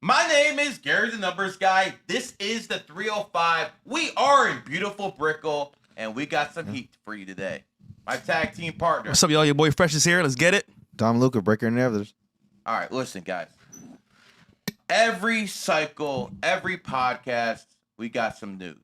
My name is Gary the Numbers Guy. This is the 305. We are in beautiful Brickell, and we got some heat for you today. My tag team partner. What's up, y'all? Your boy Fresh is here. Let's get it. Tom Luca, Breaker and Others. All right, listen, guys. Every cycle, every podcast, we got some news.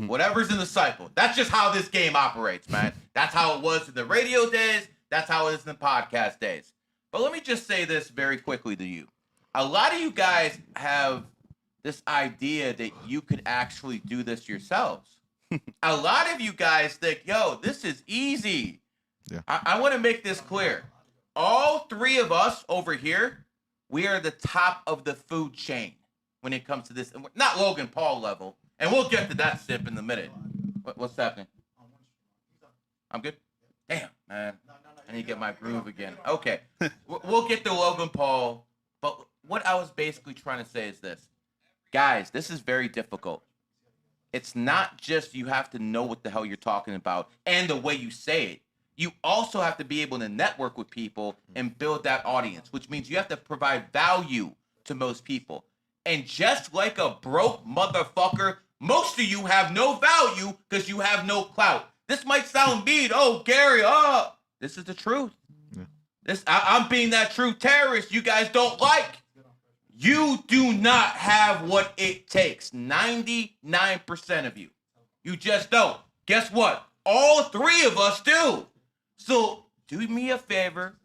Whatever's in the cycle. That's just how this game operates, man. That's how it was in the radio days. That's how it is in the podcast days. But let me just say this very quickly to you. A lot of you guys have this idea that you could actually do this yourselves. A lot of you guys think, yo, this is easy. Yeah. I want to make this clear. All three of us over here, we are the top of the food chain when it comes to this. Not Logan Paul level. And we'll get to that sip in a minute. What's happening? I'm good? Damn, man. I need to get my groove again. Okay. We'll get to Logan Paul. But what I was basically trying to say is this. Guys, this is very difficult. It's not just you have to know what the hell you're talking about and the way you say it. You also have to be able to network with people and build that audience, which means you have to provide value to most people. And just like a broke motherfucker, most of you have no value because you have no clout. This might sound mean. Oh, Gary, this is the truth. Yeah. I'm being that true terrorist you guys don't like. You do not have what it takes. 99% of you. You just don't. Guess what? All three of us do. So do me a favor.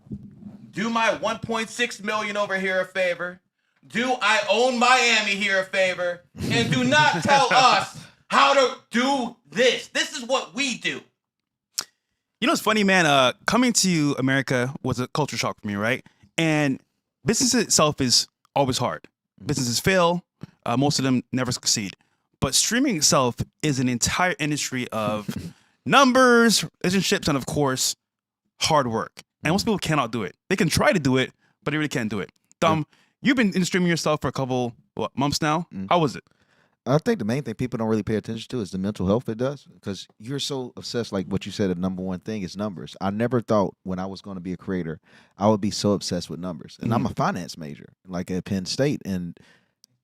Do my 1.6 million over here a favor. Do I own Miami here a favor? And do not tell us how to do this. This is what we do. You know, it's funny, man. Coming to America was a culture shock for me, right? And business itself is always hard. Businesses fail. Most of them never succeed. But streaming itself is an entire industry of numbers, relationships, and of course, hard work. And most people cannot do it. They can try to do it, but they really can't do it. You've been in streaming yourself for a couple months now. How was it? I think the main thing people don't really pay attention to is the mental health it does, because you're so obsessed. Like what you said, the number one thing is numbers. I never thought when I was going to be a creator, I would be so obsessed with numbers. And I'm a finance major, like at Penn State, and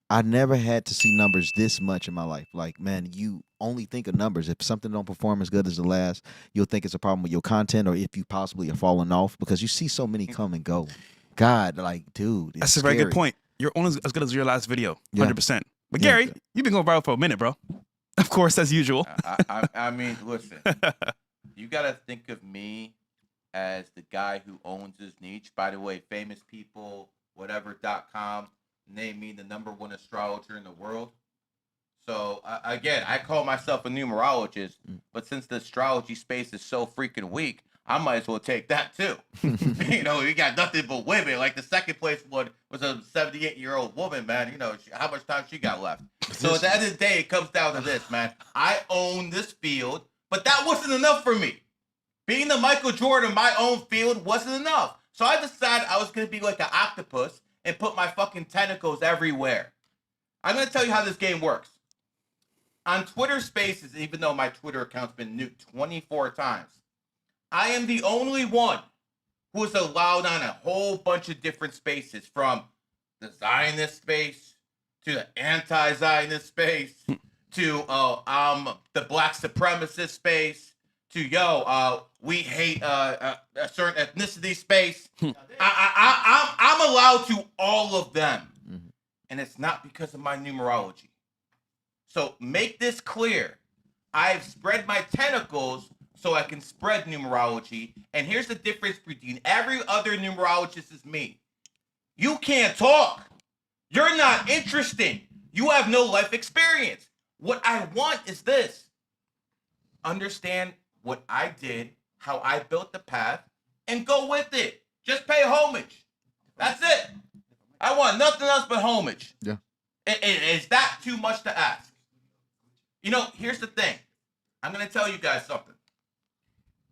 I never had to see numbers this much in my life. Like, man, you only think of numbers. If something don't perform as good as the last, you'll think it's a problem with your content, or if you possibly are falling off, because you see so many come and go. God, like, dude, that's a very good point. You're only as good as your last video, 100%. But Gary, you've been going viral for a minute, bro. Of course, as usual. I mean, listen, you got to think of me as the guy who owns his niche. By the way, famous people, whatever.com, named me the #1 astrologer in the world. So, again, I call myself a numerologist, but since the astrology space is so freaking weak, I might as well take that too. You know, you got nothing but women. Like the second place one was a 78-year-old woman, man. You know, how much time she got left. So at the end of the day, it comes down to this, man. I own this field, but that wasn't enough for me. Being the Michael Jordan in my own field wasn't enough. So I decided I was going to be like an octopus and put my fucking tentacles everywhere. I'm going to tell you how this game works. On Twitter Spaces, even though my Twitter account's been nuked 24 times, I am the only one who is allowed on a whole bunch of different spaces, from the Zionist space to the anti-Zionist space to the black supremacist space to we hate a certain ethnicity space. I'm allowed to all of them, and it's not because of my numerology. So make this clear. I've spread my tentacles so I can spread numerology. And here's the difference between every other numerologist is me. You can't talk. You're not interesting. You have no life experience. What I want is this. Understand what I did, how I built the path, and go with it. Just pay homage. That's it. I want nothing else but homage. Yeah. Is that too much to ask? You know, here's the thing. I'm going to tell you guys something.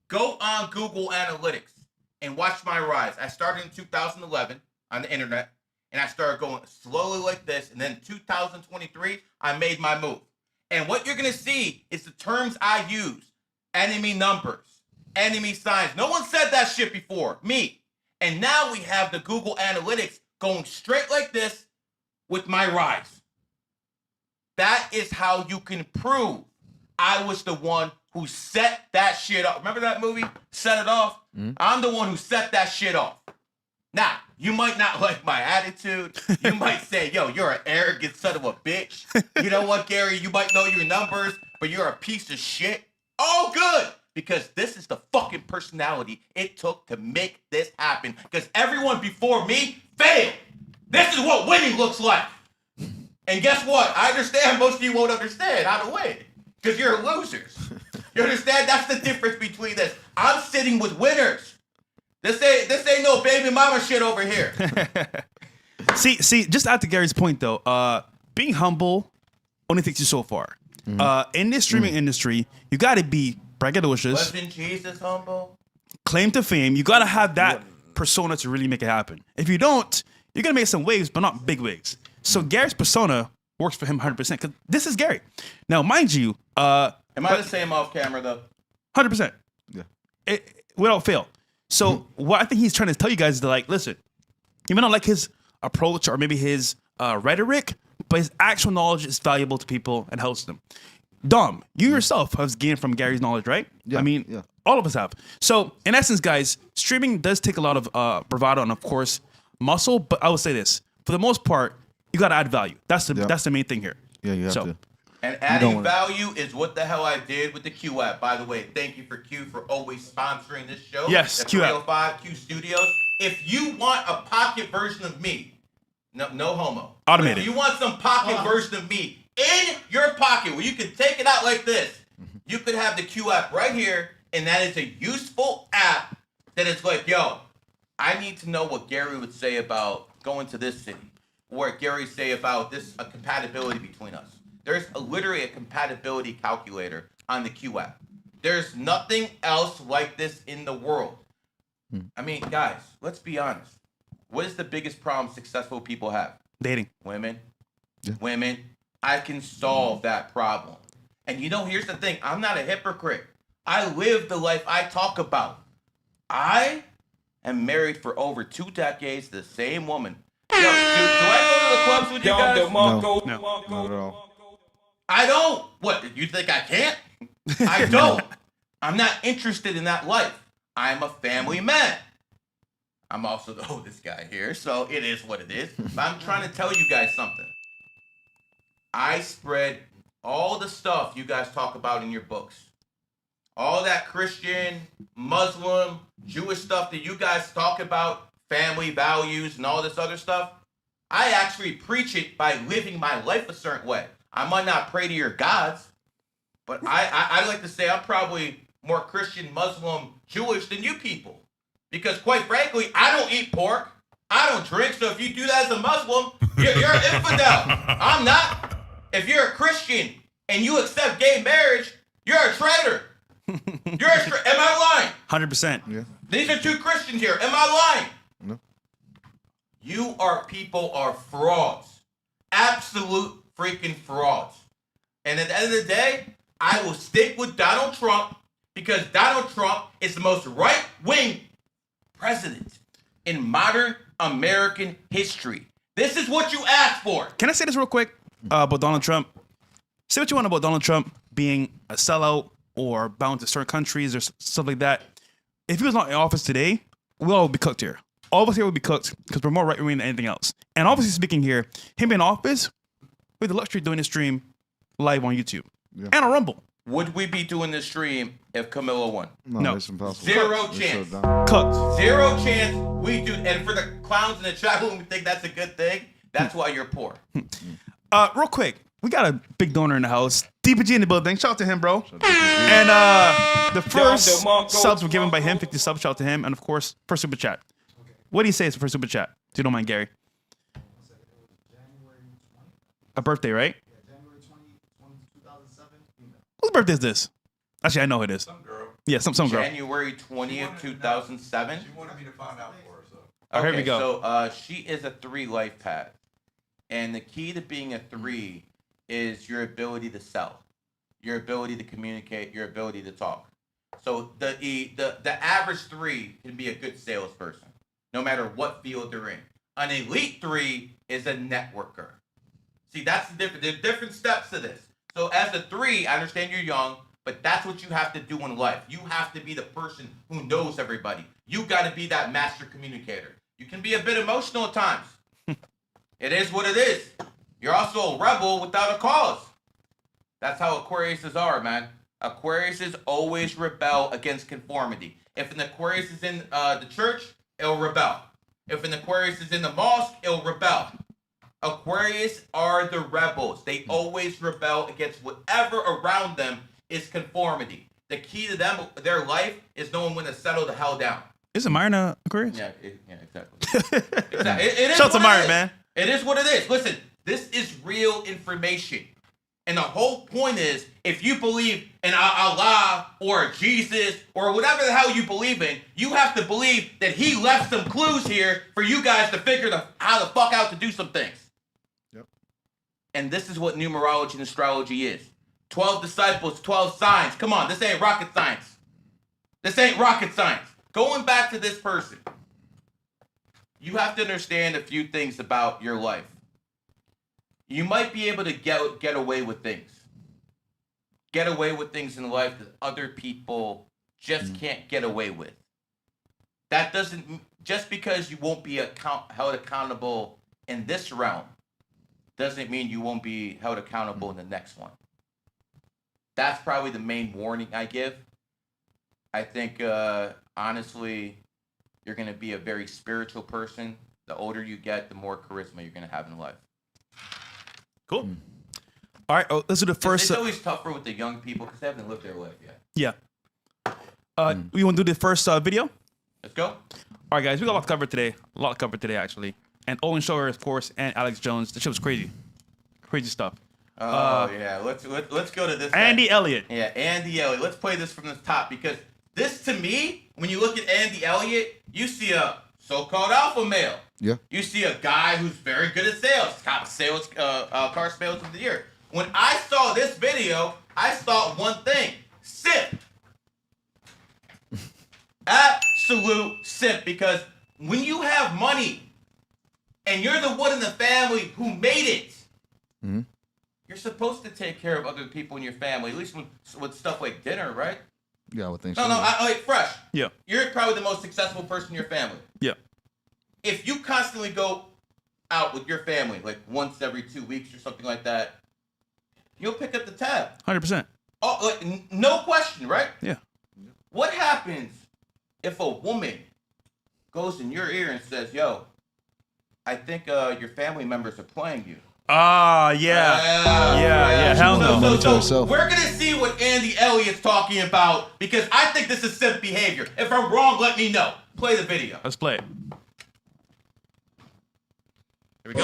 Go on Google Analytics and watch my rise. I started in 2011 on the internet, and I started going slowly like this. And then 2023, I made my move. And what you're going to see is the terms I use. Enemy numbers, enemy signs. No one said that shit before. Me. And now we have the Google Analytics going straight like this with my rise. That is how you can prove I was the one who set that shit off. Remember that movie, Set It Off? I'm the one who set that shit off. Now, you might not like my attitude. You might say, yo, you're an arrogant son of a bitch. You know what, Gary? You might know your numbers, but you're a piece of shit. Oh, good. Because this is the fucking personality it took to make this happen. Because everyone before me failed. This is what winning looks like. And guess what? I understand most of you won't understand how to win. Because you're losers. You understand? That's the difference between this. I'm sitting with winners. This ain't no baby mama shit over here. See, just add to Gary's point though, being humble only takes you so far. In this streaming industry, you gotta be braggadocious. Wasn't Jesus humble? Claim to fame. You gotta have that persona to really make it happen. If you don't, you're gonna make some waves, but not big waves. So Gary's persona works for him 100% because this is Gary. Now, mind you, am I the same off camera though? 100%. Yeah. Without fail. So what I think he's trying to tell you guys is that, like, listen, you may not like his approach or maybe his rhetoric, but his actual knowledge is valuable to people and helps them. Dom, you yourself have gained from Gary's knowledge, right? Yeah, I mean, all of us have. So in essence, guys, streaming does take a lot of bravado and, of course, muscle. But I will say this: for the most part, you got to add value. That's the main thing here. Yeah, you have to. And adding value is what the hell I did with the Q app. By the way, thank you for Q for always sponsoring this show. Yes, the Q app. 305 Q Studios. If you want a pocket version of me, no homo. Automated. If you want some pocket version of me in your pocket where you can take it out like this, you could have the Q app right here, and that is a useful app that is like, yo, I need to know what Gary would say about going to this city, or what Gary say about this a compatibility between us. There's literally a compatibility calculator on the Q app. There's nothing else like this in the world. I mean, guys, let's be honest. What is the biggest problem successful people have? Dating. Women. Yeah. Women. I can solve that problem. And you know, here's the thing. I'm not a hypocrite. I live the life I talk about. I am married for over 2 decades to the same woman. Yo, do I go to the clubs with you guys? No, not at all. I don't. What, you think I can't? I don't. I'm not interested in that life. I'm a family man. I'm also the oldest guy here, so it is what it is. But I'm trying to tell you guys something. I spread all the stuff you guys talk about in your books. All that Christian, Muslim, Jewish stuff that you guys talk about, family values and all this other stuff. I actually preach it by living my life a certain way. I might not pray to your gods, but I like to say I'm probably more Christian, Muslim, Jewish than you people. Because quite frankly, I don't eat pork. I don't drink. So if you do that as a Muslim, you're an infidel. I'm not. If you're a Christian and you accept gay marriage, you're a traitor. Am I lying? 100%. Yeah. These are 2 Christians here. Am I lying? No. You people are frauds. Absolute freaking frauds. And at the end of the day, I will stick with Donald Trump because Donald Trump is the most right-wing president in modern American history. This is what you asked for. Can I say this real quick about Donald Trump? Say what you want about Donald Trump being a sellout or bound to certain countries or stuff like that. If he was not in office today, we'll all be cooked here. All of us here would be cooked because we're more right-wing than anything else. And obviously speaking here, him in office, we have the luxury of doing a stream live on YouTube and a Rumble. Would we be doing this stream if Camilla won? No, it's impossible. Zero chance. Cooked. 0 chance we do. And for the clowns in the chat room who think that's a good thing, that's why you're poor. Real quick, we got a big donor in the house. DPG in the building. Shout out to him, bro. And the first subs were given by him. 50 subs. Shout out to him. And of course, first super chat. What do you say is the first super chat? If you don't mind, Gary. A birthday, right? Yeah, January 20, 2007. Whose birthday is this? Actually, I know who it is. Some girl. Yeah, some girl. January 20th, 2007. She wanted me to find out for her. So. Oh, here we go. So she is a 3 life path. And the key to being a 3 is your ability to sell, your ability to communicate, your ability to talk. So the average 3 can be a good salesperson, no matter what field they're in. An elite 3 is a networker. See, that's the difference. There's different steps to this. So as a 3, I understand you're young, but that's what you have to do in life. You have to be the person who knows everybody. You got to be that master communicator. You can be a bit emotional at times. It is what it is. You're also a rebel without a cause. That's how Aquariuses are, man. Aquariuses always rebel against conformity. If an Aquarius is in the church, it'll rebel. If an Aquarius is in the mosque, it'll rebel. Aquarius are the rebels. They always rebel against whatever around them is conformity. The key to them, their life, is knowing when to settle the hell down. Isn't Myron Aquarius? Yeah, exactly. Exactly. It is Shout out to what it Myron, is. man. It is what it is. Listen, this is real information. And the whole point is, if you believe in Allah or Jesus or whatever the hell you believe in, you have to believe that he left some clues here for you guys to figure how the fuck out to do some things. Yep. And this is what numerology and astrology is. 12 disciples, 12 signs. Come on, this ain't rocket science. This ain't rocket science. Going back to this person, you have to understand a few things about your life. You might be able to get away with things. Get away with things in life that other people just can't get away with. That doesn't, just because you won't be held accountable in this realm, doesn't mean you won't be held accountable in the next one. That's probably the main warning I give. I think, honestly, you're going to be a very spiritual person. The older you get, the more charisma you're going to have in life. Cool. All right, let's do the first. It's always tougher with the young people because they haven't lived their life yet. Yeah. We want to do the first video? Let's go. All right, guys, we got a lot to cover today. A lot to cover today, actually. And Owen Shroyer, of course, and Alex Jones. The shit was crazy. Crazy stuff. Oh, yeah. Let's go to this Andy guy. Elliott. Yeah, Andy Elliott. Let's play this from the top because this, to me, when you look at Andy Elliott, you see a so-called alpha male. Yeah. You see a guy who's very good at sales. Top sales, car sales of the year. When I saw this video, I thought one thing: simp. Absolute simp. Because when you have money and you're the one in the family who made it, you're supposed to take care of other people in your family, at least with stuff like dinner, right? Yeah, I would think No, so. I like fresh. Yeah. You're probably the most successful person in your family. Yeah. If you constantly go out with your family, like once every 2 weeks or something like that, you'll pick up the tab. 100%. Oh, like, no question, right? Yeah. What happens if a woman goes in your ear and says, "Yo, I think your family members are playing you"? Ah, yeah. Yeah. Hell no. So we're going to see what Andy Elliott's talking about because I think this is simp behavior. If I'm wrong, let me know. Play the video. Let's play it.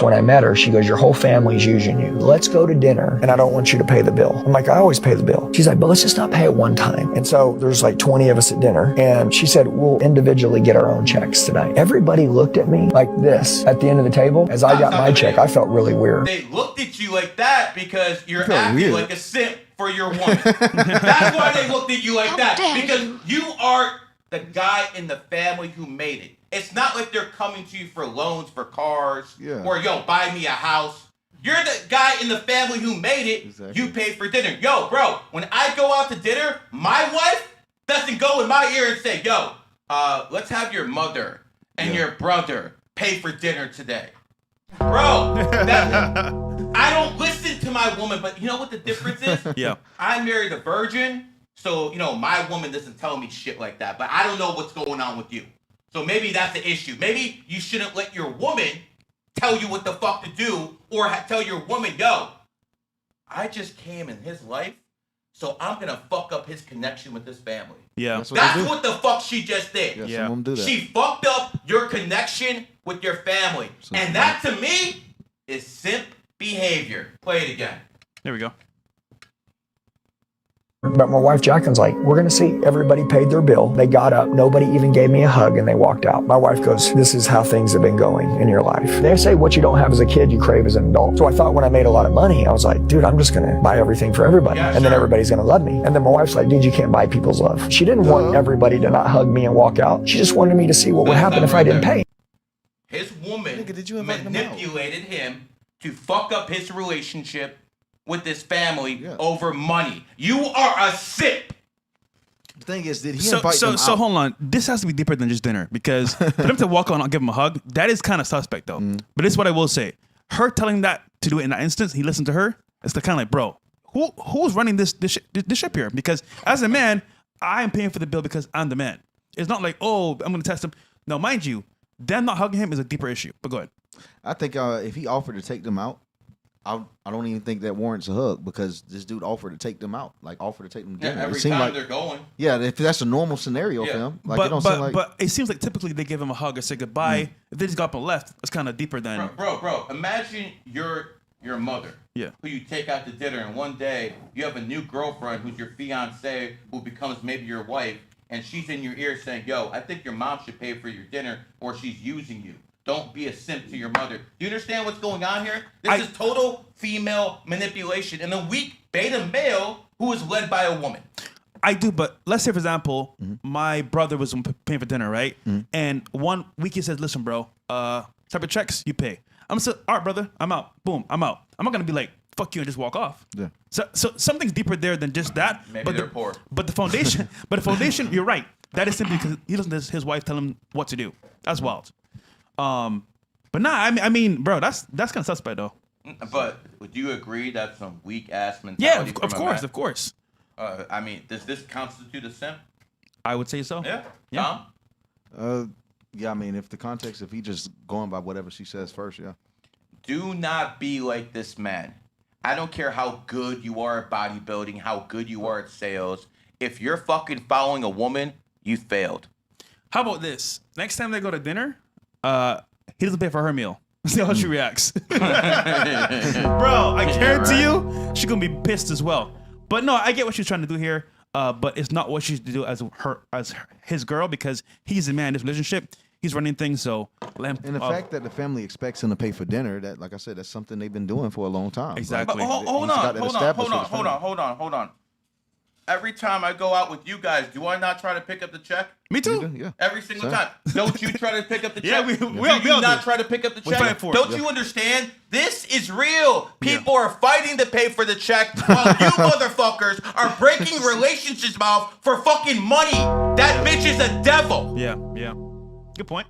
When I met her, she goes, "Your whole family's using you. Let's go to dinner, and I don't want you to pay the bill." I'm like, "I always pay the bill." She's like, "But let's just not pay it one time." And so there's like 20 of us at dinner, and she said, "We'll individually get our own checks tonight." Everybody looked at me like this at the end of the table. As I got my check, I felt really weird. They looked at you like that because you're felt acting weird. like a simp for your woman. That's why they looked at you like that. Because you are the guy in the family who made it. It's not like they're coming to you for loans for cars or, "Yo, buy me a house." You're the guy in the family who made it. Exactly. You pay for dinner. Yo, bro, when I go out to dinner, my wife doesn't go in my ear and say, "Yo, let's have your mother and your brother pay for dinner today." Bro, I don't listen to my woman, but you know what the difference is? Yeah. I married a virgin, so, my woman doesn't tell me shit like that, but I don't know what's going on with you. So maybe that's the issue. Maybe you shouldn't let your woman tell you what the fuck to do or tell your woman, "Yo, I just came in his life, so I'm going to fuck up his connection with his family." Yeah. That's what they That's do. what the fuck she just did. Yeah, Yeah. some of them do that. She fucked up your connection with your family. And that, to me, is simp behavior. Play it again. There we go. But my wife Jacqueline's like, "We're going to see." Everybody paid their bill. They got up. Nobody even gave me a hug, and they walked out. My wife goes, "This is how things have been going in your life." They say what you don't have as a kid, you crave as an adult. So I thought when I made a lot of money, I was like, "Dude, I'm just going to buy everything for everybody. Yeah, and then sure. everybody's going to love me." And then my wife's like, "Dude, you can't buy people's love." She didn't want everybody to not hug me and walk out. She just wanted me to see what would happen if I didn't pay. his woman Nigga, did you invite him out? manipulated him to fuck up his relationship with his family Yeah. over money. You are a sip. The thing is, did he So invite them out? hold on. This has to be deeper than just dinner because for them to walk on and give him a hug, that is kind of suspect though. But this is what I will say: her telling that to do it in that instance, he listened to her. It's the kind of like, bro, who's running this ship here? Because as a man, I am paying for the bill because I'm the man. It's not like, oh, I'm going to test him. No, mind you, them not hugging him is a deeper issue. But go ahead. I think if he offered to take them out, I don't even think that warrants a hug because this dude offered to take them out, like offered to take them to dinner. Every it seemed time like, they're going. yeah, if that's a normal scenario for Yeah. him, like it don't seem like. But it seems like typically they give him a hug or say goodbye. If they just got up and left, it's kind of deeper than. Bro, imagine your mother. Yeah. Who you take out to dinner, and one day you have a new girlfriend who's your fiance, who becomes maybe your wife, and she's in your ear saying, "Yo, I think your mom should pay for your dinner, or she's using you. Don't be a simp to your mother." Do you understand what's going on here? This is total female manipulation in a weak beta male who is led by a woman. I do, but let's say, for example, my brother was paying for dinner, right? And 1 week he says, "Listen, bro, type of checks you pay." I'm gonna say, "All right, brother, I'm out. Boom, I'm out." I'm not gonna be like, "Fuck you," and just walk off. Yeah. So something's deeper there than just that. Maybe but they're poor. But the foundation, you're right. That is simply because he doesn't let his wife tell him what to do. That's wild. But nah, I mean, bro, that's kind of suspect though. But would you agree that's some weak ass Yeah, mentality? of course. I mean, does this constitute a simp? I would say so. Yeah. Yeah. Tom? Yeah, I mean, if he just going by whatever she says first, yeah. Do not be like this man. I don't care how good you are at bodybuilding, how good you are at sales. If you're fucking following a woman, you failed. How about this? Next time they go to dinner, he doesn't pay for her meal. See how she reacts. Bro, I guarantee you, she's gonna be pissed as well. But no, I get what she's trying to do here. But it's not what she's to do as his girl because he's the man in this relationship. He's running things, so let him. And the fact that the family expects him to pay for dinner, that, like I said, that's something they've been doing for a long time. Exactly. But hold on. Every time I go out with you guys, do I not try to pick up the check? Me too. Yeah. Every single time. Don't you try to pick up the check? Yeah, we do all you not do. try to pick up the We check? fight for it. Don't you understand? This is real. People are fighting to pay for the check while you motherfuckers are breaking relationships off for fucking money. That bitch is a devil. Yeah. Good point.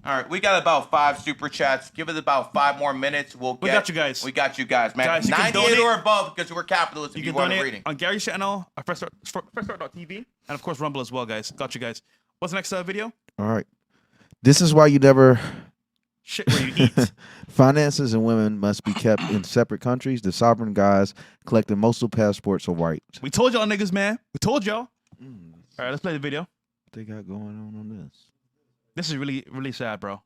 All right, we got about 5 super chats. Give it about 5 more minutes. We got you guys. We got you guys, man. Guys, you can 98 donate. or above because we're capitalists. If You you can want a donate reading. on Gary's channel, FreshStart.tv, and of course Rumble as well, guys. Got you guys. What's the next video? All right. This is why you never. Shit where you eat. Finances and women must be kept in separate countries. The sovereign guys collecting multiple passports are white. We told y'all niggas, man. We told y'all. All right, let's play the video. What they got going on this? This is really, really sad, bro.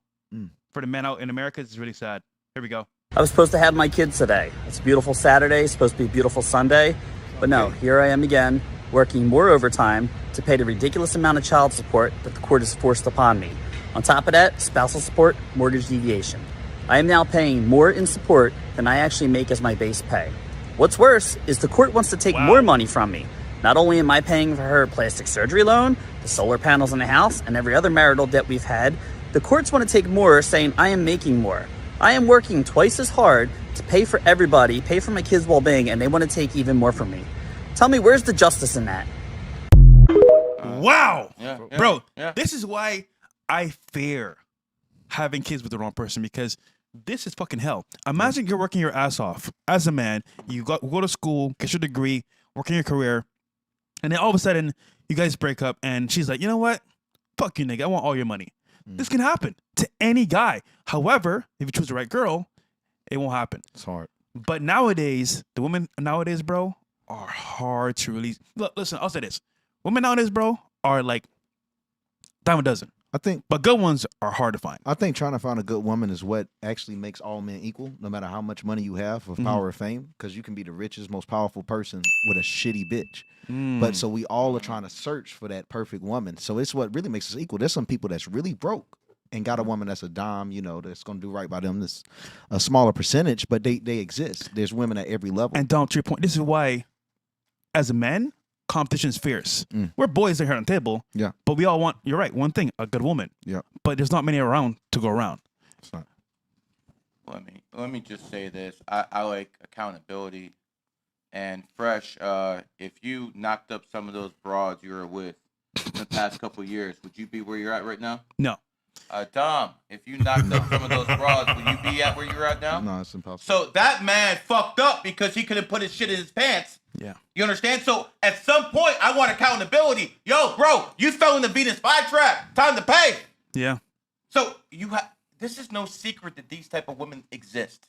For the men out in America, it's really sad. Here we go. I was supposed to have my kids today. It's a beautiful Saturday, supposed to be a beautiful Sunday. But no, here I am again, working more overtime to pay the ridiculous amount of child support that the court has forced upon me. On top of that, spousal support, mortgage deviation. I am now paying more in support than I actually make as my base pay. What's worse is the court wants to take more money from me. Not only am I paying for her plastic surgery loan, the solar panels in the house, and every other marital debt we've had, the courts want to take more, saying I am making more. I am working twice as hard to pay for everybody, pay for my kids' well-being, and they want to take even more from me. Tell me, where's the justice in that? Wow. Yeah, Bro, yeah. this is why I fear having kids with the wrong person because this is fucking hell. Imagine you're working your ass off as a man. You go to school, get your degree, work in your career, and then all of a sudden you guys break up and she's like, you know what? Fuck you, nigga. I want all your money. This can happen to any guy. However, if you choose the right girl, it won't happen. It's hard. But nowadays, the women nowadays, bro, are hard to release. Look, listen, I'll say this. Women nowadays, bro, are like dime a dozen. But good ones are hard to find. I think trying to find a good woman is what actually makes all men equal, no matter how much money you have or power or fame, because you can be the richest, most powerful person with a shitty bitch. But so we all are trying to search for that perfect woman. So it's what really makes us equal. There's some people that's really broke and got a woman that's a dime, that's going to do right by them. This a smaller percentage, but they exist. There's women at every level. And Dom, to your point, this is why, as a man, competition is fierce. We're boys here on the table. Yeah. But we all want, you're right, one thing, a good woman. Yeah. But there's not many around to go around. It's not. Let me just say this. I like accountability. And Fresh, if you knocked up some of those broads you were with in the past couple of years, would you be where you're at right now? No. Dom, if you knocked up some of those broads, would you be at where you're at now? No, it's impossible. So that man fucked up because he couldn't put his shit in his pants. Yeah. You understand? So at some point, I want accountability. Yo, bro, you fell in the Venus flytrap. Time to pay. Yeah. So this is no secret that these type of women exist.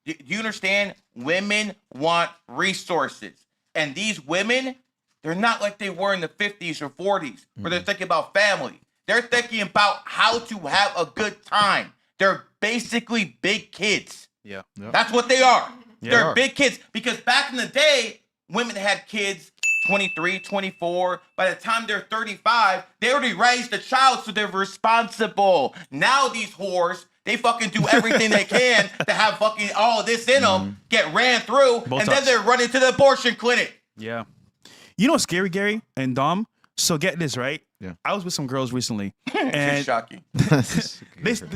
Do you understand? Women want resources. And these women, they're not like they were in the 50s or 40s where they're thinking about family. They're thinking about how to have a good time. They're basically big kids. Yeah. That's what they are. Yeah, They're they are. big kids. Because back in the day, women had kids 23, 24. By the time they're 35, they already raised a child, so they're responsible. Now these whores, they fucking do everything they can to have fucking all of this in them, get ran through, and then they're running to the abortion clinic. Yeah. You know what's scary, Gary and Dom? So get this, right? Yeah. I was with some girls recently, It's and shocking.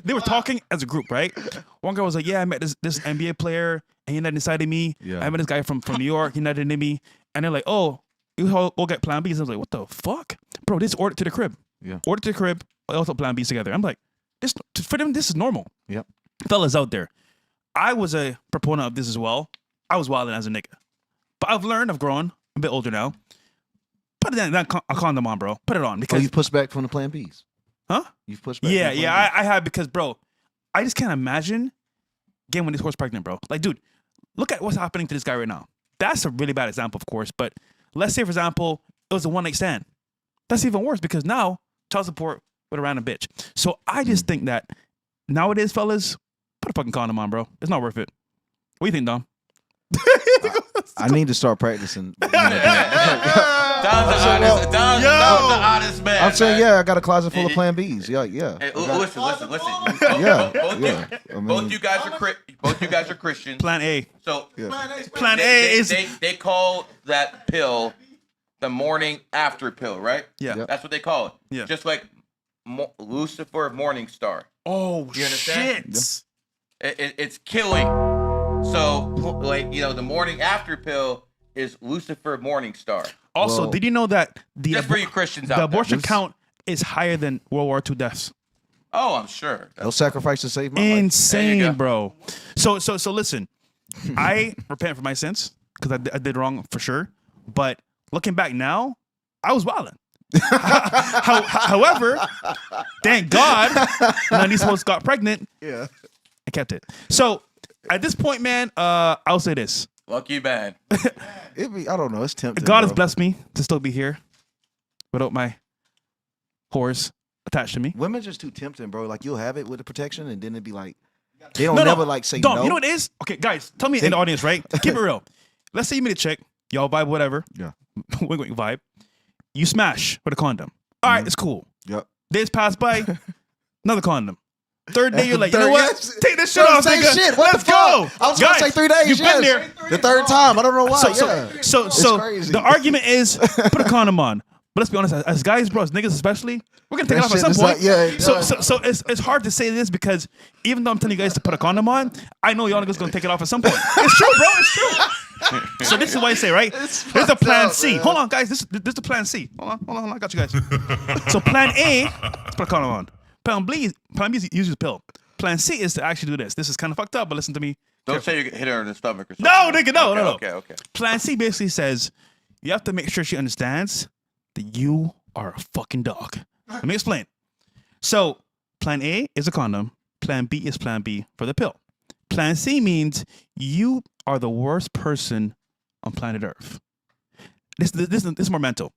they were talking as a group, right? One girl was like, "Yeah, I met this NBA player, and he not decided me. Yeah. I met this guy from New York, he not into me." And they're like, "Oh, we'll get Plan B's." I was like, "What the fuck, bro? This ordered to the crib. Yeah. Ordered to the crib. Also Plan B's together." I'm like, this for them, this is normal. Yep. Fellas out there, I was a proponent of this as well. I was wilding as a nigga, but I've learned, I've grown, I'm a bit older now. Put a condom on, bro. Put it on because you pushed back from the Plan Bs. Huh? You've pushed back. Yeah, from the yeah, Plan Bs. I have because, bro, I just can't imagine getting when this horse pregnant, bro. Like, dude, look at what's happening to this guy right now. That's a really bad example, of course. But let's say, for example, it was a one-night stand. That's even worse because now child support with a random bitch. So I just think that nowadays, fellas, put a fucking condom on, bro. It's not worth it. What do you think, Dom? I need to start practicing. Don's the honest man. I'm saying, man. yeah, I got a closet full of Plan Bs. Yeah, yeah. Hey, I got- listen. Yeah, Both yeah. I mean, you guys are Christians. Plan A. So yeah. Plan A is they call that pill the morning after pill, right? yeah. Yep. That's what they call it. Yeah. Just like Lucifer Morning Star. Oh You understand? shit. It's killing. So like the morning after pill is Lucifer Morning Star. Also, Well- did you know that the Just for you Christians the out abortion there. count is higher than World War II deaths? Oh, I'm sure. They'll sacrifice to save my life. There you Insane, go. bro. So listen, I repent for my sins because I did wrong for sure. But looking back now, I was wilding. However, thank God, none of these hoes got pregnant. Yeah. I kept it. So at this point, man, I'll say this: Lucky man. I don't know. It's tempting. God has bro. blessed me to still be here without my whores attached to me. Women just too tempting, bro. Like you'll have it with the protection, and then it'd be like they don't No, never like say Dom, no. you know what it is? Okay, guys, tell me in the audience, right? Keep it real. Let's say you meet a chick, y'all vibe, whatever. Yeah. wink, wink, vibe. You smash with a condom. All right, it's cool. Yep. Days pass by, another condom. Third day, you're like, you Third- know what? yes. Take this shit off, Same nigga. shit. What Let's the go. fuck? I was gonna Guys, say 3 days. You've yes. been there. The third time. I don't know why. So It's crazy. the argument is put a condom on. But let's be honest, as guys, bro, as niggas especially, we're gonna take That it off at shit some is point. like- yeah, it does. so it's hard to say this because even though I'm telling you guys to put a condom on, I know y'all niggas gonna take it off at some point. It's true, bro. It's true. So this is what I say, right? There's a plan up, C. man. Hold on, guys. This is the plan C. Hold on. I got you guys. So plan A, let's put a condom on. Plan B uses a pill. Plan C is to actually do this. This is kind of fucked up, but listen to me. Don't say you hit her in the stomach or something. No, nigga, no. Okay. Plan C basically says you have to make sure she understands that you are a fucking dog. Let me explain. So, plan A is a condom. Plan B is plan B for the pill. Plan C means you are the worst person on planet Earth. This is more mental.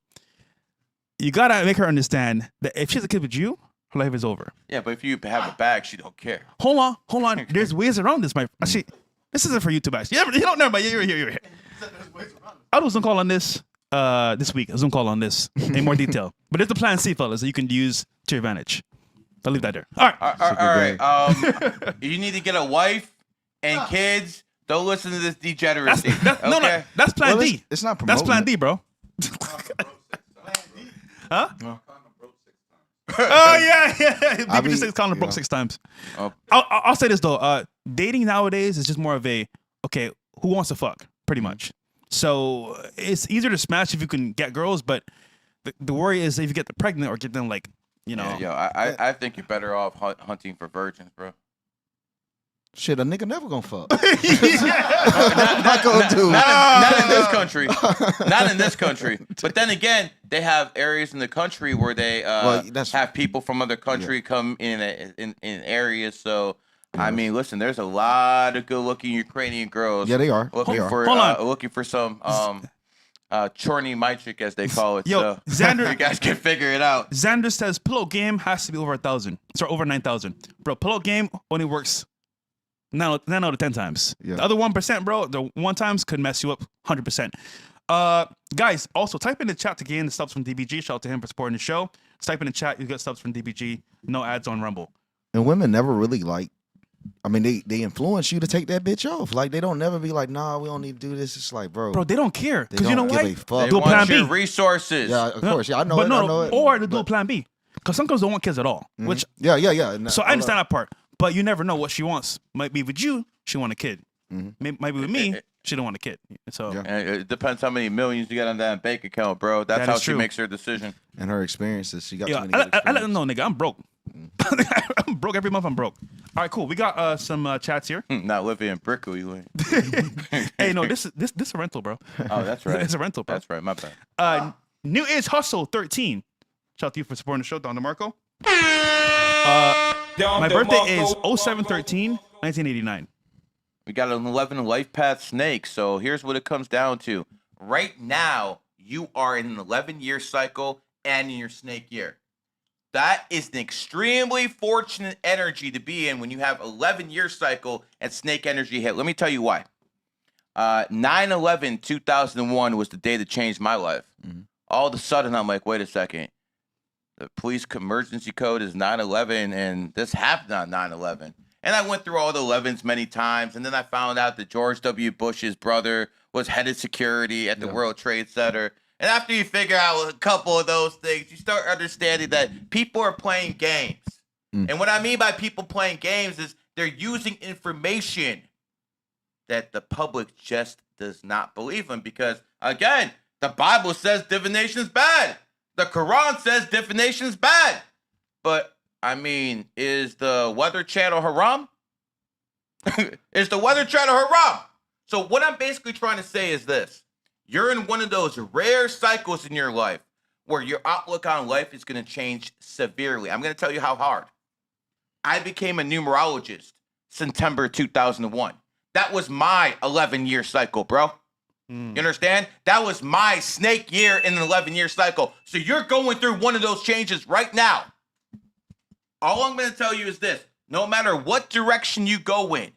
You gotta make her understand that if she's a kid with you, her life is over. Yeah, but if you have a bag, she don't care. Hold on. There's ways around this, my actually. This isn't for YouTube, actually. You don't know, but you're here. I was gonna call on this this week. I was gonna call on this in more detail. But there's the plan C, fellas, that you can use to your advantage. I'll leave that there. All right. All right. You need to get a wife and kids. Don't listen to this degeneracy. No, that's plan Well, D. it's not That's promoting plan it. D, bro. Huh? Oh yeah. I People just be- say calling you broke know. 6 times. Oh. I'll say this though. Dating nowadays is just more of a okay. Who wants to fuck? Pretty much. So it's easier to smash if you can get girls, but the worry is if you get them pregnant or get them like I think you're better off hunting for virgins, bro. Shit, a nigga never gonna fuck. not, not gonna do. not in this country. Not in this country. But then again, they have areas in the country where they have people from other country come in areas. So I mean, listen, there's a lot of good-looking Ukrainian girls. Yeah, they are. Looking for some chorny mychick, as they call it. Yo, so Xander, you guys can figure it out. Xander says pillow game has to be over 1,000. Sorry, over 9,000. Bro, pillow game only works 9 out of 10 times. Yeah. The other 1%, bro, the 1 times could mess you up 100%. Guys, also type in the chat to gain the subs from DBG. Shout out to him for supporting the show. Just type in the chat, you get subs from DBG. No ads on Rumble. And women never really like. I mean, they influence you to take that bitch off. Like they don't never be like, nah, we don't need to do this. It's like, bro, They don't care. they Because you know don't why? give a fuck. They Do a want plan your B. resources. Yeah, of course. Yeah, I know But it. no, I know it. or to do a But- plan B. Because some girls don't want kids at all. Which Yeah. No, so I understand that part. But you never know what she wants. Might be with you, she want a kid. Might be with me, she don't want a kid. So Yeah. And it depends how many millions you got on that bank account, bro. That's That how is she true. makes her decision. And her experiences, she got yeah, too many good I let them experiences. know, nigga, I'm broke. I'm broke every month. I'm broke. All right, cool. We got some chats here. Not living in Brickell, you ain't. Hey, no, this is a rental, bro. Oh, that's right. It's a rental, bro. That's right. My bad. New Age Hustle 13. Shout out to you for supporting the show, Don DeMarco. My birthday is 07/13, 1989. We got an 11 Lifepath snake. So here's what it comes down to. Right now, you are in an 11-year cycle and in your snake year. That is an extremely fortunate energy to be in when you have 11-year cycle and snake energy hit. Let me tell you why. 9/11/2001 was the day that changed my life. All of a sudden, I'm like, wait a second. The police emergency code is 9/11, and this happened on 9/11. And I went through all the 11s many times, and then I found out that George W. Bush's brother was head of security at the World Trade Center. And after you figure out a couple of those things, you start understanding that people are playing games. And what I mean by people playing games is they're using information that the public just does not believe in. Because, again, the Bible says divination is bad. The Quran says divination is bad. But, I mean, is the Weather Channel haram? Is the Weather Channel haram? So what I'm basically trying to say is this. You're in one of those rare cycles in your life where your outlook on life is going to change severely. I'm going to tell you how hard. I became a numerologist September 2001. That was my 11-year cycle, bro. You understand? That was my snake year in an 11-year cycle. So you're going through one of those changes right now. All I'm going to tell you is this. No matter what direction you go in,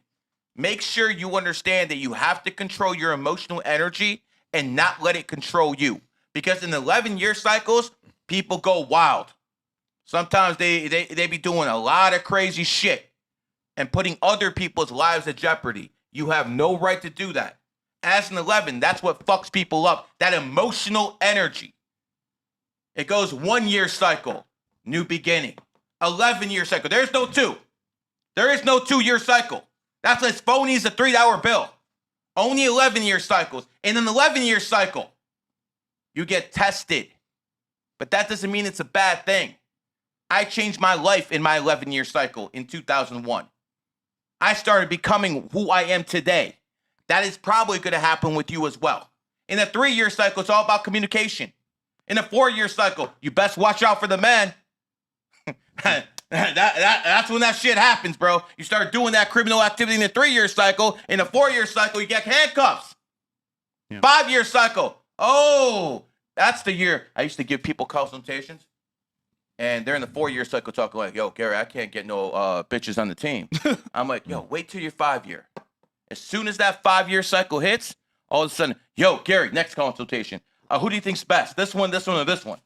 make sure you understand that you have to control your emotional energy and not let it control you. Because in 11-year cycles, people go wild. Sometimes they be doing a lot of crazy shit and putting other people's lives at jeopardy. You have no right to do that. As an 11, that's what fucks people up. That emotional energy. It goes 1-year cycle, new beginning. 11-year cycle. There's no 2. There is no 2-year cycle. That's as phony as a $3 bill. Only 11-year cycles. In an 11-year cycle, you get tested. But that doesn't mean it's a bad thing. I changed my life in my 11-year cycle in 2001. I started becoming who I am today. That is probably going to happen with you as well. In a 3-year cycle, it's all about communication. In a 4-year cycle, you best watch out for the man. That's when that shit happens, bro. You start doing that criminal activity in a 3-year cycle. In a 4-year cycle, you get handcuffs. Yeah. 5-year cycle. Oh, that's the year I used to give people consultations. And they're in the 4-year cycle talking like, yo, Gary, I can't get no bitches on the team. I'm like, yo, wait till your 5-year. As soon as that 5-year cycle hits, all of a sudden, yo, Gary, next consultation. Who do you think's best? This one, or this one?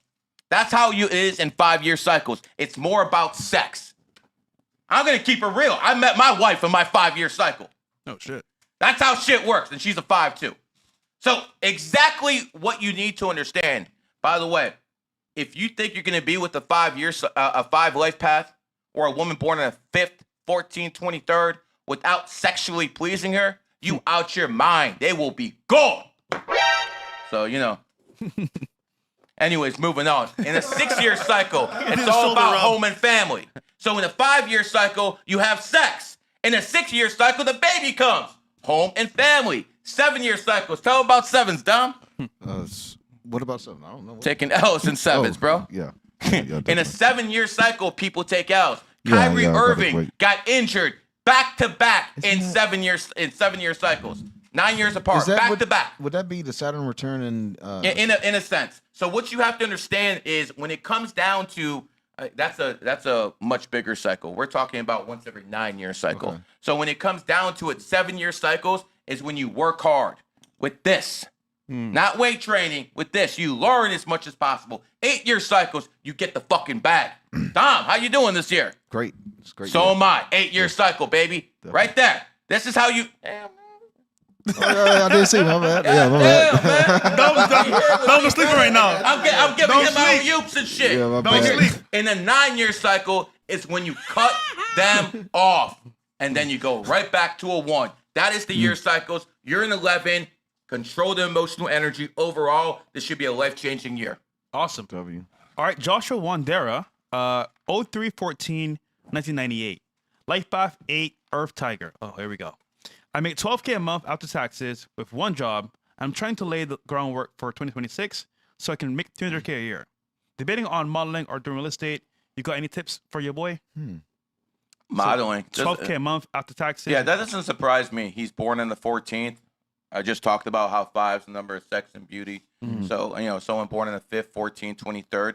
That's how it is in 5-year cycles. It's more about sex. I'm going to keep it real. I met my wife in my 5-year cycle. Oh, shit. That's how shit works, and she's a 5 too. So exactly what you need to understand. By the way, if you think you're going to be with a 5 life path or a woman born on the 5th, 14th, 23rd without sexually pleasing her, you out your mind. They will be gone. So, you know. Anyways, moving on. In a 6-year cycle, it's all about home and family. So in a 5-year cycle, you have sex. In a 6-year cycle, the baby comes. Home and family. 7-year cycles. Tell them about 7s, Dom. What about 7? I don't know. Taking L's in 7s, bro. Yeah. In a 7-year cycle, people take L's. Kyrie Irving got injured back to back in 7 year cycles. 9 years apart, back to back. Would that be the Saturn return in a sense? So what you have to understand is when it comes down to that's a much bigger cycle. We're talking about once every 9-year cycle. Okay. So when it comes down to it, 7-year cycles is when you work hard with this. Not weight training, with this. You learn as much as possible. 8-year cycles, you get the fucking bag. Dom, how you doing this year? Great. It's great. So am I. 8-year cycle, baby. Definitely. Right there. This is how you. I didn't see my bad. Yeah, my bad. Don't sleep right now. I'm giving him alley-oops and shit. Yeah, my Don't bad. sleep. In a 9-year cycle, it's when you cut them off, and then you go right back to a 1. That is the year cycles. You're in 11. Control the emotional energy. Overall, this should be a life-changing year. Awesome. W. All right, Joshua Wandera, 0314 1998. Lifepath 8, Earth Tiger. Oh, here we go. I make $12K a month after taxes with one job. I'm trying to lay the groundwork for 2026 so I can make $200K a year. Debating on modeling or doing real estate. You got any tips for your boy? Modeling. 12K a month after taxes. Yeah, that doesn't surprise me. He's born on the 14th. I just talked about how 5 is the number of sex and beauty. So, you know, someone born on the 5th, 14th, 23rd,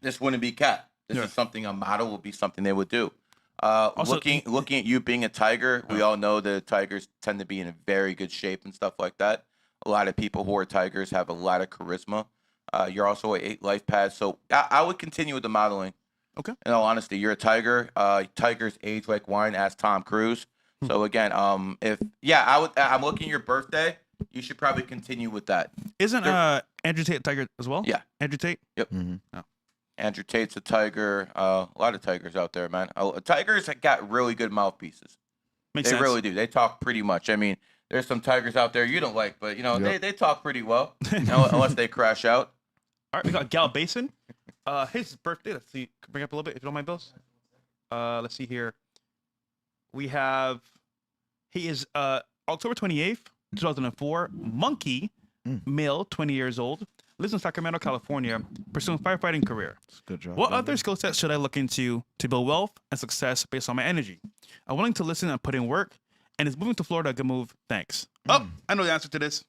this wouldn't be cat. This is something a model would be something they would do. Also, looking at you being a tiger, we all know that tigers tend to be in a very good shape and stuff like that. A lot of people who are tigers have a lot of charisma. You're also an 8 life path, so I would continue with the modeling. Okay. In all honesty, you're a tiger. Tigers age like wine. Ask Tom Cruise. So again, I'm looking at your birthday. You should probably continue with that. Isn't Andrew Tate a tiger as well? Yeah. Andrew Tate? Yep. Oh. Andrew Tate's a tiger. A lot of tigers out there, man. Tigers have got really good mouthpieces. Makes They sense. really do. They talk pretty much. I mean, there's some tigers out there you don't like, but you know they talk pretty well, unless they crash out. All right, we got Gal Basin. His birthday. Let's see. Bring up a little bit if you don't mind, Bills. Let's see here. We have. He is October 28th, 2004. Monkey, male, 20 years old. Lives in Sacramento, California. Pursuing firefighting career. Good job. What other skill sets should I look into to build wealth and success based on my energy? I'm willing to listen and put in work. And is moving to Florida a good move? Thanks. Oh, I know the answer to this.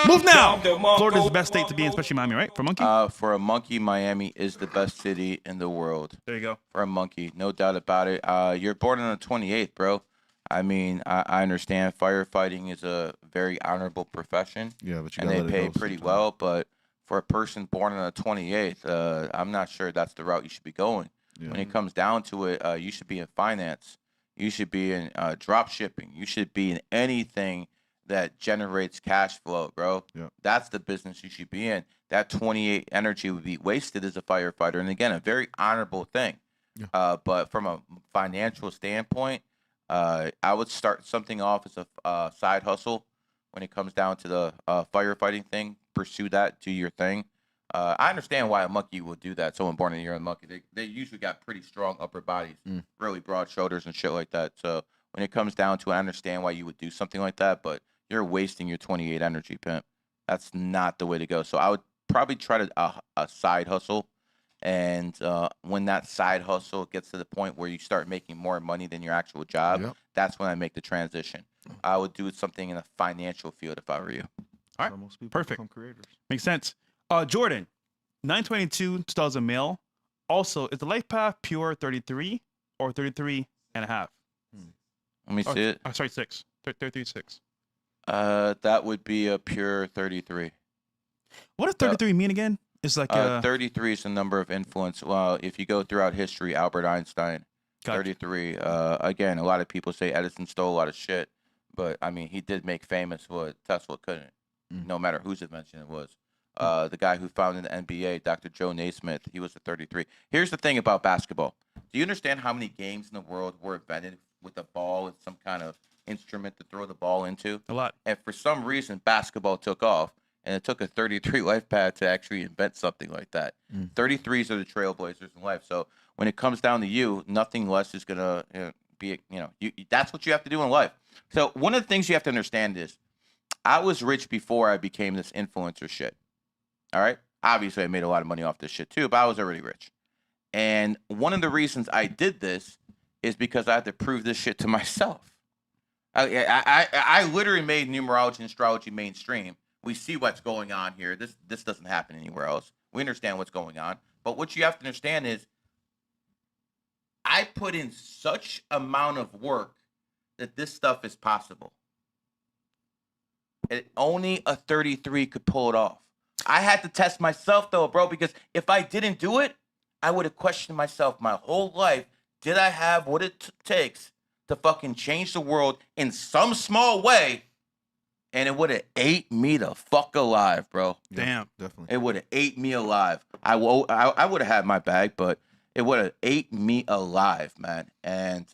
Move now. Florida is the best state to be in, especially Miami, right? For a monkey? For a monkey, Miami is the best city in the world. There you go. For a monkey, no doubt about it. You're born on the 28th, bro. I mean, I understand firefighting is a very honorable profession. Yeah, but you and gotta they let it pay go pretty sometime. well. But for a person born on the 28th, I'm not sure that's the route you should be going. Yeah. When it comes down to it, you should be in finance. You should be in drop shipping. You should be in anything that generates cash flow, bro. Yeah. That's the business you should be in. That 28 energy would be wasted as a firefighter. And again, a very honorable thing. Yeah. But from a financial standpoint, I would start something off as a side hustle when it comes down to the firefighting thing. Pursue that, do your thing. I understand why a monkey would do that. Someone born in a year of a monkey, they usually got pretty strong upper bodies, really broad shoulders and shit like that. So when it comes down to it, I understand why you would do something like that, but you're wasting your 28 energy, pimp. That's not the way to go. So I would probably try to a side hustle. And when that side hustle gets to the point where you start making more money than your actual job, Yep. that's when I make the transition. I would do something in the financial field if I were you. All right. So most people Perfect. become creators. Makes sense. Jordan, 922, 2000 male. Also, is the life path pure 33 or 33 and a half? Let me see it. Sorry, 6. 33, 6. That would be a pure 33. What does 33 mean again? It's like 33 is the number of influence. Well, if you go throughout history, Albert Einstein, Gotcha. 33. Again, a lot of people say Edison stole a lot of shit, but I mean, he did make famous what Tesla couldn't, no matter whose invention it was. The guy who founded the NBA, Dr. Joe Naismith, he was a 33. Here's the thing about basketball. Do you understand how many games in the world were invented with a ball and some kind of instrument to throw the ball into? A lot. And for some reason, basketball took off, and it took a 33 Lifepath to actually invent something like that. 33s are the trailblazers in life. So when it comes down to you, nothing less is going to be, that's what you have to do in life. So one of the things you have to understand is I was rich before I became this influencer shit. All right? Obviously, I made a lot of money off this shit too, but I was already rich. And one of the reasons I did this is because I had to prove this shit to myself. I literally made numerology and astrology mainstream. We see what's going on here. This doesn't happen anywhere else. We understand what's going on. But what you have to understand is I put in such amount of work that this stuff is possible. And only a 33 could pull it off. I had to test myself, though, bro, because if I didn't do it, I would have questioned myself my whole life. Did I have what it takes to fucking change the world in some small way? And it would have ate me the fuck alive, bro. Damn. Definitely. It would have ate me alive. I would have had my bag, but it would have ate me alive, man. And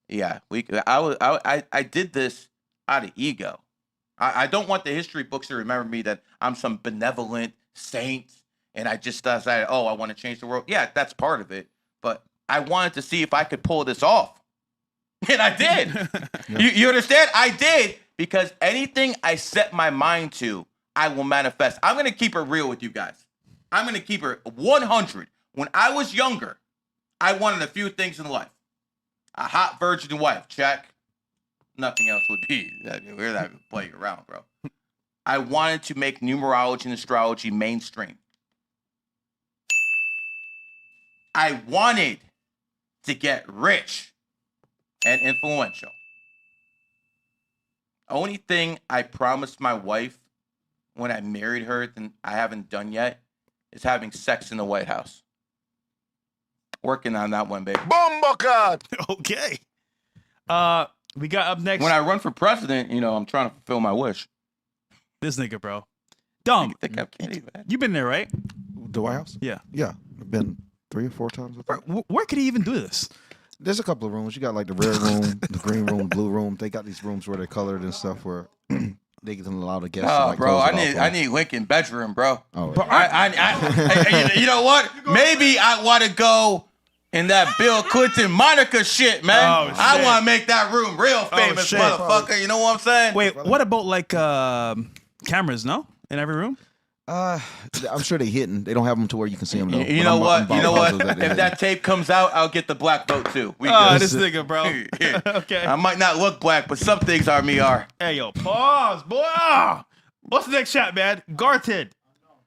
yeah, I did this out of ego. I don't want the history books to remember me that I'm some benevolent saint and I just decided, I want to change the world. Yeah, that's part of it. But I wanted to see if I could pull this off. And I did. You understand? I did, because anything I set my mind to, I will manifest. I'm going to keep it real with you guys. I'm going to keep it 100. When I was younger, I wanted a few things in life. A hot virgin wife, check. Nothing else would be. We're not even playing around, bro. I wanted to make numerology and astrology mainstream. I wanted to get rich and influential. Only thing I promised my wife when I married her that I haven't done yet is having sex in the White House. Working on that one, baby. Okay. We got up next. When I run for president, I'm trying to fulfill my wish. This nigga, bro. Dumb. I think I'm kidding, man. You been there, right? The White House? Yeah. Yeah. I've been 3 or 4 times. Where could he even do this? There's a couple of rooms. You got like the red room, the green room, blue room. They got these rooms where they're colored and stuff where they can allow the guests. Oh, to, bro, close it I off. need Lincoln bedroom, bro. Oh, Bro, you know what? Maybe I want to go in that Bill Clinton Monica shit, man. Oh, I shit. want to make that room real famous, shit. motherfucker. You know what I'm saying? Wait, what about like cameras? No, in every room. I'm sure they hidden. They don't have them to where you can see them. Though. You But know I'm what? You know what? positive that they If hidden. that tape comes out, I'll get the black vote too. We Oh, good. this nigga, bro. Yeah. Okay. I might not look black, but some things are me are. Hey, yo, pause, boy. What's the next chat, man? Garted.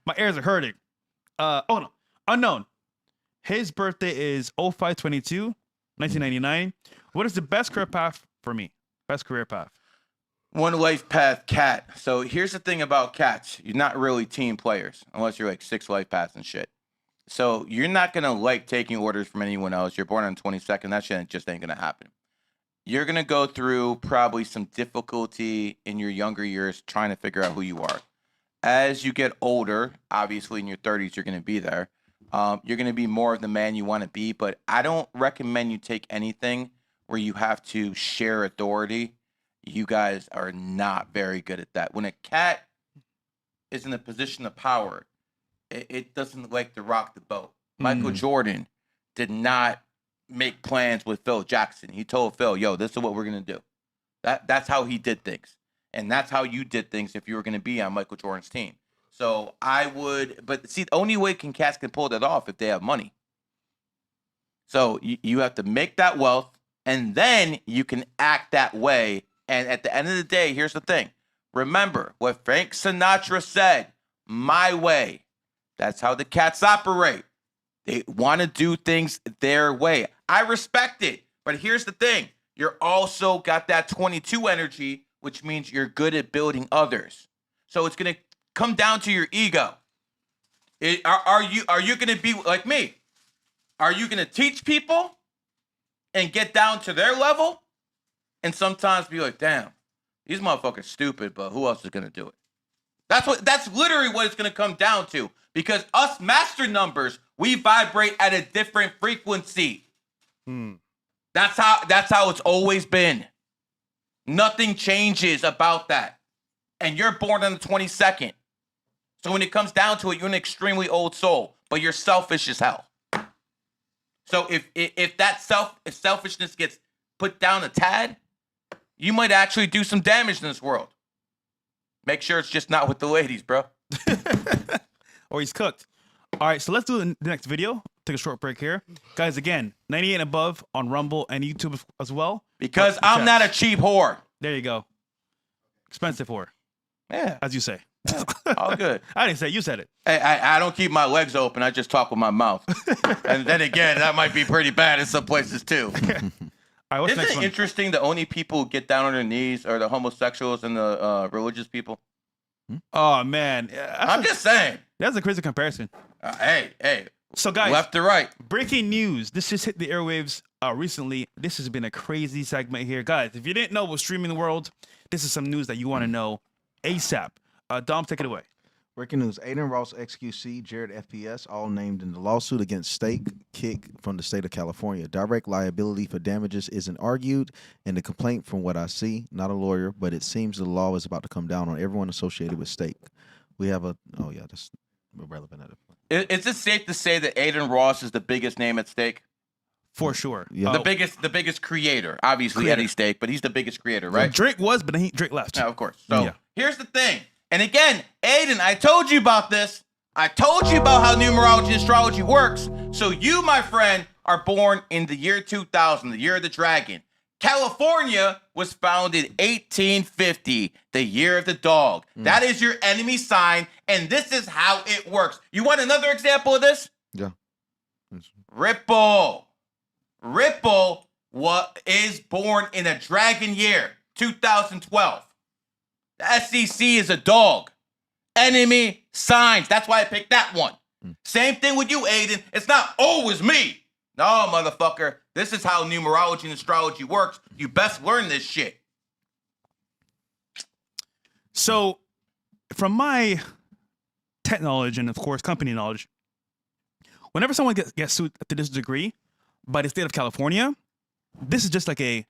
My ears are hurting. Oh no, unknown. His birthday is 05/22, 1999. What is the best career path for me? Best career path. One life path cat. So here's the thing about cats. You're not really team players unless you're like 6 life paths and shit. So you're not going to like taking orders from anyone else. You're born on 22nd. That shit just ain't going to happen. You're going to go through probably some difficulty in your younger years trying to figure out who you are. As you get older, obviously in your 30s, you're going to be there. You're going to be more of the man you want to be. But I don't recommend you take anything where you have to share authority. You guys are not very good at that. When a cat is in a position of power, it doesn't like to rock the boat. Michael Jordan did not make plans with Phil Jackson. He told Phil, yo, this is what we're going to do. That's how he did things. And that's how you did things if you were going to be on Michael Jordan's team. So I would, but see, the only way cats can pull that off if they have money. So you have to make that wealth, and then you can act that way. And at the end of the day, here's the thing. Remember what Frank Sinatra said, my way. That's how the cats operate. They want to do things their way. I respect it. But here's the thing. You're also got that 22 energy, which means you're good at building others. So it's going to come down to your ego. Are you going to be like me? Are you going to teach people and get down to their level? And sometimes be like, damn, these motherfuckers stupid, but who else is going to do it? That's literally what it's gonna come down to. Because us master numbers, we vibrate at a different frequency. That's how it's always been. Nothing changes about that. And you're born on the 22nd. So when it comes down to it, you're an extremely old soul, but you're selfish as hell. So if selfishness gets put down a tad, you might actually do some damage in this world. Make sure it's just not with the ladies, bro. Or he's cooked. All right, so let's do the next video. Take a short break here. Guys, again, 98 and above on Rumble and YouTube as well. Because I'm not a cheap whore. There you go. Expensive whore, Yeah, as you say. all good. I didn't say it. You said it. Hey, I don't keep my legs open. I just talk with my mouth. And then again, that might be pretty bad in some places too. All right, what's Isn't next it one? interesting the only people who get down on their knees are the homosexuals and the religious people? Oh, man. I'm just saying. That's a crazy comparison. Hey, So, guys, left to right. breaking news. This just hit the airwaves recently. This has been a crazy segment here. Guys, if you didn't know what's streaming the world, this is some news that you want to know ASAP. Dom, take it away. Breaking news: Aiden Ross, XQC, Jared FPS, all named in the lawsuit against Steak Kick from the state of California. Direct liability for damages isn't argued in the complaint from what I see. Not a lawyer, but it seems the law is about to come down on everyone associated with Steak. We have a, oh yeah, that's irrelevant at it. Is it safe to say that Aiden Ross is the biggest name at stake? For sure. Yeah. The biggest creator. Obviously, Creator. Eddie Steak, but he's the biggest creator, right? Drake was, but then Drake left. Yeah, of course. So Yeah. here's the thing. And again, Aiden, I told you about this. I told you about how numerology and astrology works. So you, my friend, are born in the year 2000, the year of the dragon. California was founded 1850, the year of the dog. That is your enemy sign, and this is how it works. You want another example of this? Yeah. Ripple. Ripple is born in a dragon year, 2012. The SEC is a dog. Enemy signs. That's why I picked that one. Same thing with you, Aiden. It's not always me. No, motherfucker. This is how numerology and astrology works. You best learn this shit. So, from my tech knowledge and, of course, company knowledge, whenever someone gets sued to this degree by the state of California, this is just like a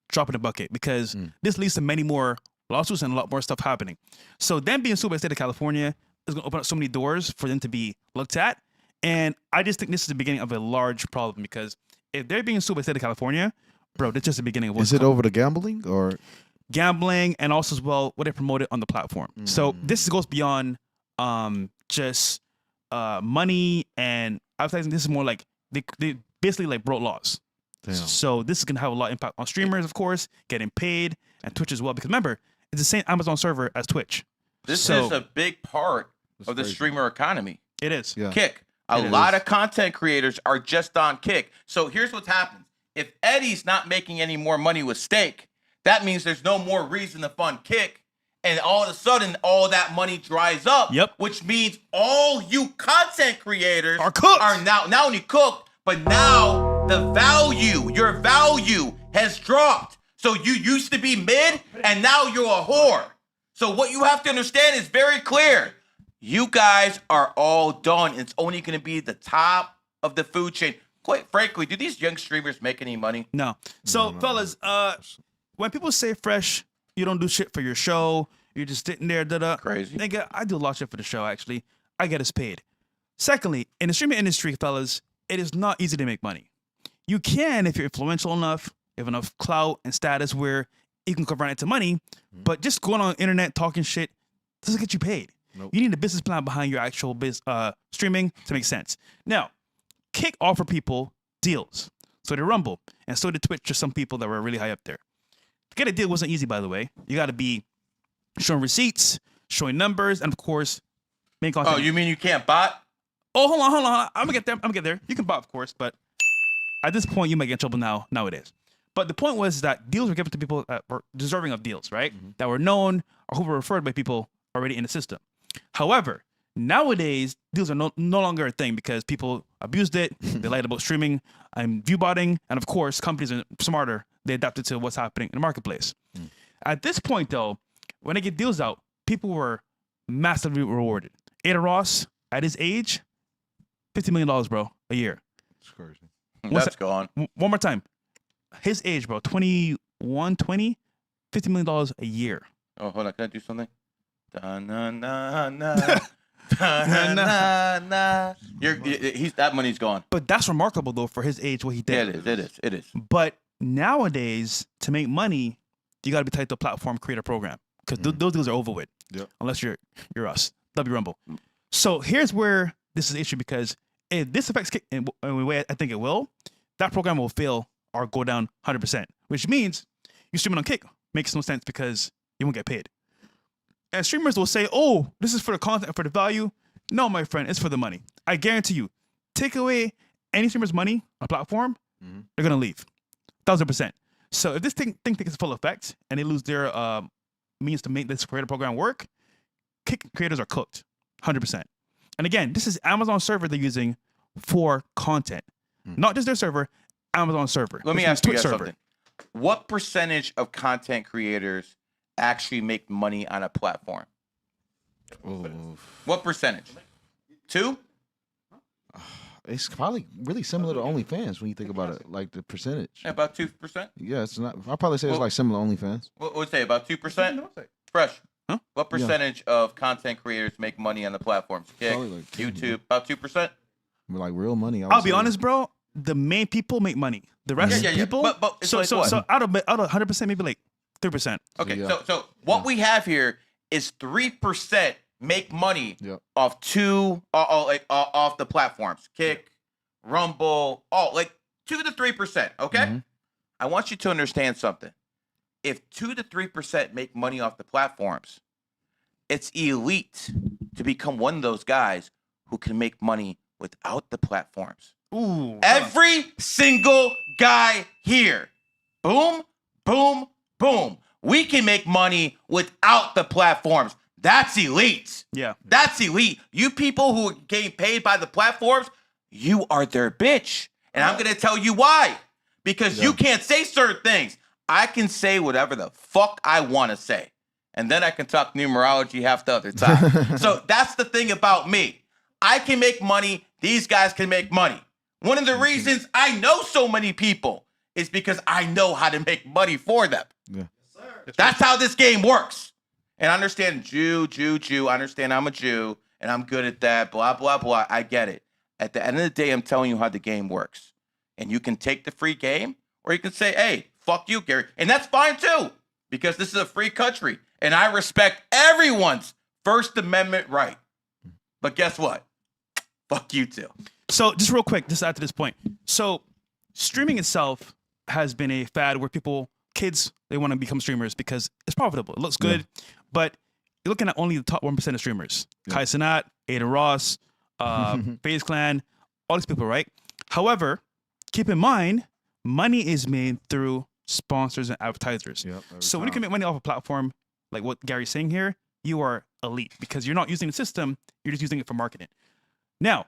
drop in the bucket because this leads to many more lawsuits and a lot more stuff happening. So them being sued by the state of California is going to open up so many doors for them to be looked at. And I just think this is the beginning of a large problem because if they're being sued by the state of California, bro, that's just the beginning of what's Is it over the gambling or? gambling and also as well what they promoted on the platform. So this goes beyond just money and advertising. This is more like they basically like broke laws. Damn. So this is gonna have a lot of impact on streamers, of course, getting paid, and Twitch as well. Because remember, it's the same Amazon server as Twitch. This So- is a big part of the crazy. streamer economy. It is. Yeah. Kick. A lot of content creators are just on Kick. So here's what's happened. If Eddie's not making any more money with Stake, that means there's no more reason to fund Kick. And all of a sudden, all that money dries up. Yep. Which means all you content creators Are cooked. are now not only cooked, but now your value has dropped. So you used to be mid, and now you're a whore. So what you have to understand is very clear. You guys are all done. It's only going to be the top of the food chain. Quite frankly, do these young streamers make any money? No. So, fellas, when people say fresh, you don't do shit for your show. You're just sitting there, Crazy. Nigga, I do a lot of shit for the show, actually. I get us paid. Secondly, in the streaming industry, fellas, it is not easy to make money. You can if you're influential enough, you have enough clout and status where you can convert it to money, but just going on the internet talking shit doesn't get you paid. Nope. You need a business plan behind your actual streaming to make sense. Now, Kick offer people deals. So did Rumble, and so did Twitch to some people that were really high up there. To get a deal wasn't easy, by the way. You got to be showing receipts, showing numbers, and of course, making content. Oh, you mean you can't bot? Oh, hold on. I'm gonna get there. You can bot, of course, but at this point, you might get in trouble now. Nowadays, but the point was that deals were given to people that were deserving of deals, right? That were known or who were referred by people already in the system. However, nowadays deals are no longer a thing because people abused it. They lied about streaming and view botting, and of course, companies are smarter. They adapted to what's happening in the marketplace. At this point, though, when they get deals out, people were massively rewarded. Ada Ross, at his age, $50 million, bro, a year. It's crazy. That's gone. One more time. His age, bro, 21, 20, $50 million a year. Oh, hold on. Can I do something? Da-na-na-na. Da-na-na-na. That money's gone. But that's remarkable, though, for his age, what he Yeah, did. it is. But nowadays, to make money, you got to be tied to a platform creator program because those deals are over with. Yep. Unless you're us, W Rumble. So here's where this is an issue because if this affects Kick in the way I think it will, that program will fail or go down 100%, which means you streaming on Kick makes no sense because you won't get paid. And streamers will say, "Oh, this is for the content, for the value." No, my friend, it's for the money. I guarantee you. Take away any streamer's money on a platform, they're gonna leave, 1,000%. So if this thing takes full effect and they lose their means to make this creator program work, Kick creators are cooked, 100%. And again, this is Amazon server they're using for content, not just their server, Amazon server. Let me which means ask you Twitch guys server. something. What percentage of content creators actually make money on a platform? What percentage? 2? It's probably really similar to OnlyFans when you think about it, like the percentage. Yeah, about 2%. Yeah, it's not. I'll probably say it's like similar to OnlyFans. What would say about 2%? Fresh. Huh? What percentage of content creators make money on the platforms? Kick, Probably like 2. YouTube, about 2%. Like real money. I would I'll be say. honest, bro. The main people make money. The rest of people, But it's so like so what? so out of 100%, maybe like 3%. Okay, Yeah. so what we have here is 3% make money Yep. off off the platforms. Kick, Rumble, like 2 to 3%. Okay, Mhm. I want you to understand something. If 2 to 3% make money off the platforms, it's elite to become one of those guys who can make money without the platforms. Ooh, Every single guy here. Boom, boom, boom. We can make money without the platforms. That's elite. yeah. That's elite. You people who are getting paid by the platforms, you are their bitch. And I'm going to tell you why. Because you can't say certain things. I can say whatever the fuck I want to say. And then I can talk numerology half the other time. So that's the thing about me. I can make money. These guys can make money. One of the reasons I know so many people is because I know how to make money for them. Yeah. That's how this game works. And I understand Jew. I understand I'm a Jew and I'm good at that. Blah, blah, blah. I get it. At the end of the day, I'm telling you how the game works. And you can take the free game or you can say, hey, fuck you, Gary. And that's fine too, because this is a free country. And I respect everyone's First Amendment right. But guess what? Fuck you too. So just real quick, just after this point. So streaming itself has been a fad where kids, they want to become streamers because it's profitable. It looks good, but you're looking at only the top 1% of streamers. Kai Cenat, Ada Ross, FaZe Clan, all these people, right? However, keep in mind, money is made through sponsors and advertisers. Yep, So when you can make money off a platform, like what Gary's saying here, you are elite because you're not using the system, you're just using it for marketing. Now,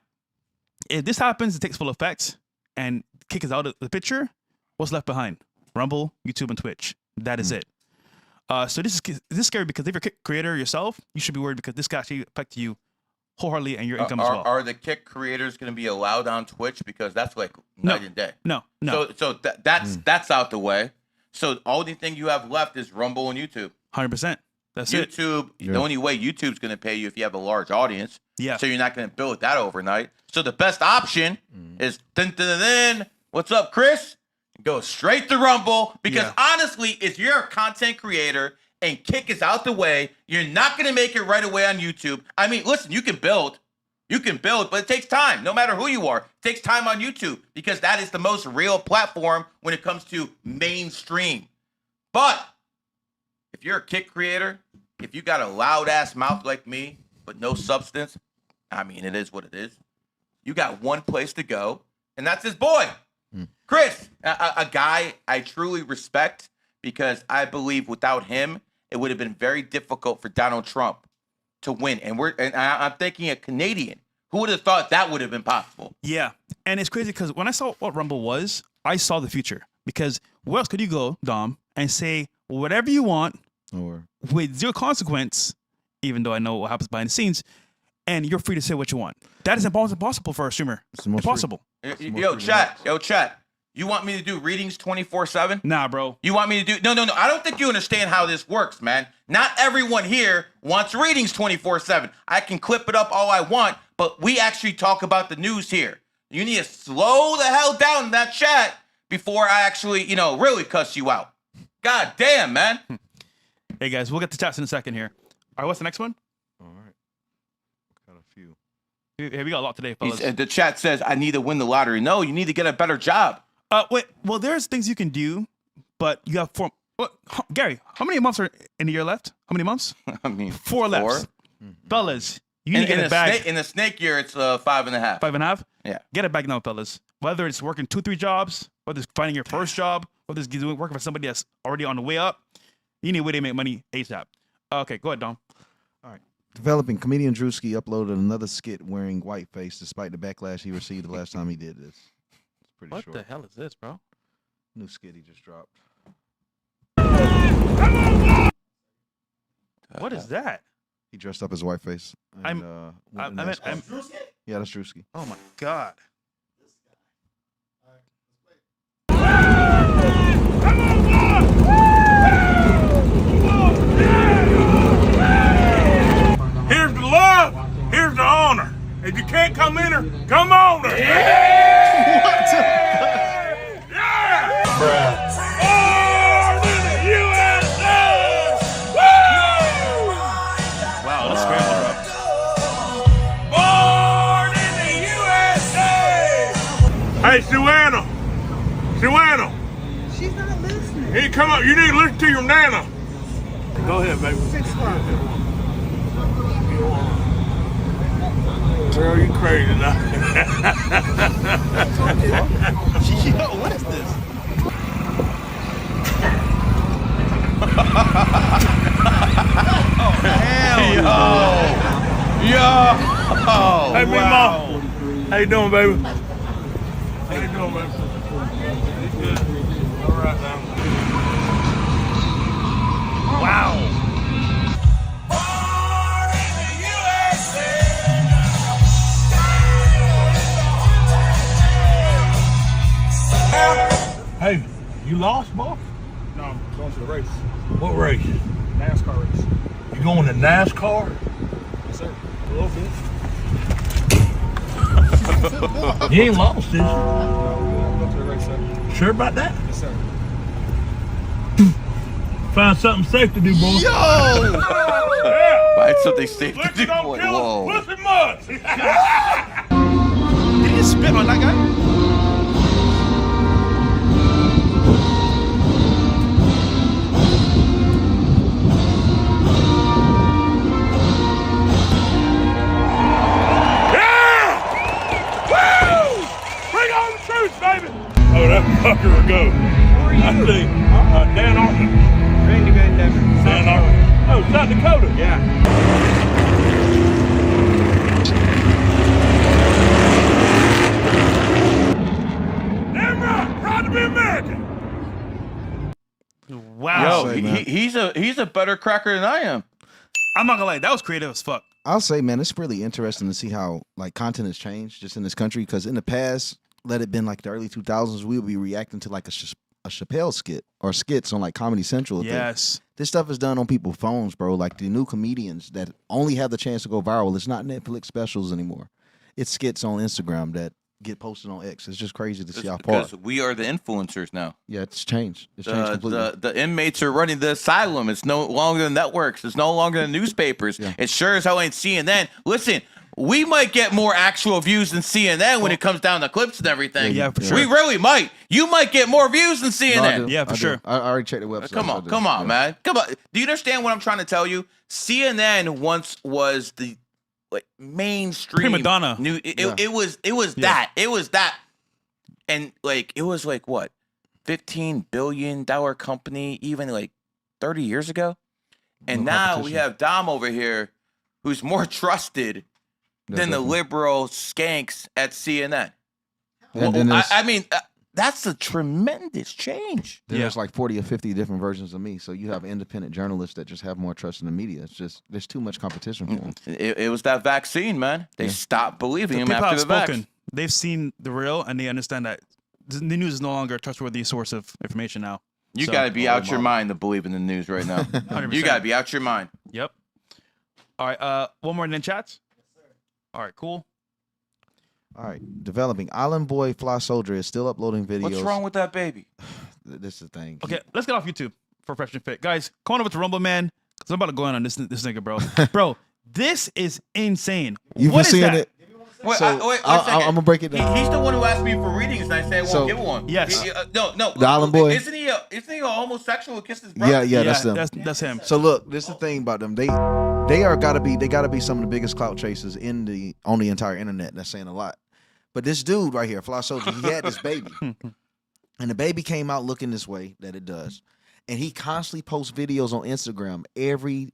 if this happens, it takes full effect, and Kick is out of the picture, what's left behind? Rumble, YouTube, and Twitch. That is it. So this is scary because if you're a Kick creator yourself, you should be worried because this could actually affect you wholeheartedly and your income as well. Are the Kick creators going to be allowed on Twitch? Because that's like night and day. No. So that's out the way. So the only thing you have left is Rumble and YouTube. 100%. That's it. YouTube, the only way YouTube's going to pay you if you have a large audience. Yeah. So you're not going to build that overnight. So the best option is what's up, Chris? Go straight to Rumble because honestly, if you're a content creator and Kick is out the way, you're not going to make it right away on YouTube. I mean, listen, you can build, but it takes time. No matter who you are, it takes time on YouTube because that is the most real platform when it comes to mainstream. But if you're a Kick creator, if you got a loud ass mouth like me, but no substance, I mean, it is what it is. You got one place to go, and that's his boy, Chris, a guy I truly respect because I believe without him, it would have been very difficult for Donald Trump to win. And I'm thinking a Canadian. Who would have thought that would have been possible? Yeah. And it's crazy because when I saw what Rumble was, I saw the future. Because where else could you go, Dom, and say whatever you want Or with zero consequence even though I know what happens behind the scenes. And you're free to say what you want. That is impossible for a streamer. It's the most Impossible. Yo, chat. You want me to do readings 24/7? Nah, bro. You want me to do? No. I don't think you understand how this works, man. Not everyone here wants readings 24/7. I can clip it up all I want, but we actually talk about the news here. You need to slow the hell down in that chat before I actually, really cuss you out. God damn, man. Hey, guys, we'll get to chats in a second here. All right, what's the next one? All right. Got a few. Hey, we got a lot today, fellas. The chat says, I need to win the lottery. No, you need to get a better job. Wait. Well, there's things you can do, but you have 4. Gary, how many months are in the year left? How many months? I mean, 4 left. Fellas, you need to get it back. In the snake year, it's 5.5. 5.5? Yeah. Get it back now, fellas. Whether it's working 2-3 jobs, whether it's finding your first job, whether it's working for somebody that's already on the way up, you need a way to make money ASAP. Okay, go ahead, Dom. All right. Developing comedian Drewski uploaded another skit wearing whiteface despite the backlash he received the last time he did this. It's pretty short. What the hell is this, bro? New skit he just dropped. What is that? He dressed up as whiteface. And, went in NASCAR. Yeah, that's Drewski. Oh my God. Here's the love. Here's the honor. If you can't come in her, come on her. What the Yeah! Born in the USA! Woo! Wow, that's scrambled, Born in the USA! Hey, Suanna. She's not listening. Here, come up. You need to listen to your nana. Go ahead, baby. 6 o'clock. Girl, you crazy now. Yo, what is this? Oh, hell Yo. Hey, Big Mom. How you doing, baby? How you doing, baby? You good? All right now. Wow. Hey, you lost, boy? No, I'm going to the race. What race? NASCAR race. You going to NASCAR? Yes, sir. A little bit. You ain't lost, did you? No, I'm going to the race, sir. Sure about that? Yes, sir. Find something safe to do, boy. Yo! Yeah. Find something safe to Liquor do. don't kill Whoa. us, pussy must. Did he just spit on that guy? Baby. Oh, that fucker will go. I see. Dan Arthur. Randy Van Denver. Dan Arthur. Oh, South Dakota. Yeah. Damn right. Proud to be American. Wow. Yo, he's a better cracker than I am. I'm not gonna lie, that was creative as fuck. I'll say, man, it's really interesting to see how like content has changed just in this country. Because in the past, let it been like the early 2000s, we would be reacting to like a Chappelle skit or skits on like Comedy Central. Yes. This stuff is done on people's phones, bro. Like the new comedians that only have the chance to go viral. It's not Netflix specials anymore. It's skits on Instagram that get posted on X. It's just crazy to see how far. Because we are the influencers now. Yeah, it's changed. It's changed completely. The inmates are running the asylum. It's no longer the networks. It's no longer the newspapers. Yeah. It sure as hell ain't CNN. Listen, we might get more actual views than CNN when it comes down to clips and everything. Yeah, for sure. We really might. You might get more views than CNN. No, I do. Yeah, for I do. sure. I already checked the website. Come so I on, do. come on, Yeah. man. Come on. Do you understand what I'm trying to tell you? CNN once was the mainstream Prima donna. It was that. And it was like what? $15 billion company even like 30 years ago. And No now we competition. have Dom over here who's more trusted Yeah, than the definitely. liberal skanks at CNN. And then there's- I mean, That's a tremendous change. There's like 40 or 50 different versions of me. So you have independent journalists that just have more trust in the media. It's just there's too much competition for them. It was that vaccine, man. They stopped believing him People after have the spoken. vaccine. They've seen the real, and they understand that the news is no longer a trustworthy source of information now. You So- got to be out your mind to believe in the news right now. 100%. You got to be out your mind. Yep. All right. One more and then chats. All right. Cool. All right. Developing. Island Boy Fly Soldier is still uploading videos. What's wrong with that baby? This is the thing. Okay, let's get off YouTube for Fresh and Fit, guys. Come on over to Rumble, man. Cause I'm about to go in on this nigga, bro. Bro, this is insane. You've What been is seeing that? it. Wait, So, wait one I'm second. gonna break it down. He's the one who asked me for readings, and I said I won't So, give one. yes. No. The Island Boy? Isn't he a homosexual who kissed his brother? Yeah, that's them. That's him. So look, this is the thing about them. They gotta be some of the biggest clout chasers on the entire internet. That's saying a lot. But this dude right here, Fly Soldier, he had this baby. And the baby came out looking this way that it does. And he constantly posts videos on Instagram every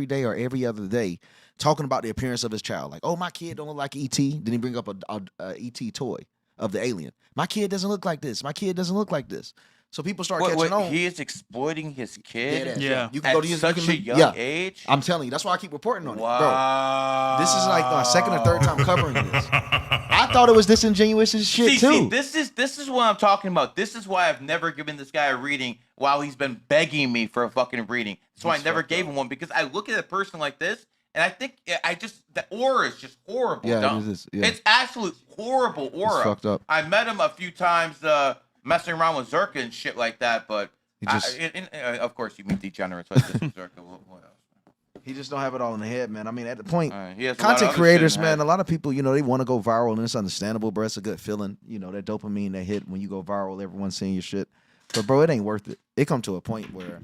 day or every other day talking about the appearance of his child. Like, oh, my kid don't look like E.T. Then he bring up a E.T. toy of the alien. My kid doesn't look like this. My kid doesn't look like this. So people start catching on. He is exploiting his kid Yeah. You can at go to such a young age? I'm telling you, that's why I keep reporting on it. Bro, Wow. this is like my second or third time covering this. I thought it was disingenuous as shit too. This is what I'm talking about. This is why I've never given this guy a reading while he's been begging me for a fucking reading. So I never gave him one because I look at a person like this and I think the aura is just horrible. Yeah, dumb. it is, yeah. It's absolute horrible aura. fucked up. I met him a few times messing around with Zerka and shit like that, but of course you meet degenerates like this with Zerka. What else? He just don't have it all in the head, man. I mean, at the point, He has a lot of content other creators, shit in the man, head. a lot of people, they want to go viral, and it's understandable, bro. It's a good feeling, that dopamine that hit when you go viral, everyone's seeing your shit. But bro, it ain't worth it. It come to a point where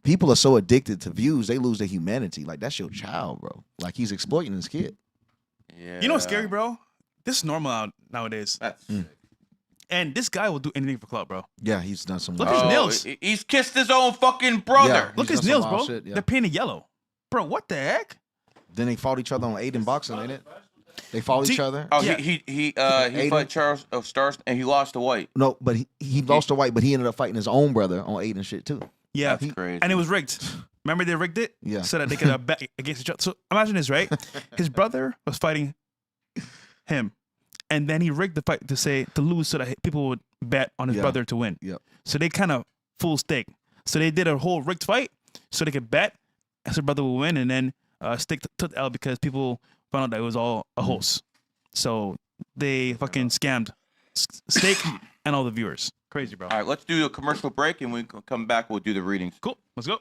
people are so addicted to views, they lose their humanity. Like, that's your child, bro. Like, he's exploiting his kid. Yeah. You know what's scary, bro? This is normal nowadays. That's sick. And this guy will do anything for clout, bro. Yeah, he's done some. Look at his nails. He's kissed his own fucking brother. Yeah. Look He's at his done some nails, bro. wild shit, yeah. They're painted yellow. Bro, what the heck? Then they fought each other on Aiden boxing, ain't it? They fought each other. Oh, Yeah. he Aiden? fought Charles Stars and he lost to White. No, but he lost to White, but he ended up fighting his own brother on Aiden shit too. Yeah. That's crazy. And it was rigged. Remember they rigged it? Yeah. So that they could bet against each other. So imagine this, right? His brother was fighting him. And then he rigged the fight to lose so that people would bet on his Yeah. brother to win. Yep. So they kind of full stake. So they did a whole rigged fight so they could bet as their brother would win, and then Stake took the L because people found out that it was all a hoax. So they fucking scammed Stake and all the viewers. Crazy, bro. All right, let's do a commercial break and when we come back, we'll do the readings. Cool. Let's go.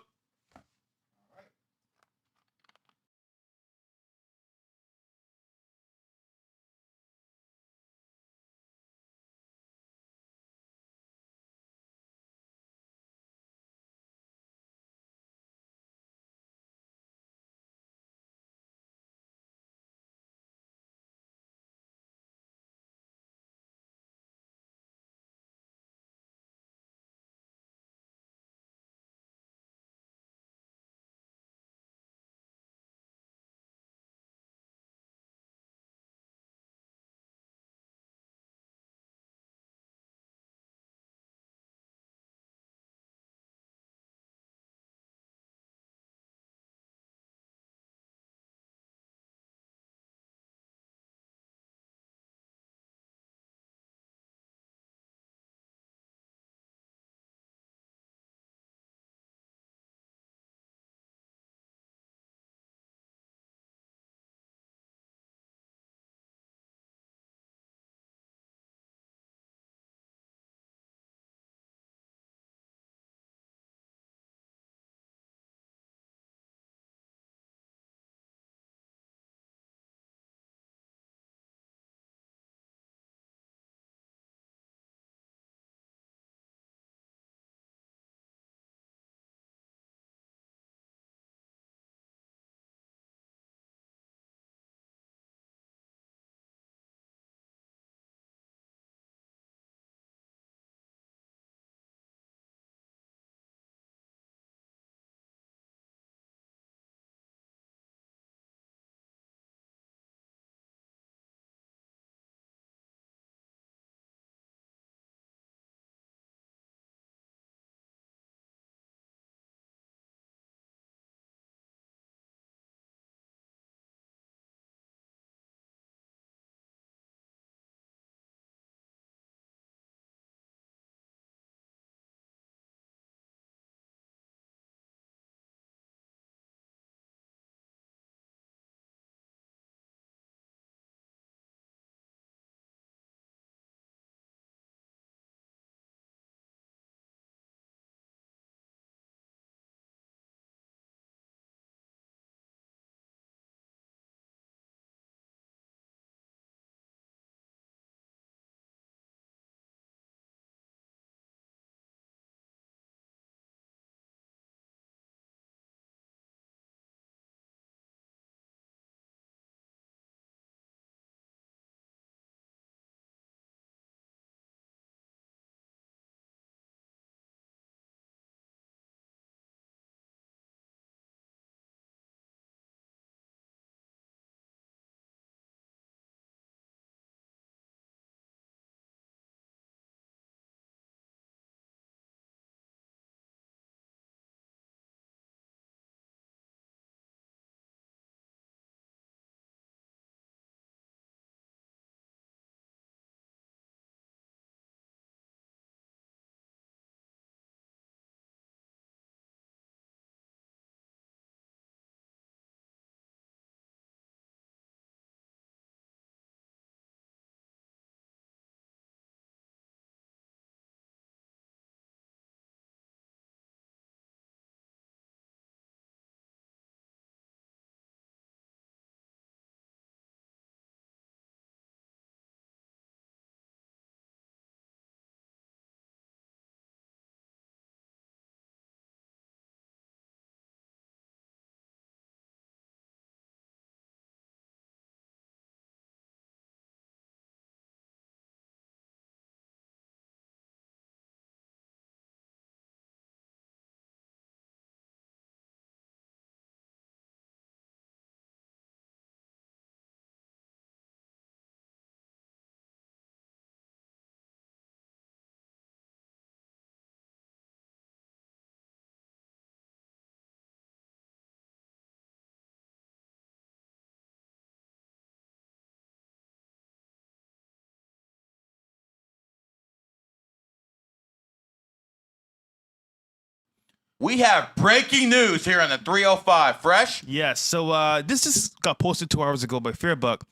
We have breaking news here on the 305. Fresh? Yes. So this just got posted 2 hours ago by Fearbuck.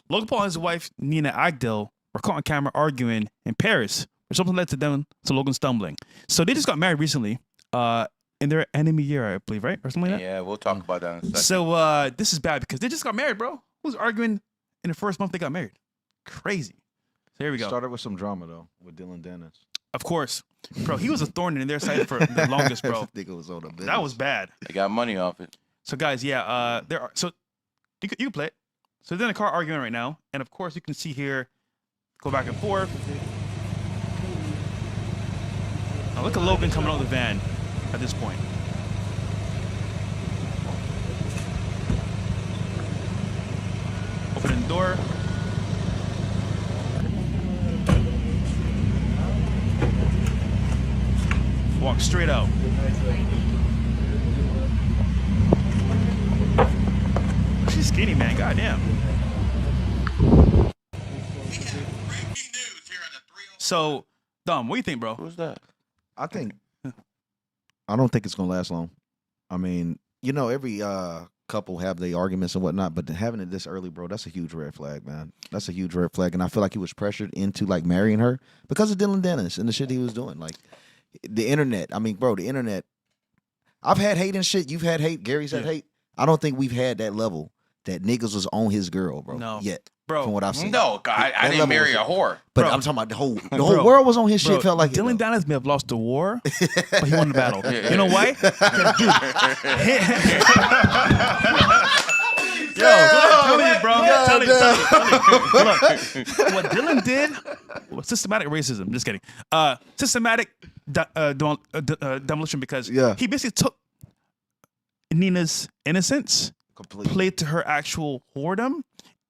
Logan Paul and his wife Nina Agdel were caught on camera arguing in Paris, which something led to Logan stumbling. So they just got married recently, in their enemy year, I believe, right, or something like that. Yeah, we'll talk about that in a second. So this is bad because they just got married, bro. Who's arguing in the first month they got married? Crazy. So here we go. Started with some drama though with Dylan Dennis. Of course, bro. He was a thorn in their side for the longest, bro. Nigga was on the business. That was bad. I got money off it. So guys, yeah, there are so you can play it. So they're in a car arguing right now, and of course you can see here go back and forth. Now look at Logan coming out of the van at this point. Opening the door. Walk straight out. She's skinny, man. Goddamn. So, Dom, what do you think, bro? Who's that? I don't think it's gonna last long. I mean, you know, every couple have their arguments and whatnot, but having it this early, bro, that's a huge red flag, man. That's a huge red flag, and I feel like he was pressured into like marrying her because of Dylan Dennis and the shit he was doing. Like the internet. I mean, bro, the internet. I've had hate and shit. You've had hate. Gary's had hate. I don't think we've had that level that niggas was on his girl, bro. No. Yet. Bro. From what I've seen. No, I That didn't level marry a was- whore. But Bro. I'm talking about the whole Bro. world was on his Bro, shit. Felt like it, Dylan though. Dennis may have lost the war, but he won the battle. You know why? Yo, tell me, bro. Tell me. Look, what Dylan did was systematic racism. Just kidding. Systematic demolition because he basically took Nina's innocence, played to her actual whoredom,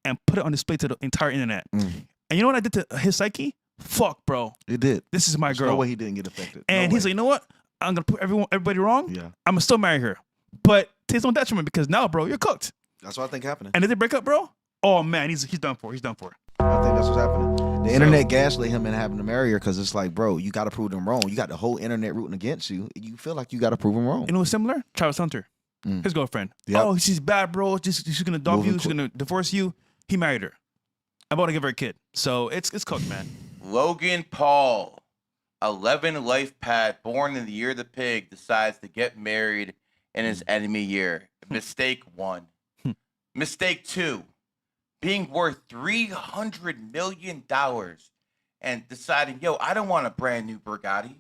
and put it on display to the entire internet. And you know what I did to his psyche? Fuck, bro. It did. This is my There's girl. no way he didn't get affected. And No he's way. like, you know what? I'm gonna put everybody wrong. Yeah. I'm gonna still marry her, but to his own detriment because now, bro, you're cooked. That's what I think happening. And did they break up, bro? Oh man, he's done for. He's done for. I think that's what's happening. The internet gaslit him and having to marry her because it's like, bro, you got to prove them wrong. You got the whole internet rooting against you. You feel like you got to prove them wrong. You know what's similar? Travis Hunter, his girlfriend. Yep. Oh, she's bad, bro. She's gonna dog Moving you. She's gonna divorce you. He married her. I'm about to give her a kid. So it's cooked, man. Logan Paul, 11 Lifepath, born in the year of the pig, decides to get married in his enemy year. Mistake 1. Mistake 2, being worth $300 million and deciding, yo, I don't want a brand new Bugatti.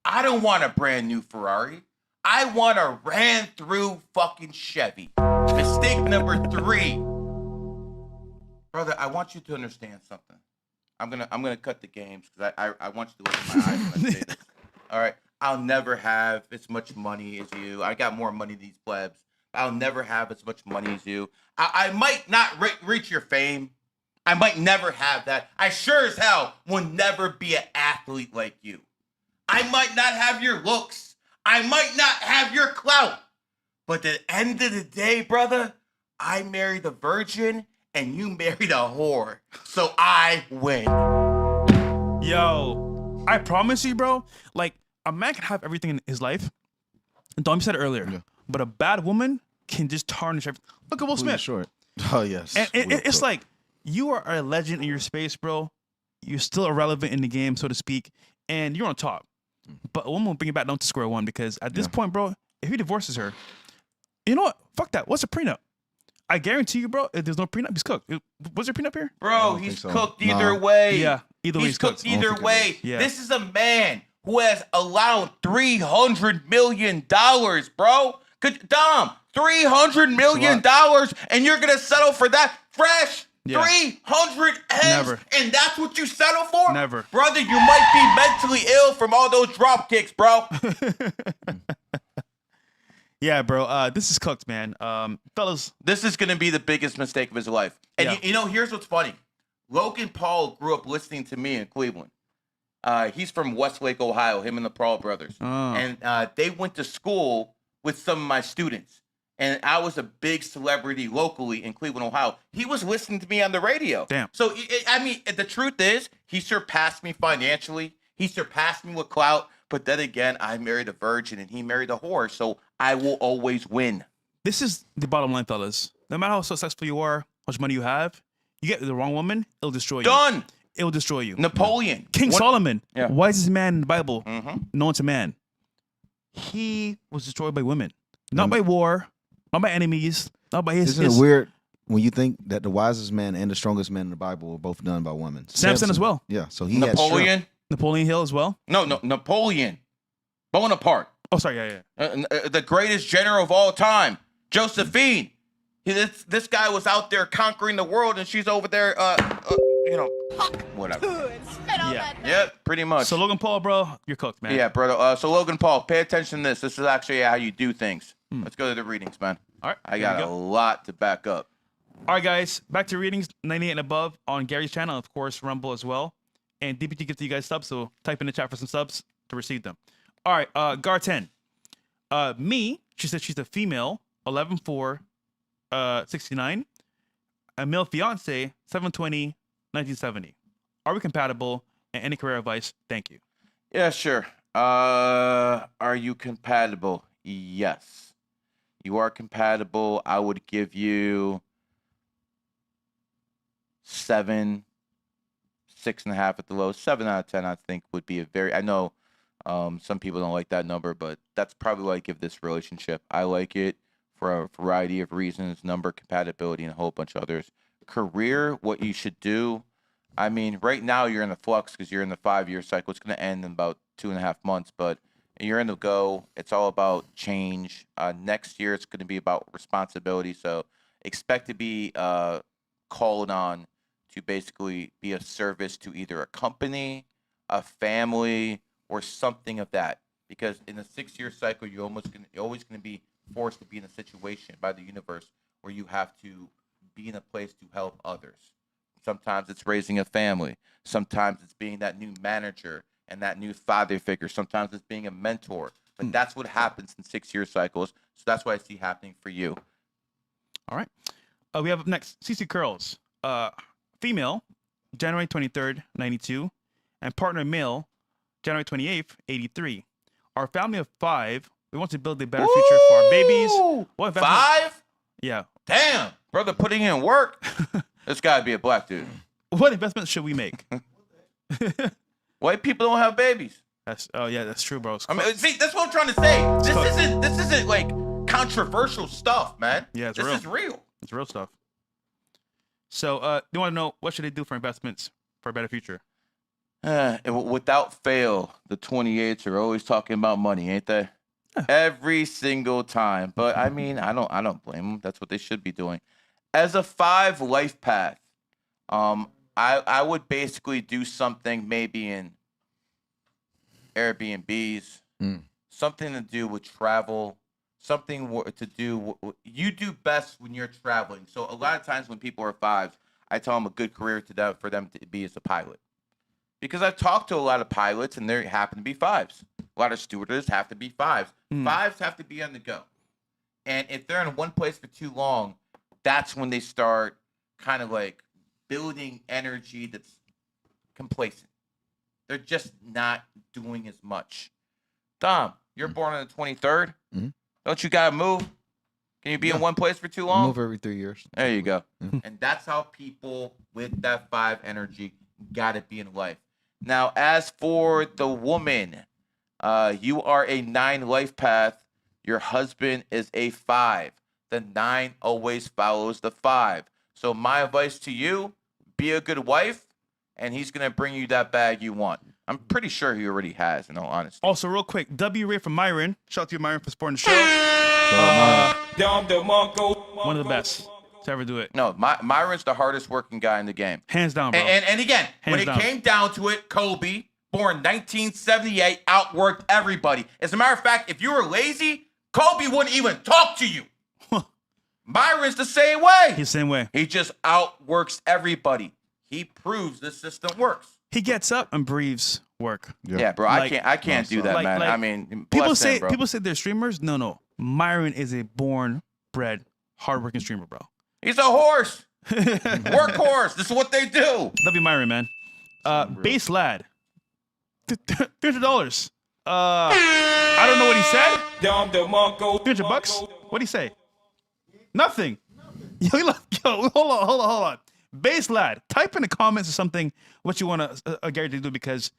I don't want a brand new Ferrari. I want a ran through fucking Chevy. Mistake number 3. Brother, I want you to understand something. I'm gonna cut the games because I want you to look in my eyes when I say this. All right, I'll never have as much money as you. I got more money than these plebs. I'll never have as much money as you. I might not reach your fame. I might never have that. I sure as hell will never be an athlete like you. I might not have your looks. I might not have your clout. But at the end of the day, brother, I married a virgin and you married a whore. So I win. Yo, I promise you, bro. Like a man can have everything in his life. And Dom said it earlier, but a bad woman can just tarnish everything. Look at Will Smith. Short. Oh yes. And it's like you are a legend in your space, bro. You're still irrelevant in the game, so to speak, and you're on top. But a woman will bring you back down to square one because at this point, bro, if he divorces her, you know what? Fuck that. What's a prenup? I guarantee you, bro, if there's no prenup, he's cooked. Was there a prenup here? Bro, he's cooked either way. Yeah, either way he's cooked either way. Yeah. This is a man who has allowed $300 million, bro. Dom, $300 million, and you're gonna settle for that? Fresh. Yeah. 300 M's, Never. and that's what you settle for? Never. Brother, you might be mentally ill from all those drop kicks, bro. Yeah, bro. This is cooked, man. Fellas. This is going to be the biggest mistake of his life. And you know, here's what's funny. Logan Paul grew up listening to me in Cleveland. He's from Westlake, Ohio, him and the Paul brothers. And they went to school with some of my students. And I was a big celebrity locally in Cleveland, Ohio. He was listening to me on the radio. Damn. So, I mean, the truth is, he surpassed me financially. He surpassed me with clout. But then again, I married a virgin and he married a whore, so I will always win. This is the bottom line, fellas. No matter how successful you are, how much money you have, you get the wrong woman, it'll destroy you. Done. It will destroy you. Napoleon. King Solomon, Yeah. wisest man in the Bible, known to man. He was destroyed by women. Not by war, not by enemies, not by his... Isn't it weird when you think that the wisest man and the strongest man in the Bible were both done by women? Samson as well. Yeah, so he had Napoleon. Napoleon Hill as well. No, Napoleon. Bonaparte. Oh, sorry, yeah. The greatest general of all time. Josephine. This guy was out there conquering the world, and she's over there, whatever. Yeah, pretty much. So Logan Paul, bro, you're cooked, man. Yeah, brother. So Logan Paul, pay attention to this. This is actually how you do things. Let's go to the readings, man. All right. I got a lot to back up. All right, guys. Back to readings, 98 and above on Gary's channel, of course, Rumble as well. And DPT gives you guys subs, so type in the chat for some subs to receive them. All right, Gar10. Me, she said she's a female, 11'4", 69. A male fiance, 7'20", 1970. Are we compatible? And any career advice? Thank you. Yeah, sure. Are you compatible? Yes. You are compatible. I would give you 7, 6.5 at the low. 7 out of 10, I think, would be a very... I know some people don't like that number, but that's probably what I give this relationship. I like it for a variety of reasons, number, compatibility, and a whole bunch of others. Career, what you should do... I mean, right now you're in the flux because you're in the 5-year cycle. It's going to end in about 2.5 months, but you're in the go. It's all about change. Next year, it's going to be about responsibility. So expect to be called on to basically be of service to either a company, a family, or something of that. Because in the 6-year cycle, you're always going to be forced to be in a situation by the universe where you have to be in a place to help others. Sometimes it's raising a family. Sometimes it's being that new manager and that new father figure. Sometimes it's being a mentor. But that's what happens in 6-year cycles. So that's what I see happening for you. All right. We have up next CC Curls. Female, January 23rd, 92. And partner male, January 28th, 83. Our family of 5. We want to build a better future for our babies. What 5? Yeah. Damn. Brother putting in work. This gotta be a black dude. What investments should we make? White people don't have babies. That's true, bro. I mean, see, that's what I'm trying to say. This isn't like controversial stuff, man. Yeah, this is real. It's real stuff. So, you want to know what should they do for investments for a better future? Without fail, the 28s are always talking about money, ain't they? Every single time. But I mean, I don't blame them. That's what they should be doing. As a 5 life path, I would basically do something maybe in Airbnbs, something to do with travel, something to do. You do best when you're traveling. So a lot of times when people are 5s, I tell them a good career for them to be as a pilot. Because I've talked to a lot of pilots and they happen to be 5s. A lot of stewardess have to be 5s. 5s have to be on the go. And if they're in one place for too long, that's when they start kind of like building energy that's complacent. They're just not doing as much. Dom, you're born on the 23rd. Don't you gotta move? Can you be in one place for too long? Move every 3 years. There you go. And that's how people with that 5 energy gotta be in life. Now, as for the woman, you are a 9 life path. Your husband is a 5. The 9 always follows the 5. So my advice to you, be a good wife, and he's going to bring you that bag you want. I'm pretty sure he already has, in all honesty. Also, real quick, W rate from Myron. Shout out to you, Myron, for supporting the show. One of the best to ever do it. No, Myron's the hardest working guy in the game. Hands down, bro. And again, when it came down to it, Kobe, born 1978, outworked everybody. As a matter of fact, if you were lazy, Kobe wouldn't even talk to you. Myron's the same way. He's the same way. He just outworks everybody. He proves the system works. He gets up and breathes work. Yeah, bro. I can't do that, man. I mean, people say they're streamers. No. Myron is a born bred, hardworking streamer, bro. He's a horse. Workhorse. This is what they do. W Myron, man. Base lad. $300. I don't know what he said. $300. What'd he say? Nothing. Yo, hold on. Base lad, type in the comments or something what you want Gary to do, because.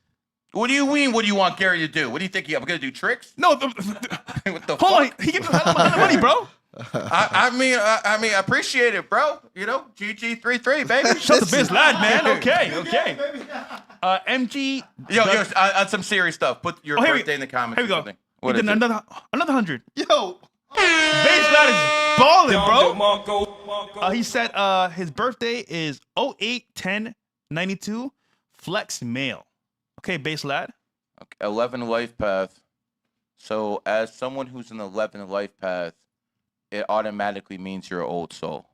What do you mean? What do you want Gary to do? What do you think? I'm gonna do tricks? No. What the Hold on. fuck? He gives us a lot of money, bro. I mean, I appreciate it, bro. You know, GG33, baby. Show the biz lad, man. Okay. MG. Yo, on some serious stuff. Put your birthday in the comments. Here we go. Something. What is it? Another 100. Yo, base lad is balling, bro. He said his birthday is 08/10/92. Flex male. Okay, base lad. Okay, 11 life path. So as someone who's in the 11 life path, it automatically means you're an old soul.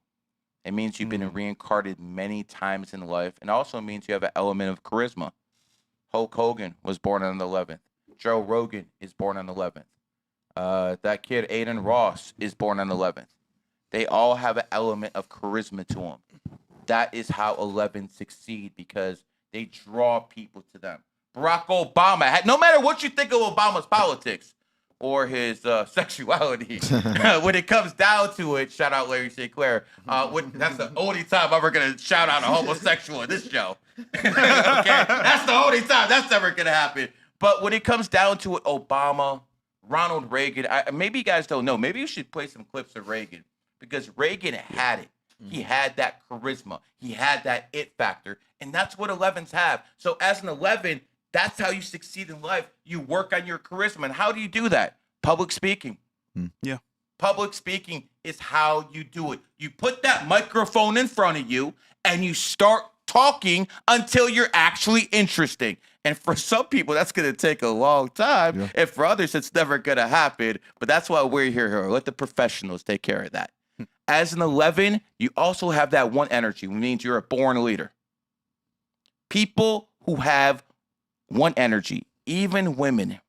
It means you've been reincarnated many times in life, and also means you have an element of charisma. Hulk Hogan was born on the 11th. Joe Rogan is born on the 11th. That kid Aiden Ross is born on the 11th. They all have an element of charisma to them. That is how 11 succeed, because they draw people to them. Barack Obama, no matter what you think of Obama's politics or his sexuality, when it comes down to it, shout out Larry St. Clair. That's the only time I'm ever going to shout out a homosexual in this show. Okay? That's the only time that's ever going to happen. But when it comes down to it, Obama, Ronald Reagan, maybe you guys don't know. Maybe you should play some clips of Reagan, because Reagan had it. He had that charisma. He had that it factor. And that's what 11s have. So as an 11, that's how you succeed in life. You work on your charisma. And how do you do that? Public speaking. Yeah. Public speaking is how you do it. You put that microphone in front of you and you start talking until you're actually interesting. And for some people, that's going to take a long time. Yeah. And for others, it's never going to happen. But that's why we're here. Let the professionals take care of that. As an 11, you also have that one energy, which means you're a born leader. People who have one energy, even women.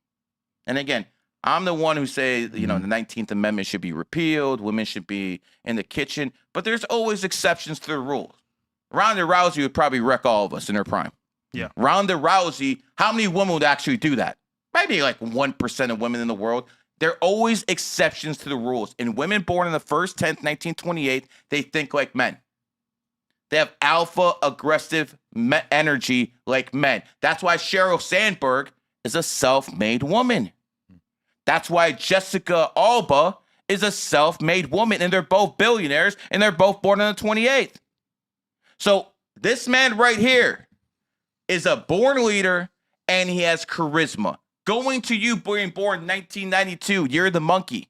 And again, I'm the one who say, the 19th Amendment should be repealed. Women should be in the kitchen. But there's always exceptions to the rules. Ronda Rousey would probably wreck all of us in her prime. Yeah. Ronda Rousey, how many women would actually do that? Maybe like 1% of women in the world. There are always exceptions to the rules. And women born on the 1st, 10th, 1928, they think like men. They have alpha, aggressive energy like men. That's why Sheryl Sandberg is a self-made woman. That's why Jessica Alba is a self-made woman. And they're both billionaires, and they're both born on the 28th. So this man right here is a born leader, and he has charisma. Going to you being born 1992, year of the monkey.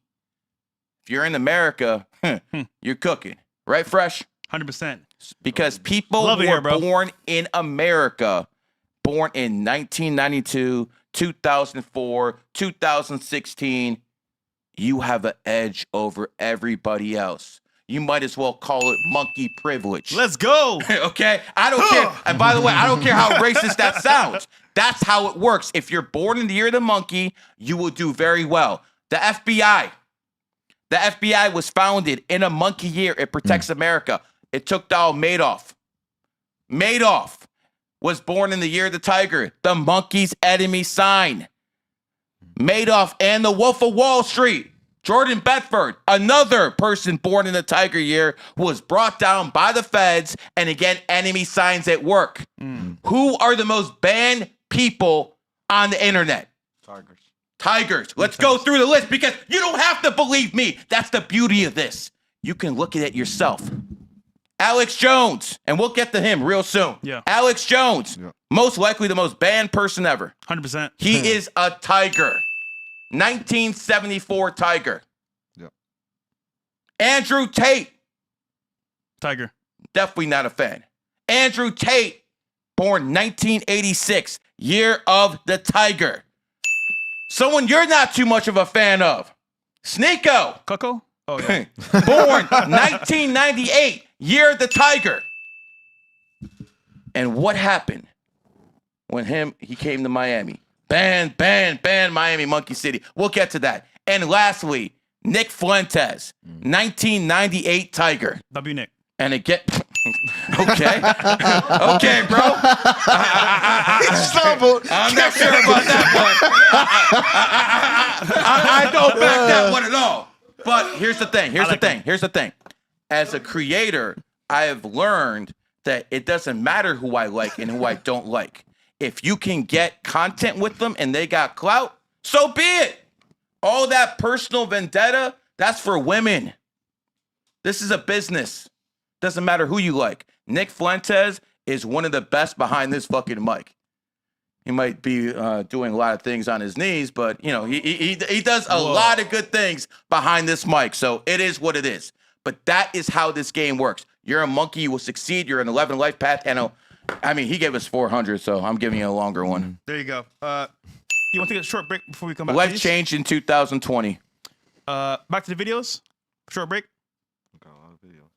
If you're in America, you're cooking. Right, Fresh? 100%. Because people who are born in America, born in 1992, 2004, 2016, you have an edge over everybody else. You might as well call it monkey privilege. Let's go. Okay? I don't care. And by the way, I don't care how racist that sounds. That's how it works. If you're born in the year of the monkey, you will do very well. The FBI was founded in a monkey year. It protects America. It took down Madoff. Madoff was born in the year of the tiger, the monkey's enemy sign. Madoff and the Wolf of Wall Street. Jordan Bedford, another person born in the tiger year, was brought down by the feds, and again, enemy signs at work. Who are the most banned people on the internet? Tigers. Let's go through the list, because you don't have to believe me. That's the beauty of this. You can look at it yourself. Alex Jones, and we'll get to him real soon. Yeah. Alex Jones, most likely the most banned person ever. 100%. He is a tiger. 1974 tiger. Yep. Andrew Tate. Tiger. Definitely not a fan. Andrew Tate, born 1986, year of the tiger. Someone you're not too much of a fan of. Sneeko. Coco? Oh, yeah. Born 1998, year of the tiger. And what happened when he came to Miami? Ban Miami, Monkey City. We'll get to that. And lastly, Nick Fuentes, 1998 tiger. W. Nick. And it get okay, okay, bro. I'm not sure about that one. I don't back that one at all. But here's the thing. Here's the thing. As a creator, I have learned that it doesn't matter who I like and who I don't like. If you can get content with them and they got clout, so be it. All that personal vendetta, that's for women. This is a business. Doesn't matter who you like. Nick Fuentes is one of the best behind this fucking mic. He might be doing a lot of things on his knees, but you know he does a lot of good things behind this mic. So it is what it is. But that is how this game works. You're a monkey, you will succeed. You're an 11 life path, and I mean he gave us 400, so I'm giving you a longer one. There you go. You want to take a short break before we come back? Life changed in 2020. Back to the videos. Short break.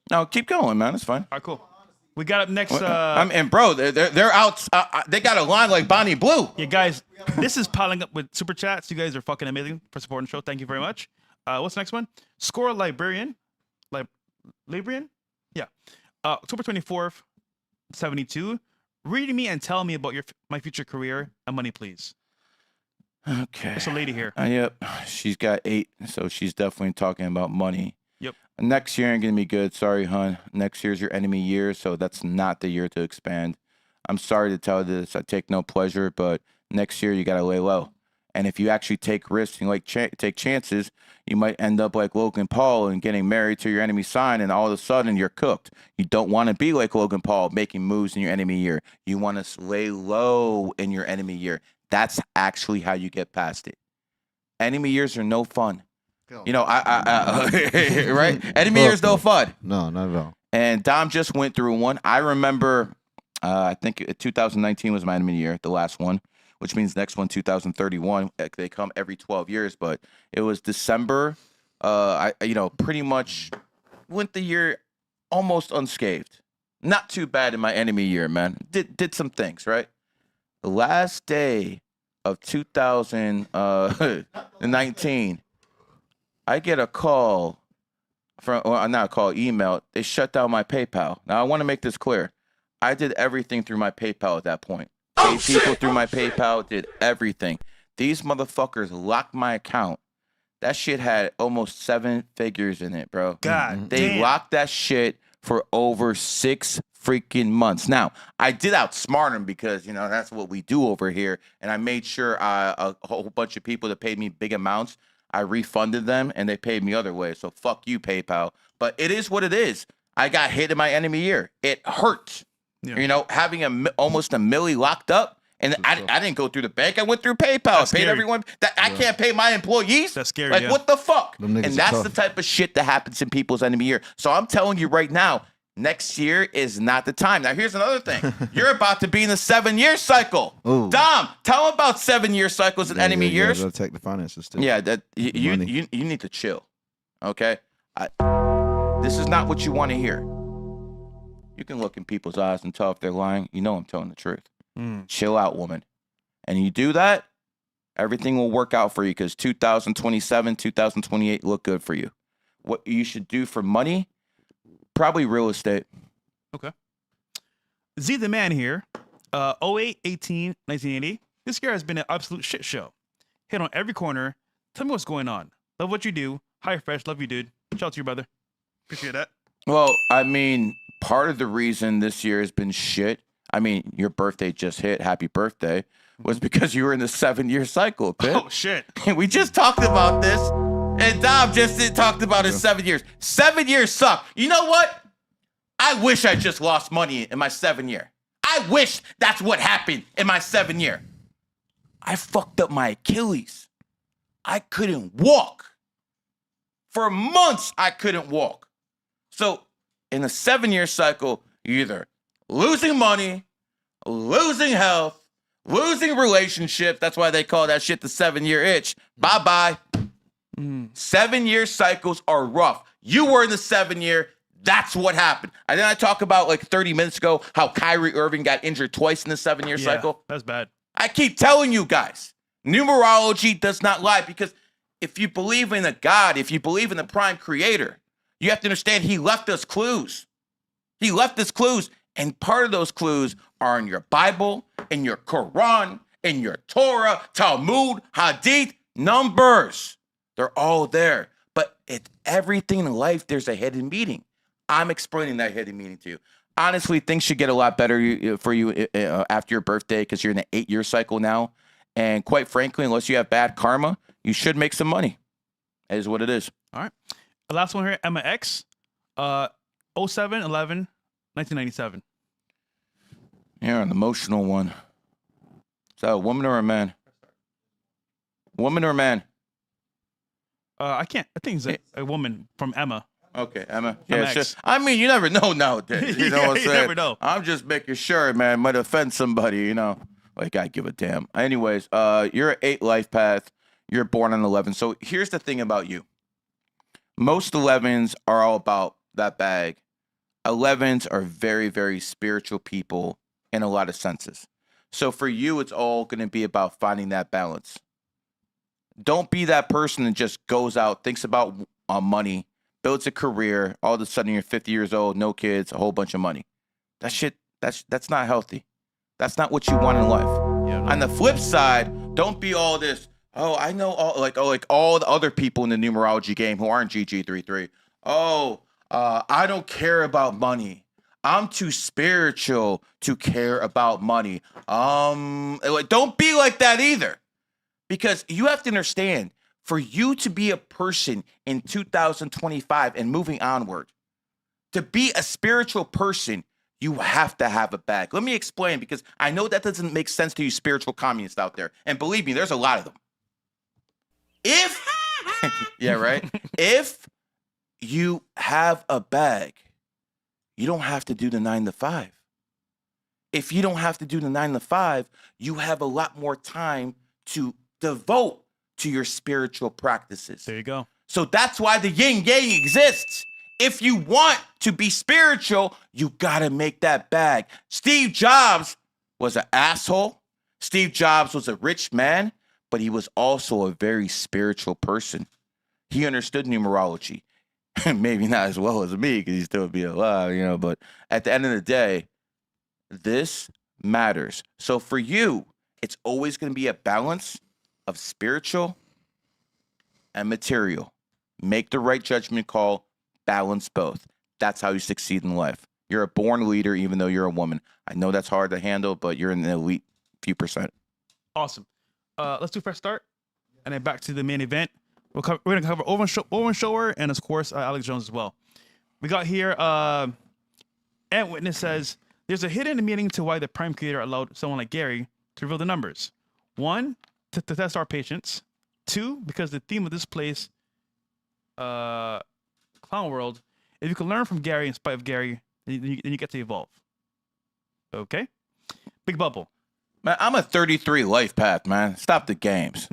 No, keep going, man. It's fine. All right, cool. We got up next. And bro, they're out. They got a line like Bonnie Blue. Yeah, guys, this is piling up with super chats. You guys are fucking amazing for supporting the show. Thank you very much. What's the next one? Score Librarian. Librarian? Yeah. October 24th, 72. Read me and tell me about my future career and money, please. Okay. There's a lady here. Yep. She's got 8, so she's definitely talking about money. Yep. Next year ain't gonna be good. Sorry, hun. Next year's your enemy year, so that's not the year to expand. I'm sorry to tell you this. I take no pleasure, but next year you gotta lay low. And if you actually take risks and like take chances, you might end up like Logan Paul and getting married to your enemy sign, and all of a sudden you're cooked. You don't want to be like Logan Paul, making moves in your enemy year. You want to lay low in your enemy year. That's actually how you get past it. Enemy years are no fun. You know, right? Enemy years no fun. No, not at all. And Dom just went through one. I remember, I think 2019 was my enemy year, the last one, which means next one, 2031. They come every 12 years, but it was December. I pretty much went the year almost unscathed. Not too bad in my enemy year, man. Did some things, right? The last day of 2019, I get a call not a call, email. They shut down my PayPal. Now, I want to make this clear. I did everything through my PayPal at that point. Paid people through my PayPal, did everything. These motherfuckers locked my account. That shit had almost 7 figures in it, bro. God They damn. locked that shit for over 6 freaking months. Now, I did outsmart them because, you know, that's what we do over here. And I made sure a whole bunch of people that paid me big amounts, I refunded them and they paid me other ways. So fuck you, PayPal. But it is what it is. I got hit in my enemy year. It hurt. Yeah. You know, having almost $1 million locked up. And I didn't go through the bank. I went through PayPal. That's I paid scary. everyone. I can't pay my employees. That's scary, Like, yeah. what the fuck? Them niggas And are that's tough. the type of shit that happens in people's enemy year. So I'm telling you right now, next year is not the time. Now, here's another thing. You're about to be in the 7-year cycle. Ooh. Dom, tell them about 7-year cycles and enemy years. Gotta take the finances too. Yeah, that you need to chill. Okay? This is not what you want to hear. You can look in people's eyes and tell if they're lying. You know I'm telling the truth. Chill out, woman. And you do that, everything will work out for you because 2027, 2028 look good for you. What you should do for money, probably real estate. Okay. Z the man here. 08, 18, 1980. This year has been an absolute shit show. Hit on every corner. Tell me what's going on. Love what you do. Hi, Fresh. Love you, dude. Shout out to you, brother. Appreciate that. Well, I mean, part of the reason this year has been shit, I mean, your birthday just hit. Happy birthday. Was because you were in the 7-year cycle, Pip. Oh, shit. We just talked about this, and Dom just talked about his 7 years. 7 years suck. You know what? I wish I just lost money in my 7 year. I wish that's what happened in my 7 year. I fucked up my Achilles. I couldn't walk. For months, I couldn't walk. So in a 7-year cycle, you're either losing money, losing health, losing relationships. That's why they call that shit the 7-year itch. Bye-bye. 7-year cycles are rough. You were in the 7-year. That's what happened. And then I talk about like 30 minutes ago how Kyrie Irving got injured twice in the 7-year cycle. That's bad. I keep telling you guys, numerology does not lie because if you believe in a God, if you believe in the prime creator, you have to understand he left us clues. He left us clues, and part of those clues are in your Bible, in your Quran, in your Torah, Talmud, Hadith, numbers. They're all there. But it's everything in life, there's a hidden meaning. I'm explaining that hidden meaning to you. Honestly, things should get a lot better for you after your birthday because you're in an 8-year cycle now. And quite frankly, unless you have bad karma, you should make some money. That is what it is. All right. The last one here, Emma X, 07/11/1997. Yeah, an emotional one. Is that a woman or a man? Woman or man? I can't. I think it's a woman from Emma. Okay, Emma. Emma Yeah, sure. X. I mean, you never know nowadays. You know what I'm You saying? never know. I'm just making sure, man. Might offend somebody, you know. Like, I give a damn. Anyways, you're an 8 life path. You're born on 11. So here's the thing about you. Most 11s are all about that bag. 11s are very, very spiritual people in a lot of senses. So for you, it's all going to be about finding that balance. Don't be that person that just goes out, thinks about money, builds a career. All of a sudden, you're 50 years old, no kids, a whole bunch of money. That shit, that's not healthy. That's not what you want in life. Yeah, On the flip side, don't be all this. Oh, I know all like all the other people in the numerology game who aren't GG33. Oh, I don't care about money. I'm too spiritual to care about money. Like, don't be like that either. Because you have to understand, for you to be a person in 2025 and moving onward, to be a spiritual person, you have to have a bag. Let me explain, because I know that doesn't make sense to you spiritual communists out there. And believe me, there's a lot of them. If, yeah, right? If you have a bag, you don't have to do the 9 to 5. If you don't have to do the 9 to 5, you have a lot more time to devote to your spiritual practices. There you go. So that's why the yin yang exists. If you want to be spiritual, you gotta make that bag. Steve Jobs was an asshole. Steve Jobs was a rich man, but he was also a very spiritual person. He understood numerology. Maybe not as well as me, because he's still being alive, you know, but at the end of the day, this matters. So for you, it's always going to be a balance of spiritual and material. Make the right judgment call, balance both. That's how you succeed in life. You're a born leader, even though you're a woman. I know that's hard to handle, but you're in the elite few percent. Awesome. Let's do fresh start, and then back to the main event. We're going to cover Owen Shroyer and, of course, Alex Jones as well. We got here, and Witness says, there's a hidden meaning to why the Prime Creator allowed someone like Gary to reveal the numbers. 1, to test our patience. 2, because the theme of this place, Clown World, if you can learn from Gary in spite of Gary, then you get to evolve. Okay? Big Bubble. Man, I'm a 33 life path, man. Stop the games.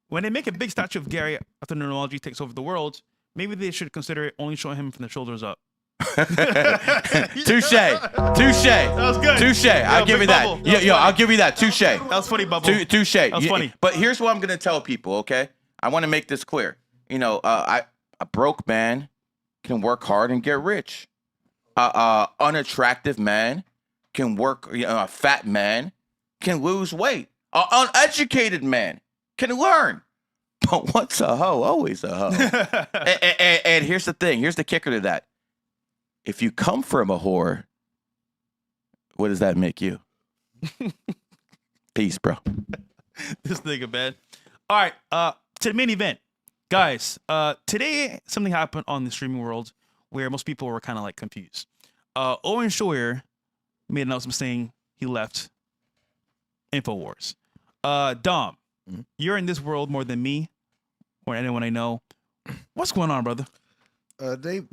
When they make a big statue of Gary after numerology takes over the world, maybe they should consider only showing him from the shoulders up. Touche. Touche. That was good. Touche. I'll give you that. Yo, I'll give you that. Touche. That was funny, Bubble. Touche. That was funny. But here's what I'm going to tell people, okay? I want to make this clear. You know, a broke man can work hard and get rich. Unattractive man can work, a fat man can lose weight. An uneducated man can learn. But once a hoe, always a hoe. and here's the thing. Here's the kicker to that. If you come from a whore, what does that make you? Peace, bro. This nigga, man. All right, to the main event. Guys, today something happened on the streaming world where most people were kind of like confused. Owen Shroyer made an announcement saying he left InfoWars. Dom, you're in this world more than me or anyone I know. What's going on, brother? They've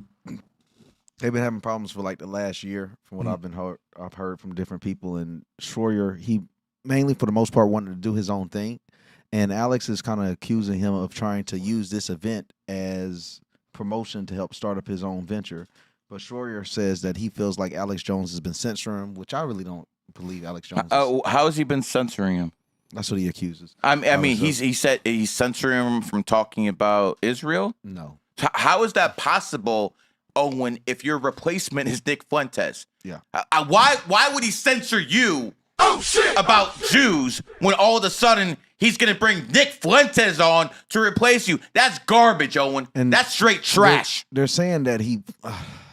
been having problems for like the last year, from what I've heard from different people. And Shroyer, he mainly for the most part wanted to do his own thing, and Alex is kind of accusing him of trying to use this event as promotion to help start up his own venture. But Shroyer says that he feels like Alex Jones has been censoring him, which I really don't believe Alex Jones. How has he been censoring him? That's what he accuses. I mean, he said he's censoring him from talking about Israel. No. How is that possible Owen, if your replacement is Nick Fuentes? Yeah. Why would he censor you about Jews when all of a sudden he's going to bring Nick Fuentes on to replace you? That's garbage, Owen. And that's straight trash. They're saying that he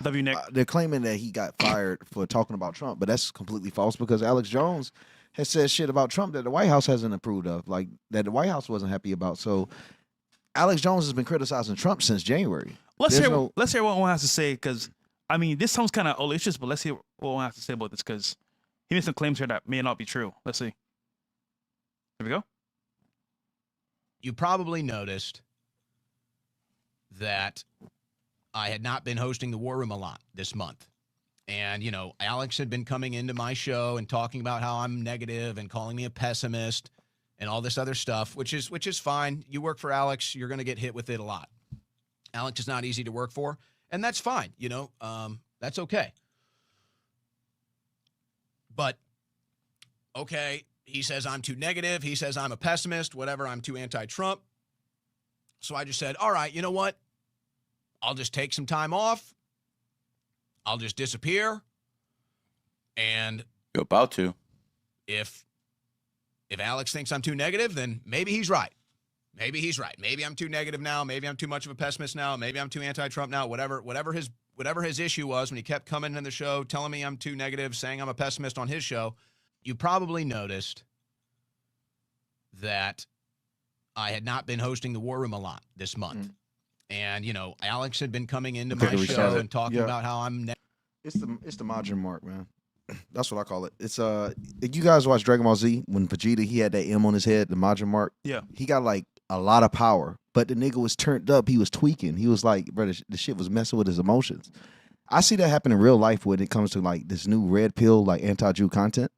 Nick. they're claiming that he got fired for talking about Trump, but that's completely false because Alex Jones has said shit about Trump that the White House hasn't approved of, like that the White House wasn't happy about. So Alex Jones has been criticizing Trump since January. Let's hear what Owen has to say, because I mean, this sounds kind of malicious, but let's hear what Owen has to say about this, because he made some claims here that may not be true. Let's see. Here we go. You probably noticed that I had not been hosting the War Room a lot this month. And, you know, Alex had been coming into my show and talking about how I'm negative and calling me a pessimist and all this other stuff, which is fine. You work for Alex, you're going to get hit with it a lot. Alex is not easy to work for, and that's fine. You know, that's okay. But, okay, he says I'm too negative. He says I'm a pessimist, whatever. I'm too anti-Trump. So I just said, all right, you know what? I'll just take some time off. I'll just disappear. And You're about to. If Alex thinks I'm too negative, then maybe he's right. Maybe he's right. Maybe I'm too negative now. Maybe I'm too much of a pessimist now. Maybe I'm too anti-Trump now. Whatever his issue was when he kept coming in the show, telling me I'm too negative, saying I'm a pessimist on his show, you probably noticed that I had not been hosting the War Room a lot this month. And, you know, Alex had been coming into my show and talking about how I'm It's the margin mark, man. That's what I call it. It's you guys watch Dragon Ball Z when Vegeta, he had that M on his head, the margin mark. Yeah. He got like a lot of power, but the nigga was turned up. He was tweaking. He was like, bro, the shit was messing with his emotions. I see that happen in real life when it comes to like this new red pill, like anti-Jew content,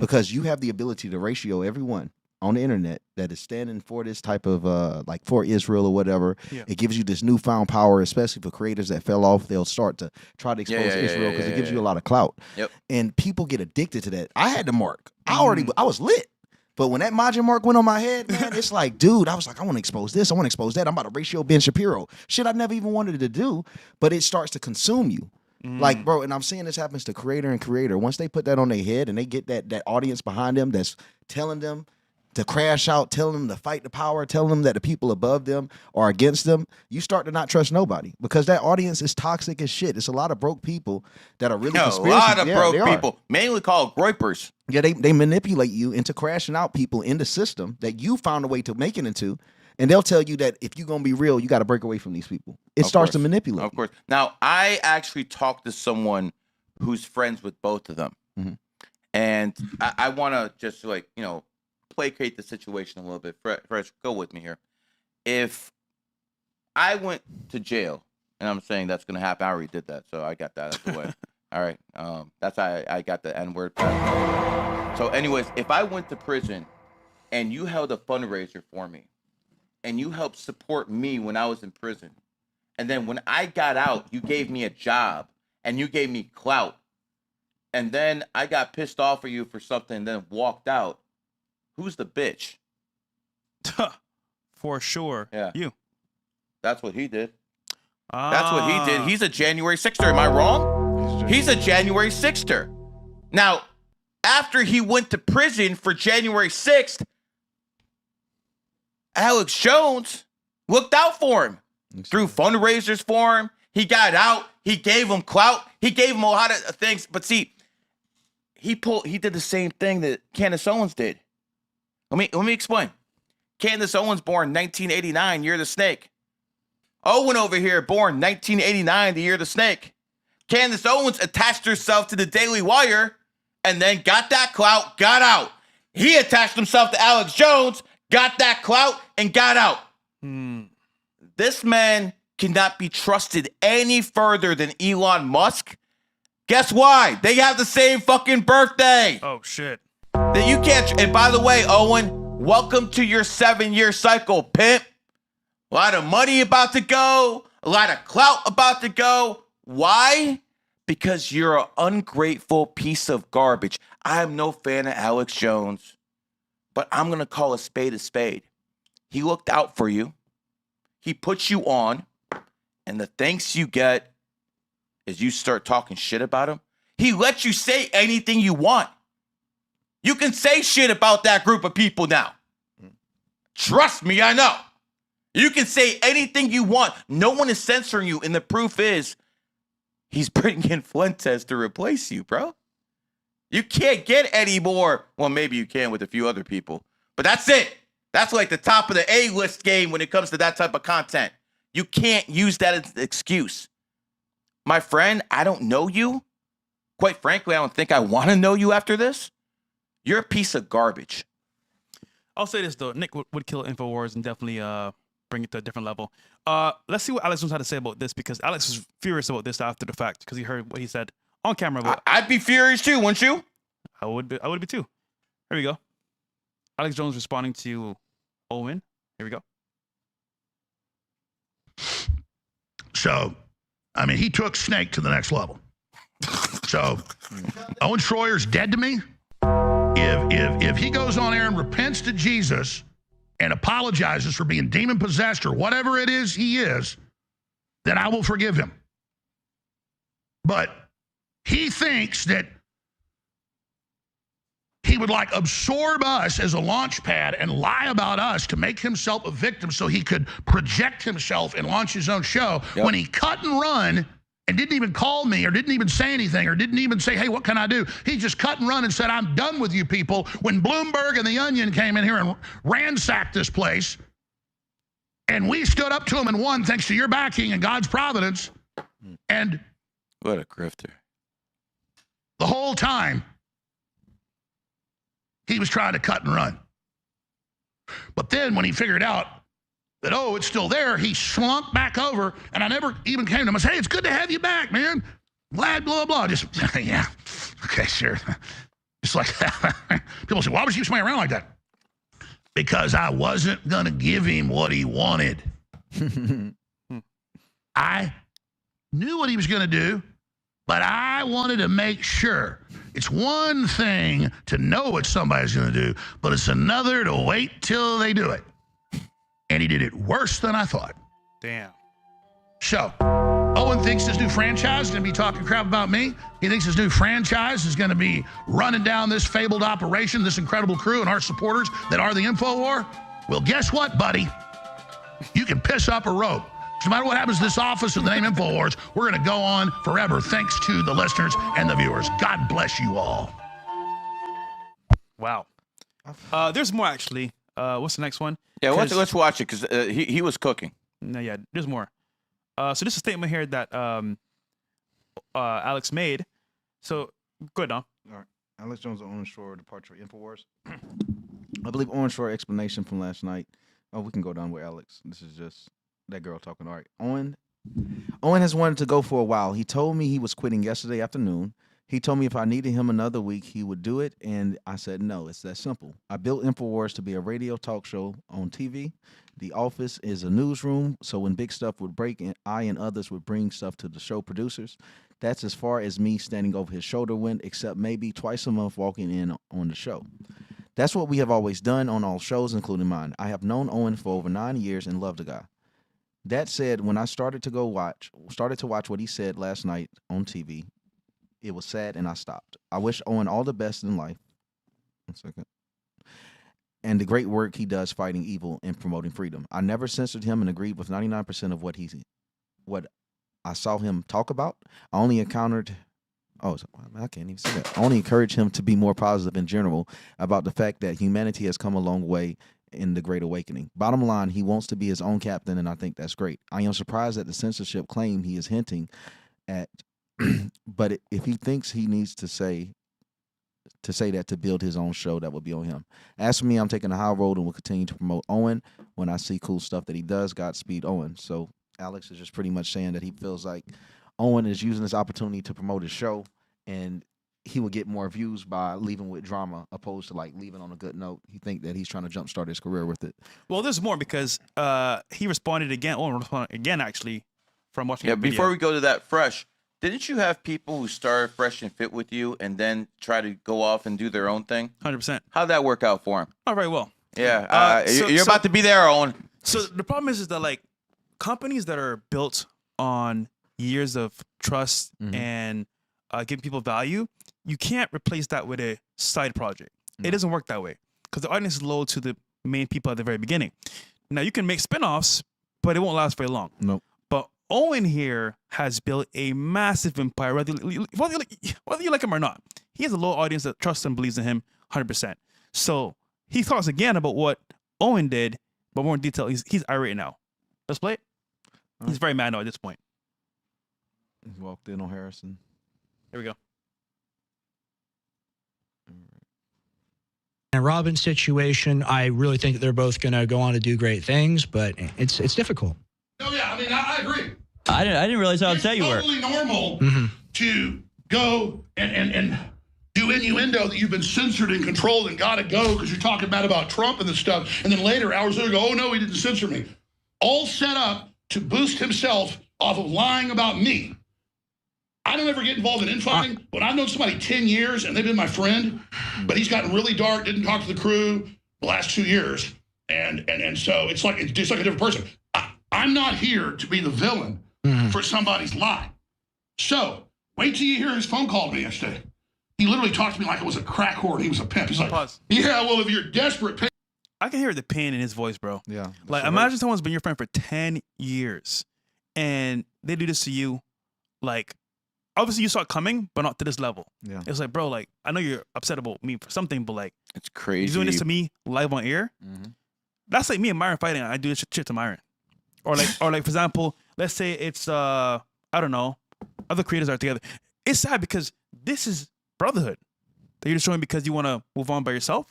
because you have the ability to ratio everyone on the internet that is standing for this type of like for Israel or whatever. Yeah. It gives you this newfound power, especially for creators that fell off. They'll start to try to expose Israel because it gives you a lot of clout. Yep. And people get addicted to that. I had the mark. I was lit. But when that margin mark went on my head, man, it's like, dude, I was like, I want to expose this. I want to expose that. I'm about to ratio Ben Shapiro. Shit I never even wanted to do. But it starts to consume you. Like, bro, and I'm seeing this happens to creator and creator. Once they put that on their head and they get that audience behind them that's telling them to crash out, telling them to fight the power, telling them that the people above them are against them, you start to not trust nobody because that audience is toxic as shit. It's a lot of broke people that are really conspiracy. A lot of broke people, mainly called groypers. Yeah, they manipulate you into crashing out people in the system that you found a way to make it into, and they'll tell you that if you're going to be real, you got to break away from these people. It starts to manipulate. Of course. Now, I actually talked to someone who's friends with both of them, and I want to just like, you know, placate the situation a little bit. Fresh, go with me here. If I went to jail, and I'm saying that's going to happen, I already did that, so I got that out of the way. All right. That's how I got the N-word. So anyways, if I went to prison and you held a fundraiser for me and you helped support me when I was in prison, and then when I got out, you gave me a job and you gave me clout, and then I got pissed off at you for something and then walked out, who's the bitch? For sure. Yeah. You. That's what he did. That's what he did. He's a January 6th. Am I wrong? He's a January 6th. Now, after he went to prison for January 6th, Alex Jones looked out for him. Threw fundraisers for him. He got out. He gave him clout. He gave him a lot of things. But see, he did the same thing that Candace Owens did. Let me explain. Candace Owens born 1989, year of the snake. Owen over here born 1989, the year of the snake. Candace Owens attached herself to the Daily Wire and then got that clout, got out. He attached himself to Alex Jones, got that clout, and got out. This man cannot be trusted any further than Elon Musk. Guess why? They have the same fucking birthday. Oh, shit. That you can't. And by the way, Owen, welcome to your 7-year cycle, pimp. A lot of money about to go. A lot of clout about to go. Why? Because you're an ungrateful piece of garbage. I'm no fan of Alex Jones, but I'm going to call a spade a spade. He looked out for you. He put you on, and the thanks you get is you start talking shit about him, he lets you say anything you want. You can say shit about that group of people now. Trust me, I know. You can say anything you want. No one is censoring you. And the proof is he's bringing in Fuentes to replace you, bro. You can't get any more. Well, maybe you can with a few other people. But that's it. That's like the top of the A-list game when it comes to that type of content. You can't use that as an excuse. My friend, I don't know you. Quite frankly, I don't think I want to know you after this. You're a piece of garbage. I'll say this, though. Nick would kill InfoWars and definitely bring it to a different level. Let's see what Alex knows how to say about this, because Alex was furious about this after the fact because he heard what he said on camera. About I'd be furious too, wouldn't you? I would be too. Here we go. Alex Jones responding to Owen. Here we go. So, I mean, he took Snake to the next level. So, Owen Shroyer's dead to me. If he goes on air and repents to Jesus and apologizes for being demon possessed or whatever it is he is, then I will forgive him. But he thinks that he would like absorb us as a launch pad and lie about us to make himself a victim so he could project himself and launch his own show when he cut and run and didn't even call me or didn't even say anything or didn't even say, hey, what can I do? He just cut and run and said, I'm done with you people. When Bloomberg and The Onion came in here and ransacked this place, and we stood up to him and won thanks to your backing and God's providence. And what a grifter. The whole time, he was trying to cut and run. But then when he figured out that, oh, it's still there, he slunk back over, and I never even came to him and said, hey, it's good to have you back, man. Glad, blah, blah. Just, yeah, okay, sure. Just like that. People say, why was you swinging around like that? Because I wasn't going to give him what he wanted. I knew what he was going to do, but I wanted to make sure. It's one thing to know what somebody's going to do, but it's another to wait till they do it. And he did it worse than I thought. Damn. So, Owen thinks his new franchise is going to be talking crap about me. He thinks his new franchise is going to be running down this fabled operation, this incredible crew and our supporters that are the InfoWar. Well, guess what, buddy? You can piss up a rope. No matter what happens to this office with the name InfoWars, we're going to go on forever thanks to the listeners and the viewers. God bless you all. Wow. There's more, actually. What's the next one? Yeah, let's watch it, because he was cooking. No, yeah, there's more. So this is a statement here that Alex made. So, go ahead, Dom. All right. Alex Jones on Owen Shroyer, departure of InfoWars. I believe Owen Shroyer explanation from last night. Oh, we can go down with Alex. This is just that girl talking. All right. Owen has wanted to go for a while. He told me he was quitting yesterday afternoon. He told me if I needed him another week, he would do it. And I said, no, it's that simple. I built InfoWars to be a radio talk show on TV. The office is a newsroom. So when big stuff would break, I and others would bring stuff to the show producers. That's as far as me standing over his shoulder went, except maybe twice a month walking in on the show. That's what we have always done on all shows, including mine. I have known Owen for over 9 years and love the guy. That said, when I started to watch what he said last night on TV, it was sad and I stopped. I wish Owen all the best in life. 1 second. And the great work he does fighting evil and promoting freedom. I never censored him and agreed with 99% of what I saw him talk about. I only encountered, I can't even say that. I only encourage him to be more positive in general about the fact that humanity has come a long way in the Great Awakening. Bottom line, he wants to be his own captain, and I think that's great. I am surprised at the censorship claim he is hinting at, but if he thinks he needs to say that to build his own show, that would be on him. As for me, I'm taking the high road and will continue to promote Owen when I see cool stuff that he does. Godspeed, Owen. So Alex is just pretty much saying that he feels like Owen is using this opportunity to promote his show, and he will get more views by leaving with drama opposed to like leaving on a good note. He think that he's trying to jumpstart his career with it. Well, there's more because he responded again. Owen responded again, actually, from watching the video. Before we go to that, Fresh, didn't you have people who started Fresh and Fit with you and then try to go off and do their own thing? 100%. How'd that work out for him? Oh, very well. Yeah, you're about to be there, Owen. So the problem is that like companies that are built on years of trust and giving people value, you can't replace that with a side project. It doesn't work that way because the audience is loyal to the main people at the very beginning. Now you can make spinoffs, but it won't last very long. Nope. But Owen here has built a massive empire, whether you like him or not. He has a loyal audience that trusts and believes in him 100%. So he talks again about what Owen did, but more in detail. He's irate now. Let's play it. He's very mad now at this point. He walked in on Harrison. Here we go. And Robin's situation, I really think that they're both going to go on to do great things, but it's difficult. Oh yeah, I mean, I agree. I didn't realize how upset you were. It's totally normal to go and do innuendo that you've been censored and controlled and got to go because you're talking bad about Trump and this stuff. And then later, hours later, go, oh no, he didn't censor me. All set up to boost himself off of lying about me. I don't ever get involved in infighting, but I've known somebody 10 years and they've been my friend, but he's gotten really dark, didn't talk to the crew the last 2 years. And so it's like a different person. I'm not here to be the villain for somebody's lie. So wait till you hear his phone call to me yesterday. He literally talked to me like it was a crack whore and he was a pimp. He's like, yeah, well, if you're desperate. I can hear the pain in his voice, bro. Yeah. Like, imagine someone's been your friend for 10 years and they do this to you. Like, obviously you saw it coming, but not to this level. Yeah. It's like, bro, like, I know you're upset about me for something, but like, it's crazy. You're doing this to me live on air. That's like me and Myron fighting. I do this shit to Myron. Or like, for example, let's say it's, I don't know, other creators are together. It's sad because this is brotherhood that you're showing because you want to move on by yourself.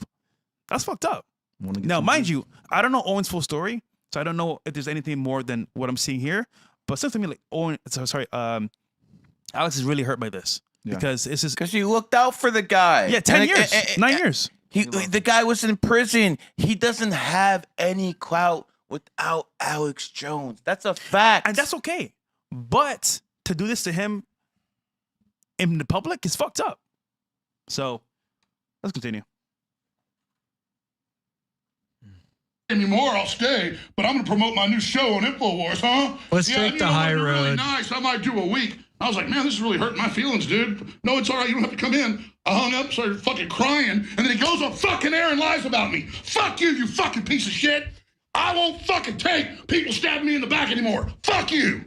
That's fucked up. Now, mind you, I don't know Owen's full story, so I don't know if there's anything more than what I'm seeing here. But it seems to me like Alex is really hurt by this because it's just because you looked out for the guy. Yeah, 10 years, 9 years. The guy was in prison. He doesn't have any clout without Alex Jones. That's a fact, and that's okay. But to do this to him in the public is fucked up. So let's continue. Anymore, I'll stay, but I'm going to promote my new show on InfoWars, huh? Let's take the high road. Really nice. I might do a week. I was like, man, this is really hurting my feelings, dude. No, it's all right. You don't have to come in. I hung up, started fucking crying, and then he goes on fucking air and lies about me. Fuck you, you fucking piece of shit. I won't fucking take people stabbing me in the back anymore. Fuck you.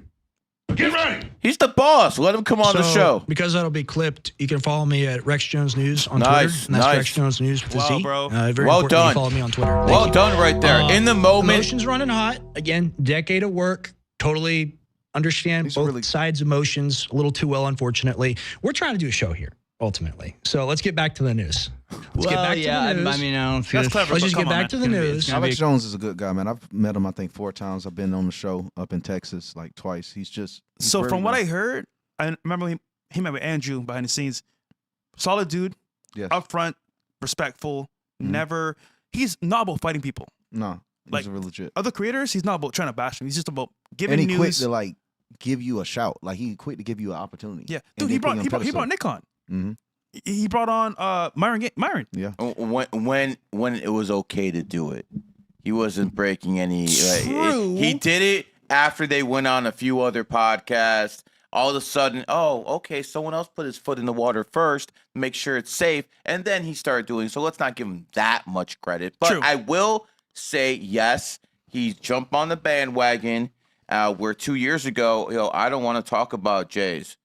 Get ready. He's the boss. Let him come on the show. Because that'll be clipped, you can follow me at Rex Jones News on Nice, Twitter. And that's nice. Rex Jones News with a Z. bro. Very Well important that done. you follow me on Twitter. Thank Well you. done right there. In the moment. Emotions running hot. Again, decade of work. Totally understand both sides' emotions a little too well, unfortunately. We're trying to do a show here, ultimately. So let's get back to the news. Let's get back to the news. I mean, I don't feel That's clever. Let's just but get come on, back to man. the news. Alex Jones is a good guy, man. I've met him, I think, 4 times. I've been on the show up in Texas like twice. He's So from what nice. I heard, I remember he met with Andrew behind the scenes. Solid dude, Yes. upfront, respectful. Never. He's not about fighting people. No, Like, he's real legit. Other creators, he's not about trying to bash them. He's just about giving And he quick news. to like give you a shout. Like he quick to give you an opportunity. Yeah, And dude, he then put brought you on Nick on. Mhm. He brought on Myron. Yeah. When it was okay to do it, he wasn't breaking any. True. He did it after they went on a few other podcasts. All of a sudden, oh, okay, someone else put his foot in the water first, make sure it's safe, and then he started doing. So let's not give him that much credit. But True. I will say, yes, he jumped on the bandwagon. Where 2 years ago, I don't want to talk about Jays.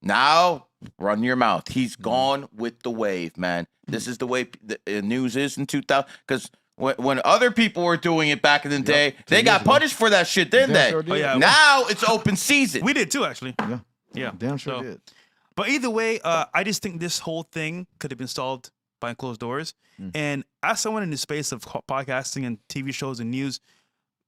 Now, run your mouth. He's gone with the wave, man. This is the way the news is in 2000. Because when other people were doing it back in the day, they got punished for that shit, didn't they? Sure did. Oh, yeah. Now it's open season. We did too, actually. Yeah. Yeah. Damn sure So- did. But either way, I just think this whole thing could have been solved behind closed doors. And as someone in the space of podcasting and TV shows and news,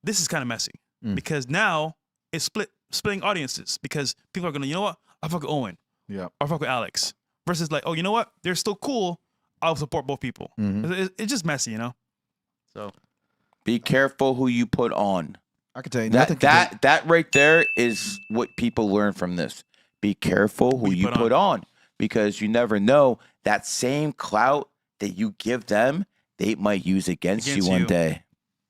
this is kind of messy because now it's splitting audiences because people are going to, you know what? I fuck with Owen. Yeah. I fuck with Alex. Versus like, oh, you know what? They're still cool. I'll support both people. It's just messy, you know? So Be careful who you put on. I can tell you nothing. That right there is what people learn from this. Be careful who you put on because you never know that same clout that you give them, they might use against you one day.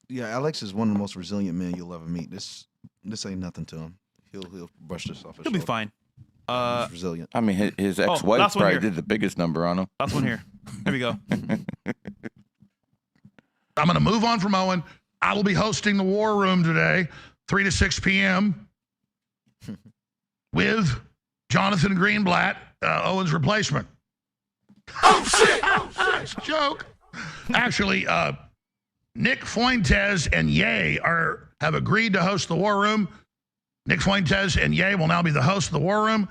Yeah, Alex is one of the most resilient men you'll ever meet. This ain't nothing to him. He'll brush this off. He'll be fine. He's resilient. I mean, his ex-wife last one probably here. did the biggest number on him. Last one here. Here we go. I'm going to move on from Owen. I will be hosting the War Room today, 3 to 6 p.m. with Jonathan Greenblatt, Owen's replacement. Oh, shit! Oh, shit! It's a joke. Actually, Nick Fuentes and Ye have agreed to host the War Room. Nick Fuentes and Ye will now be the host of the War Room.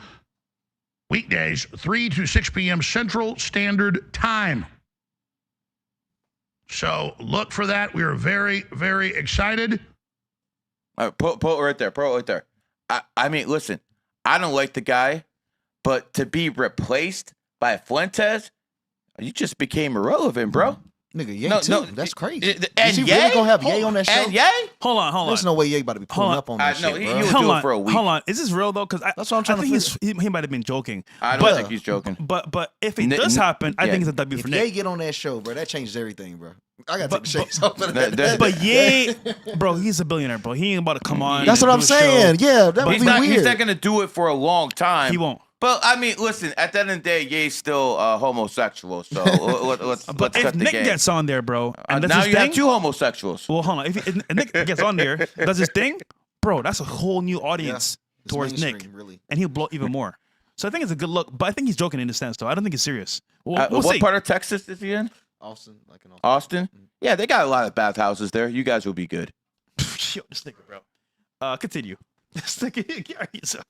Weekdays, 3 to 6 p.m. Central Standard Time. So look for that. We are very, very excited. All right, pull it right there. Pull it right there. I mean, listen, I don't like the guy, but to be replaced by Fuentes, you just became irrelevant, bro. Nigga, Ye too. That's crazy. And Is he Ye? really gonna have Ye on that show? And Ye? Hold on. There's no way Ye about to be pulling up on that shit, he bro. would Hold do on. it for a week. Hold on. Is this real though? Because That's what I'm trying I to think he might have been joking. I don't think he's joking. But if it does happen, I think it's a W for If Nick. Ye get on that show, bro, that changes everything, bro. I gotta take the shades off of that. But Ye, bro, he's a billionaire, bro. He ain't about to come on. That's and what I'm do a saying. show. Yeah, that would be weird. He's not gonna do it for a long time. He won't. But I mean, listen. At the end of the day, Ye's still homosexual. So let's But cut if the Nick game. gets on there, bro, and does now his you thing, have two homosexuals. well, hold on. If Nick gets on there, does his thing, bro, that's a whole new audience It's towards Nick, mainstream, really. and he'll blow even more. So I think it's a good look, but I think he's joking in a sense, though. I don't think he's serious. We'll What see. part of Texas is he in? Austin, like an Austin? Yeah, they got a lot of bathhouses there. You guys will be good. Yo, this nigga, bro. Continue. This nigga, get yourself.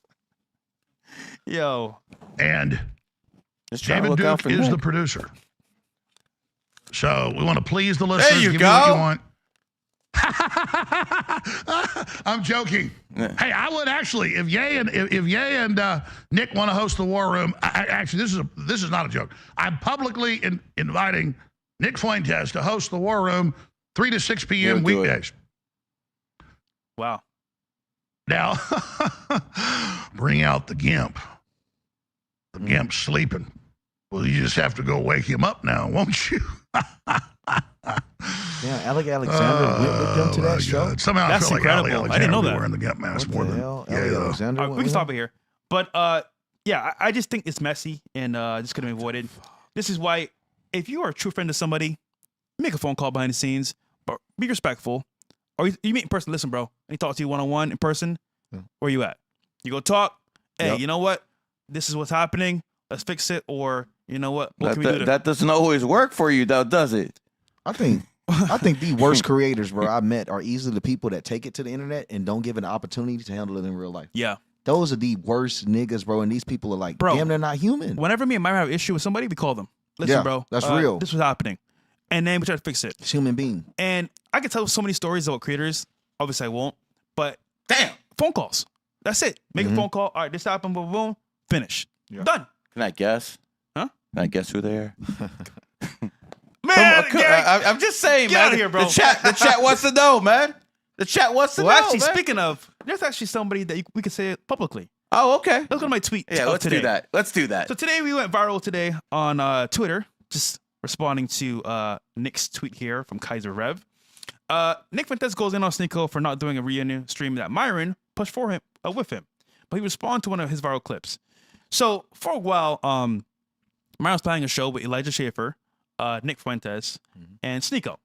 Yo. And Just trying to David look out Duke for is Nick. the producer. So we want to please the listeners. you give go. You what you want. I'm joking. Hey, I would actually, if Ye and Nick want to host the War Room. Actually, this is not a joke. I'm publicly inviting Nick Fuentes to host the War Room 3 to 6 p.m. He'll do it. weekdays. Wow. Now, bring out the Gimp. The Gimp's sleeping. Well, you just have to go wake him up now, won't you? Yeah, Alec Alexander went with them to that show. God. Somehow That's I feel incredible. like I didn't know Alexander that. wearing the Gimp mask What more the than hell? yeah, Alec Alexander All right, went we can with stop him? it here. But yeah, I just think it's messy and this could have been avoided. This is why, if you are a true friend to somebody, make a phone call behind the scenes, but be respectful. Or you meet in person, listen, bro, and he talk to you one-on-one in person, where you at? You go talk, hey, you know what? This is what's happening. Let's fix it. Or, you know what can we do? That doesn't always work for you, though, does it? I think the worst creators, bro, I met are easily the people that take it to the internet and don't give it an opportunity to handle it in real life. Yeah. Those are the worst niggas, bro. And these people are like, Bro, damn, they're not human. Whenever me and Myra have an issue with somebody, we call them. Listen, Yeah, bro. that's real. This was happening. And then we try to fix it. It's human being. And I can tell so many stories about creators. Obviously, I won't. But damn, phone calls. That's it. Make a phone call. All right, this happened. Boom, boom. Finish. Done. Can I guess? Huh? Can I guess who they are? Man, I'm just saying, get man. out of here, bro. The chat wants to know, man. The chat wants to know. Well, actually, man. speaking of, there's actually somebody that we could say it publicly. Oh, okay. Let's go to my tweet. Yeah, let's today. do that. Let's do that. So today we went viral today on Twitter, just responding to Nick's tweet here from Kaiser Rev. Nick Fuentes goes in on Sneeko for not doing a reunion stream that Myron pushed for him with him, but he responded to one of his viral clips. So for a while, Myron was planning a show with Elijah Schaefer, Nick Fuentes, and Sneeko.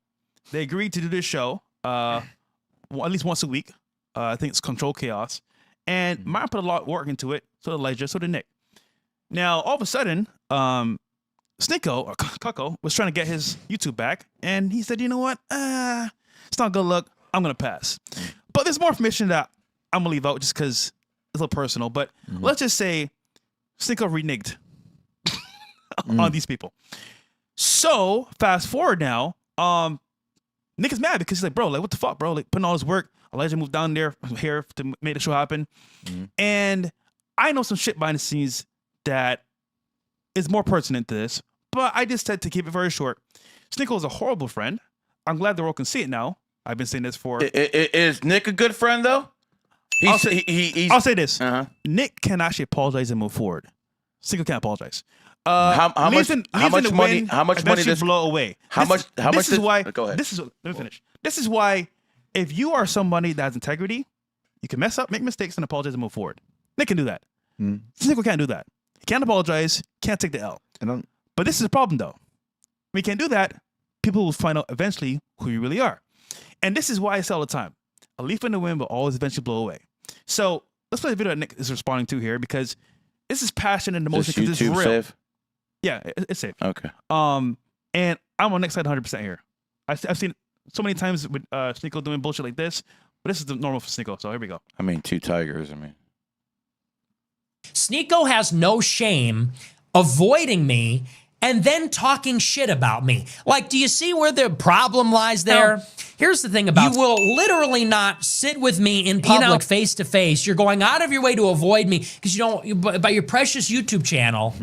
They agreed to do this show at least once a week. I think it's Control Chaos. And Myron put a lot of work into it. So did Elijah, so did Nick. Now, all of a sudden, Sneeko, or Cucko, was trying to get his YouTube back. And he said, you know what? It's not good look. I'm going to pass. But there's more information that I'm going to leave out just because it's a little personal. But let's just say Sneeko reneged on these people. So, fast forward now, Nick is mad because he's like, bro, like, what the fuck, bro? Like, putting all his work. Elijah moved down there here to make the show happen. And I know some shit behind the scenes that is more pertinent to this, but I just said to keep it very short. Sneeko is a horrible friend. I'm glad the world can see it now. I've been saying this for... Is Nick a good friend, though? I'll say this. Nick can actually apologize and move forward. Sneeko can't apologize. How much money? How much money does blow away? This is why. Go ahead. Let me finish. This is why, if you are somebody that has integrity, You can mess up, make mistakes, and apologize and move forward. Nick can do that. Sneeko can't do that. He can't apologize, can't take the L. But this is a problem, though. When you can't do that, people will find out eventually who you really are. And this is why I say all the time, a leaf in the wind will always eventually blow away. So let's play the video that Nick is responding to here, because this is passion and emotion, because it's real. Safe? Yeah, it's safe. Okay. And I'm on Nick's side 100% here. I've seen so many times with Sneeko doing bullshit like this, but this is the normal for Sneeko, so here we go. I mean, 2 tigers, Sneeko has no shame avoiding me and then talking shit about me. Like, do you see where the problem lies there? Here's the thing about you will literally not sit with me in public face to face. You're going out of your way to avoid me because you don't about your precious YouTube channel.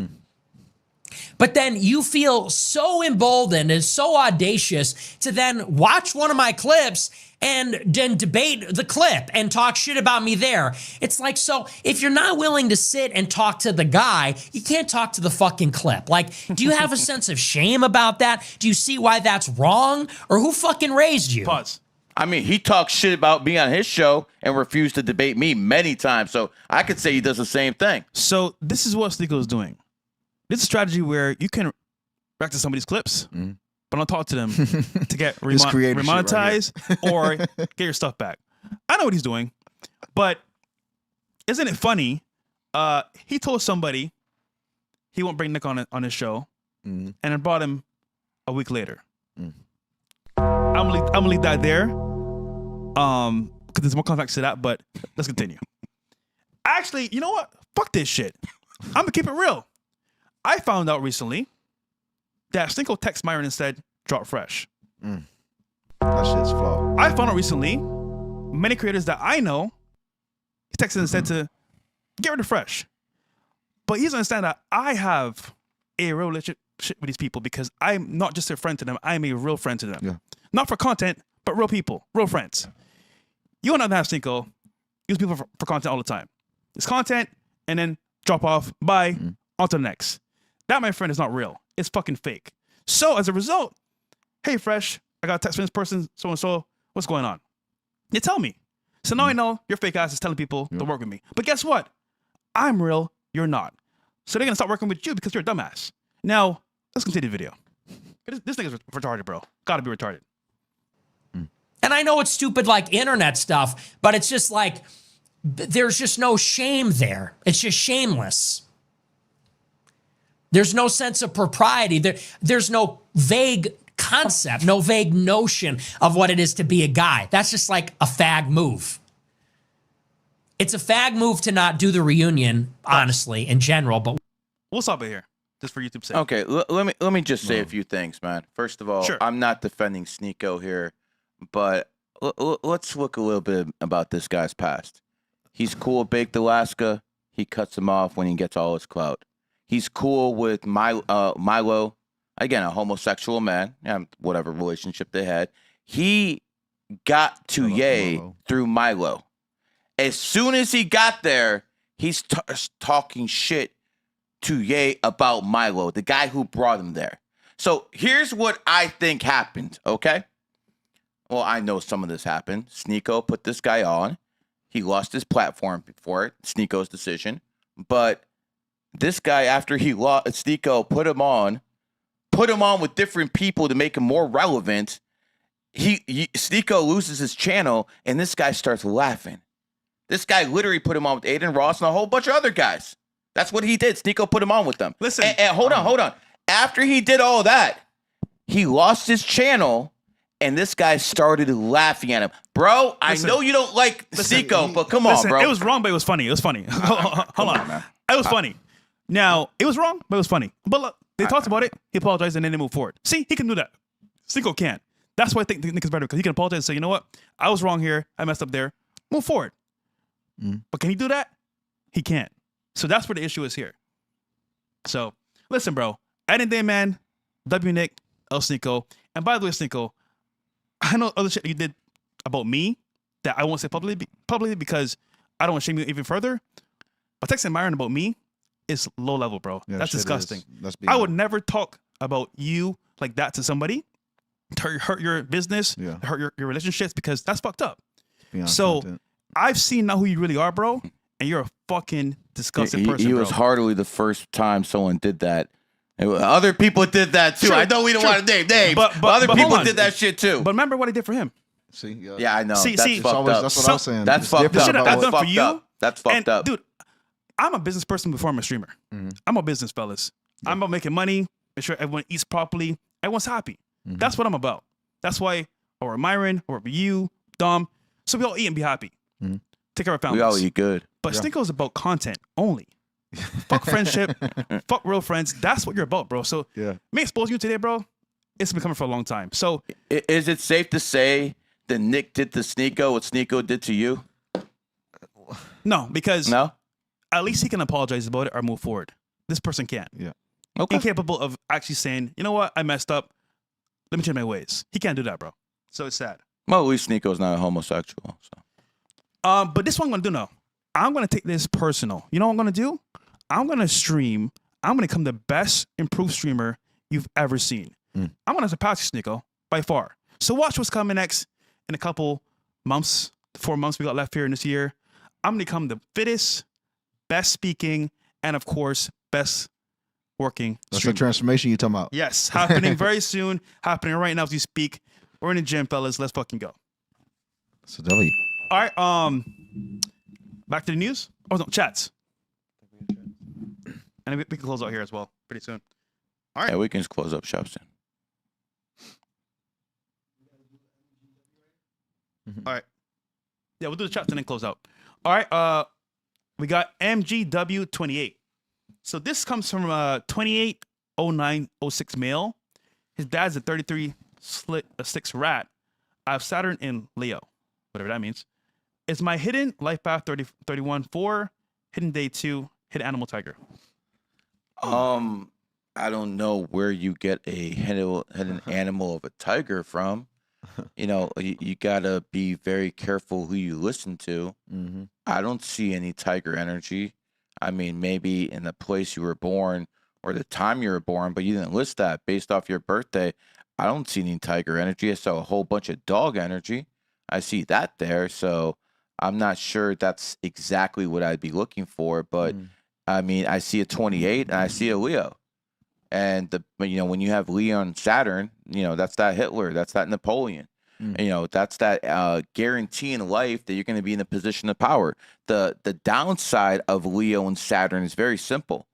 But then you feel so emboldened and so audacious to then watch one of my clips and then debate the clip and talk shit about me there. It's like, so if you're not willing to sit and talk to the guy, you can't talk to the fucking clip. Like, do you have a sense of shame about that? Do you see why that's wrong? Or who fucking raised you? Pause. I mean, he talks shit about me on his show and refused to debate me many times. So I could say he does the same thing. So this is what Sneeko is doing. This is a strategy where you can react to somebody's clips, but don't talk to them to get remonetized or get your stuff back. I know what he's doing, but isn't it funny? He told somebody he won't bring Nick on his show, and then brought him a week later. I'm gonna leave that there, because there's more context to that. But let's continue. Actually, you know what? Fuck this shit. I'm gonna keep it real. I found out recently that Sneeko texted Myron and said, drop fresh. That shit's flawed. I found out recently, many creators that I know, he texted and said to get rid of fresh. But he doesn't understand that I have a real relationship with these people, because I'm not just a friend to them, I'm a real friend to them. Yeah. Not for content, but real people, real friends. You and I have Sneeko use people for content all the time. It's content, and then drop off, bye, on to the next. That, my friend, is not real. It's fucking fake. So as a result, hey, Fresh, I got a text from this person, so-and-so, what's going on? You tell me. So now I know your fake ass is telling people to work with me. But guess what? I'm real, you're not. So they're going to start working with you because you're a dumbass. Now, let's continue the video. This nigga's retarded, bro. Gotta be retarded. And I know it's stupid, like internet stuff, but it's just like, there's just no shame there. It's just shameless. There's no sense of propriety. There's no vague concept, no vague notion of what it is to be a guy. That's just like a fag move. It's a fag move to not do the reunion, honestly, in general. But we'll stop it here, just for YouTube's sake. Okay, let me just say a few things, man. First of all, Sure. I'm not defending Sneeko here, but let's look a little bit about this guy's past. He's cool with Baked Alaska. He cuts him off when he gets all his clout. He's cool with Milo, again, a homosexual man, whatever relationship they had. He got to Ye through Milo. As soon as he got there, he's talking shit to Ye about Milo, the guy who brought him there. So here's what I think happened, okay? Well, I know some of this happened. Sneeko put this guy on. He lost his platform for it, Sneeko's decision. But this guy, after he lost, Sneeko put him on with different people to make him more relevant. Sneeko loses his channel, and this guy starts laughing. This guy literally put him on with Aiden Ross and a whole bunch of other guys. That's what he did. Sneeko put him on with them. Listen. And hold on. After he did all that, he lost his channel, and this guy started laughing at him. Bro, Listen. I know you don't like Sneeko, but come on, bro. It was wrong, but it was funny. It was funny. Hold on, man. It was funny. Now, it was wrong, but it was funny. But look, they talked about it. He apologized, and then they moved forward. See, he can do that. Sneeko can't. That's why I think Nick is better, because he can apologize and say, you know what? I was wrong here. I messed up there. Move forward. But can he do that? He can't. So that's where the issue is here. So, listen, bro. At the end of the day, man, W Nick, L Sneeko. And by the way, Sneeko, I know other shit that you did about me that I won't say publicly because I don't want to shame you even further. But texting Myron about me is low level, bro. Yeah, that's shit disgusting. I would never talk about you like that to somebody, to hurt your business, hurt your relationships, because that's fucked up. So I've seen now who you really are, bro, and you're a fucking disgusting person. He bro. was hardly the first time someone did that. Other people did that too. True, I know we don't true. want to name names, but But other hold people on. did that shit too. But remember what I did for him. See, Yeah, I know. See, that's it's fucked always, up. that's what I was saying. That's It's fucked different up. Shit I've That's done for fucked you. up. That's fucked And up. dude, I'm a business person before I'm a streamer. I'm a business, fellas. I'm about making money, make sure everyone eats properly, everyone's happy. That's what I'm about. That's why over Myron, over you, Dom, so we all eat and be happy. Take care of our families. We all eat good. But Stinko is about content only. Fuck friendship, fuck real friends. That's what you're about, bro. So me exposing you today, bro, it's been coming for a long time. So Is it safe to say that Nick did to Sneeko what Sneeko did to you? no, because No? at least he can apologize about it or move forward. This person can't. Yeah. Okay. Incapable of actually saying, you know what, I messed up. Let me change my ways. He can't do that, bro. So it's sad. Well, at least Sneeko's not a homosexual. So. But this is what I'm gonna do now. I'm gonna take this personal. You know what I'm gonna do? I'm gonna stream. I'm gonna become the best improved streamer you've ever seen. I'm gonna surpass you, Sneeko, by far. So watch what's coming next in a couple months, 4 months we got left here in this year. I'm gonna become the fittest, best speaking, and of course, best working That's streamer. the transformation you're talking about. Yes, happening very soon. Happening right now as we speak. We're in the gym, fellas. Let's fucking go. So W. All right. Back to the news. Oh no, chats. And we can close out here as well pretty soon. All right. Yeah, we can just close up shop soon. All right. Yeah, we'll do the chats and then close out. All right. We got MGW28. So this comes from 280906 male. His dad's a 33/6 rat. I have Saturn in Leo, whatever that means. Is my hidden Lifepath 31/4, hidden day 2, hidden animal tiger? I don't know where you get a hidden animal of a tiger from. You know, you gotta be very careful who you listen to. I don't see any tiger energy. I mean, maybe in the place you were born or the time you were born, but you didn't list that based off your birthday. I don't see any tiger energy. I saw a whole bunch of dog energy. I see that there. So I'm not sure that's exactly what I'd be looking for. But I mean, I see a 28 and I see a Leo. And when you have Leo and Saturn, that's that Hitler, that's that Napoleon. That's that guarantee in life that you're going to be in a position of power. The downside of Leo and Saturn is very simple.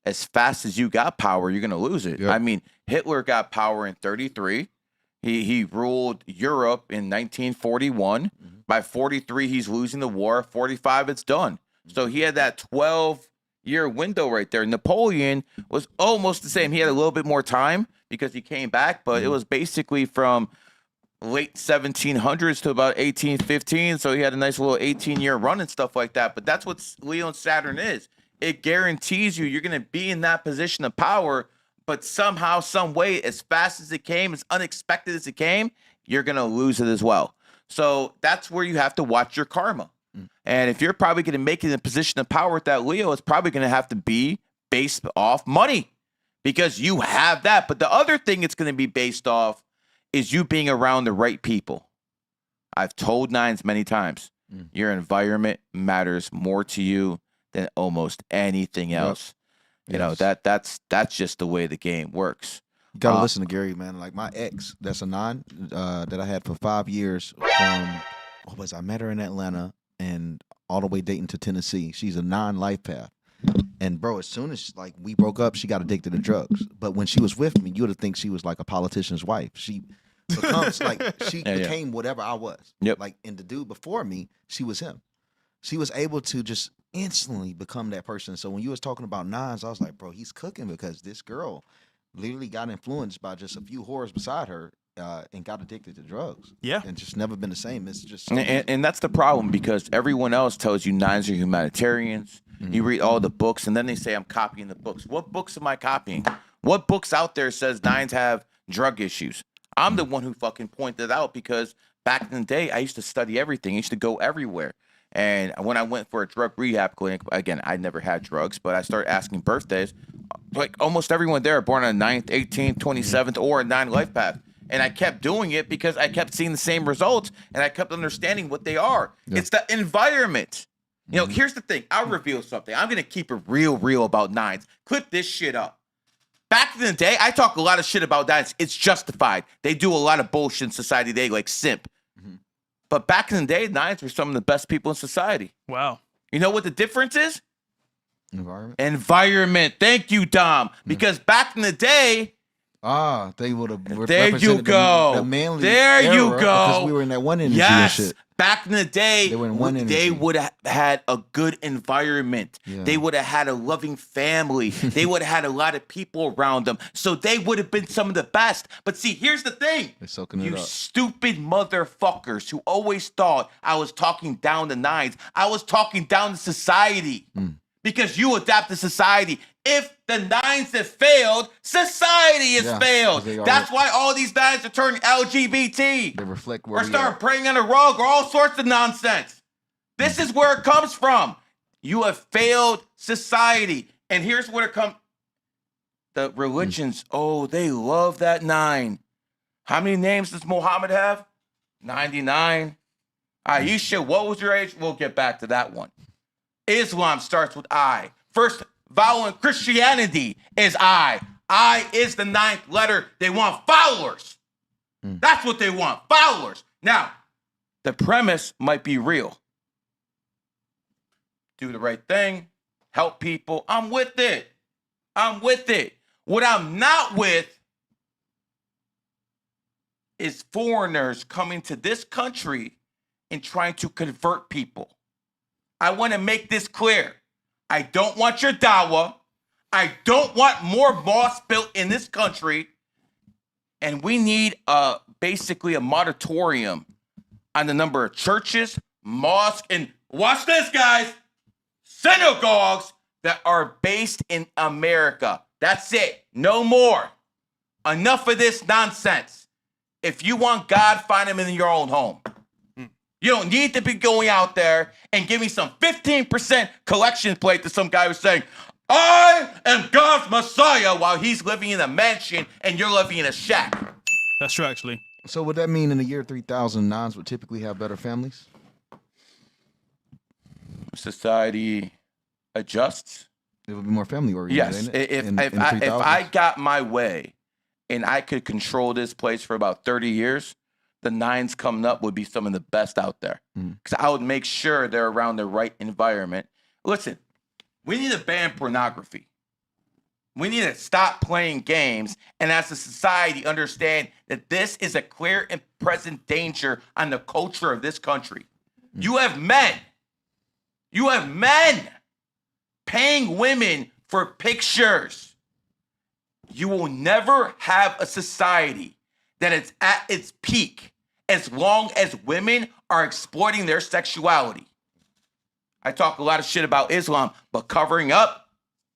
As fast as you got power, you're going to lose it. Yep. I mean, Hitler got power in 33. He ruled Europe in 1941. By 43, he's losing the war. 45, it's done. So he had that 12-year window right there. Napoleon was almost the same. He had a little bit more time because he came back, but it was basically from late 1700s to about 1815. So he had a nice little 18-year run and stuff like that. But that's what Leo and Saturn is. It guarantees you're going to be in that position of power, but somehow, some way, as fast as it came, as unexpected as it came, you're going to lose it as well. So that's where you have to watch your karma. And if you're probably going to make it in a position of power with that Leo, it's probably going to have to be based off money because you have that. But the other thing it's going to be based off is you being around the right people. I've told nines many times, your environment matters more to you than almost anything else. Yes. That's just the way the game works. You gotta listen to Gary, man. Like my ex, that's a 9 that I had for 5 years. I met her in Atlanta and all the way dating to Tennessee. She's a 9 Lifepath. And bro, as soon as we broke up, she got addicted to drugs. But when she was with me, you would have think she was like a politician's wife. She becomes she became whatever I was. Yep. And the dude before me, she was him. She was able to just instantly become that person. So when you was talking about 9s, I was like, bro, he's cooking because this girl literally got influenced by just a few whores beside her and got addicted to drugs. Yeah. And just never been the same. It's just and that's the problem because everyone else tells you 9s are humanitarians. You read all the books and then they say I'm copying the books. What books am I copying? What books out there says 9s have drug issues? I'm the one who fucking pointed out because back in the day I used to study everything. I used to go everywhere. And when I went for a drug rehab clinic, again, I never had drugs, but I started asking birthdays. Like almost everyone there born on the 9th, 18th, 27th, or a 9 Lifepath. And I kept doing it because I kept seeing the same results and I kept understanding what they are. Yeah. It's the environment. You know, here's the thing. I'll reveal something. I'm going to keep it real about nines. Clip this shit up. Back in the day, I talk a lot of shit about nines. It's justified. They do a lot of bullshit in society. They like simp. But back in the day, nines were some of the best people in society. Wow. You know what the difference is? Environment. Environment. Thank you, Dom. Because back in the day, they would have. there you go. The manly there era, you go. Because we were in that one energy and yes. shit. Back in the day, They were in one they energy. would have had a good environment. Yeah. They would have had a loving family. They would have had a lot of people around them. So they would have been some of the best. But see, here's the thing. They're soaking it You up. stupid motherfuckers who always thought I was talking down to nines. I was talking down to society. Because you adapt to society. If the nines have failed, society has Yeah, failed. 'cause they are- That's why all these nines are turning LGBT. They reflect Or where we start are. praying on a rug or all sorts of nonsense. This is where it comes from. You have failed society. And here's where it comes. The religions, oh, they love that 9. How many names does Muhammad have? 99. Aisha, what was your age? We'll get back to that one. Islam starts with I. First vowel in Christianity is I. I is the 9th letter. They want followers. That's what they want, followers. Now, the premise might be real. Do the right thing, help people. I'm with it. I'm with it. What I'm not with is foreigners coming to this country and trying to convert people. I want to make this clear. I don't want your dawah. I don't want more mosques built in this country. And we need basically a moratorium on the number of churches, mosques, and watch this, guys, synagogues that are based in America. That's it. No more. Enough of this nonsense. If you want God, find him in your own home. You don't need to be going out there and giving some 15% collection plate to some guy who's saying, I am God's Messiah, while he's living in a mansion and you're living in a shack. That's true, actually. So would that mean in the year 3000, nines would typically have better families? Society adjusts. It would be more family oriented. Yes. ain't it? If In the I 3000s? got my way and I could control this place for about 30 years, the 9s coming up would be some of the best out there. Because I would make sure they're around the right environment. Listen, we need to ban pornography. We need to stop playing games and as a society understand that this is a clear and present danger on the culture of this country. You have men paying women for pictures. You will never have a society that is at its peak as long as women are exploiting their sexuality. I talk a lot of shit about Islam, but covering up,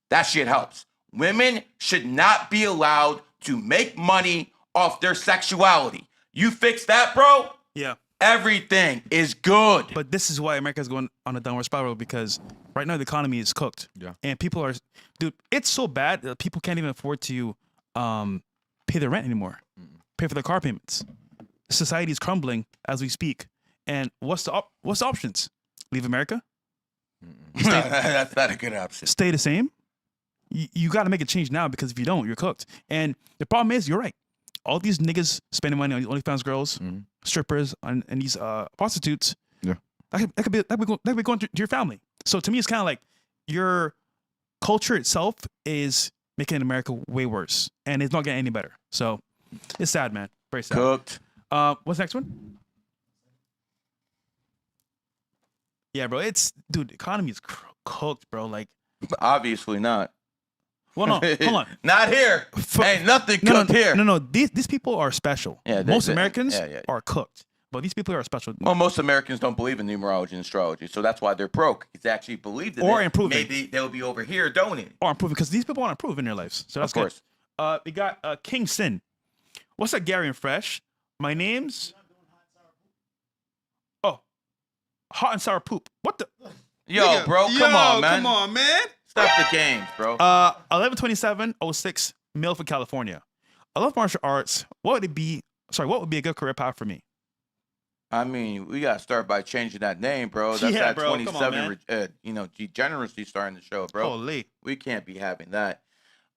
that shit helps. Women should not be allowed to make money off their sexuality. You fix that, bro? Yeah. Everything is good. But this is why America is going on a downward spiral, because right now the economy is cooked. Yeah. And people are, dude, it's so bad that people can't even afford to pay their rent anymore, pay for their car payments. Society is crumbling as we speak. And what's the options? Leave America? That's not a good option. Stay the same? You got to make a change now, because if you don't, you're cooked. And the problem is, you're right. All these niggas spending money on these OnlyFans girls, strippers, and these prostitutes. Yeah, that could be going to your family. So to me, it's kind of like your culture itself is making America way worse, and it's not getting any better. So it's sad, man. Very sad. Cooked. What's the next one? Yeah, bro. Dude, the economy is cooked, bro. Like, obviously not. Well, no, hold on. Not here. Ain't nothing cooked here. No. These people are special. Yeah, most Americans are cooked, but these people are special. Well, most Americans don't believe in numerology and astrology, so that's why they're broke. It's actually believed in or it. improving. Maybe they'll be over here donating. Or improving, because these people want to improve in their lives. So that's of course. Good. We got King Sin. What's up, Gary and Fresh? My name's Hot and Sour Poop. What the? Yo, bro, come on, man. Come on, man. Stop the games, bro. 11/27/06, Milford, California. I love martial arts. What would it be what would be a good career path for me? I mean, we gotta start by changing that name, bro. That's Yeah, that bro, come on, 27, degeneracy starting the show, bro. Holy. We can't be having that.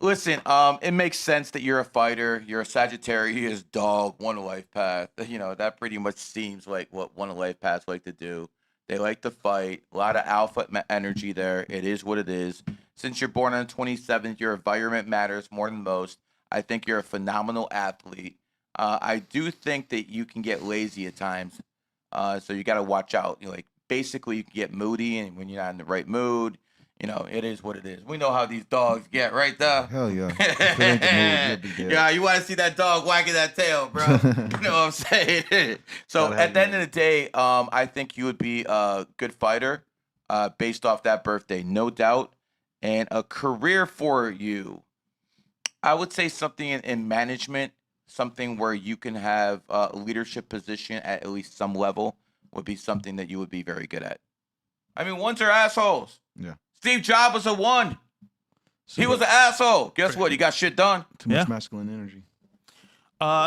Listen, it makes sense that you're a fighter. You're a Sagittarius dog, one life path. You know, that pretty much seems like what one life paths like to do. They like to fight. A lot of alpha energy there. It is what it is. Since you're born on the 27th, your environment matters more than most. I think you're a phenomenal athlete. I do think that you can get lazy at times. So you got to watch out. You know, like basically you can get moody, and when you're not in the right mood, you know, it is what it is. We know how these dogs get, right there. Hell yeah. If it ain't the mood, you'll be dead. Yeah, you want to see that dog wagging that tail, bro. You know what I'm saying? So at the end of the day, I think you would be a good fighter based off that birthday, no doubt. And a career for you, I would say something in management, something where you can have a leadership position at least some level would be something that you would be very good at. I mean, ones are assholes. Yeah. Steve Jobs was a one. He was an asshole. Guess what? He got shit done. Too much masculine energy.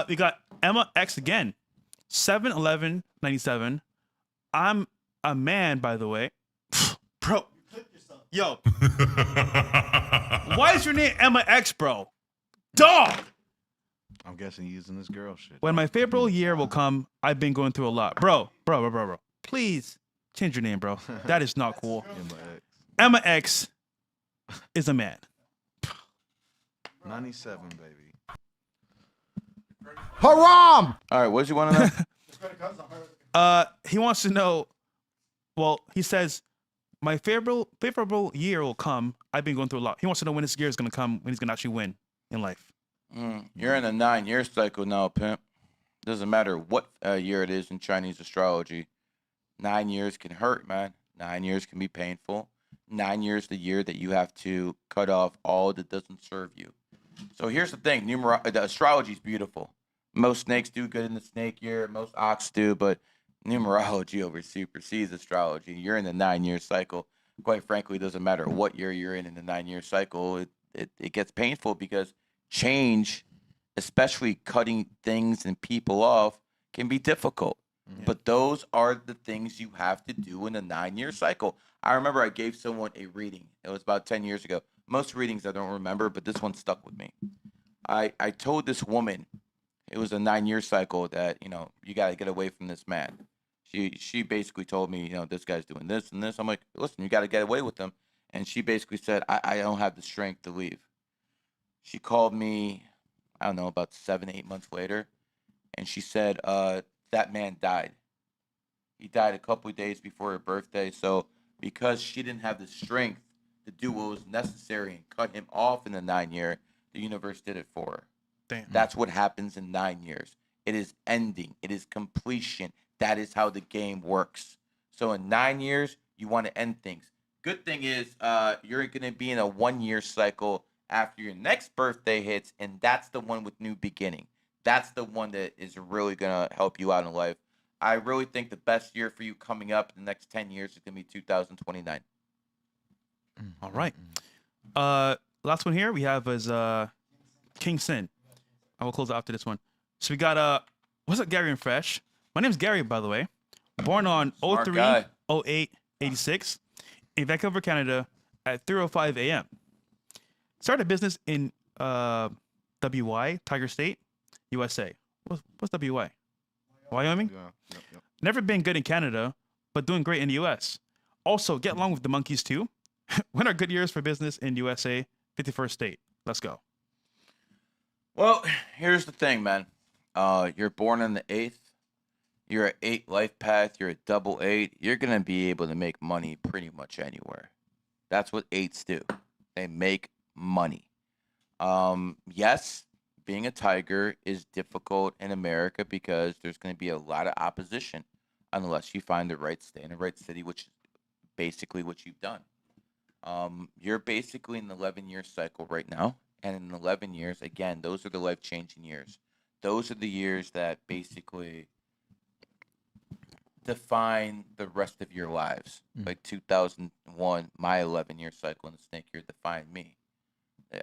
We got Emma X again. 7/11/97. I'm a man, by the way. Bro. Yo. Why is your name Emma X, bro? Dog. I'm guessing you're using this girl shit. When my favorable year will come, I've been going through a lot. Bro. Please change your name, bro. That is not cool. Emma X is a man. 97, baby. Haram! All right, what does you want to know? He wants to know, well, he says, my favorable year will come. I've been going through a lot. He wants to know when this year is going to come, when he's going to actually win in life. You're in a 9-year cycle now, pimp. Doesn't matter what year it is in Chinese astrology. 9 years can hurt, man. 9 years can be painful. 9 years the year that you have to cut off all that doesn't serve you. So here's the thing. The astrology is beautiful. Most snakes do good in the snake year. Most ox do, but numerology over supersedes astrology. You're in the 9-year cycle. Quite frankly, it doesn't matter what year you're in the 9-year cycle. It gets painful because change, especially cutting things and people off, can be difficult. But those are the things you have to do in a 9-year cycle. I remember I gave someone a reading. It was about 10 years ago. Most readings I don't remember, but this one stuck with me. I told this woman it was a 9-year cycle that, you know, you got to get away from this man. She basically told me, you know, this guy's doing this and this. I'm like, listen, you got to get away with him. And she basically said, I don't have the strength to leave. She called me, I don't know, about 7-8 months later. And she said, that man died. He died a couple of days before her birthday. So because she didn't have the strength to do what was necessary and cut him off in the 9-year, the universe did it for her. Damn. That's what happens in 9 years. It is ending. It is completion. That is how the game works. So in 9 years, you want to end things. Good thing is you're going to be in a 1-year cycle after your next birthday hits, and that's the one with new beginning. That's the one that is really going to help you out in life. I really think the best year for you coming up in the next 10 years is going to be 2029. All right. Last one here we have is King Sin. I will close it after this one. So we got what's up, Gary and Fresh? My name's Gary, by the way. Born on 03/08/86 in Vancouver, Canada at 3:05 a.m. Started a business in WY, Tiger State, USA. What's WY? Wyoming? Yeah. Never been good in Canada, but doing great in the US. Also, get along with the monkeys too. When are good years for business in USA? 51st state. Let's go. Well, here's the thing, man. You're born on the 8th. You're an 8 life path. You're a double 8. You're going to be able to make money pretty much anywhere. That's what 8s do. They make money. Yes, being a tiger is difficult in America because there's going to be a lot of opposition unless you find the right state and the right city, which is basically what you've done. You're basically in the 11-year cycle right now. And in 11 years, again, those are the life-changing years. Those are the years that basically define the rest of your lives. Like 2001, my 11-year cycle in the snake year defined me.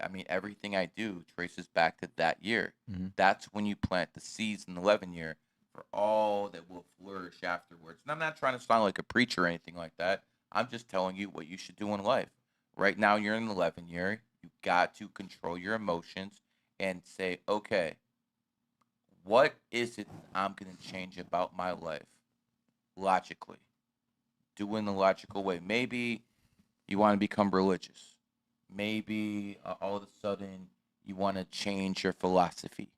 I mean, everything I do traces back to that year. Mhm. That's when you plant the seeds in the 11 year for all that will flourish afterwards. And I'm not trying to sound like a preacher or anything like that. I'm just telling you what you should do in life. Right now, you're in the 11 year. You got to control your emotions and say, okay, what is it I'm going to change about my life logically? Do it in the logical way. Maybe you want to become religious. Maybe all of a sudden you want to change your philosophy.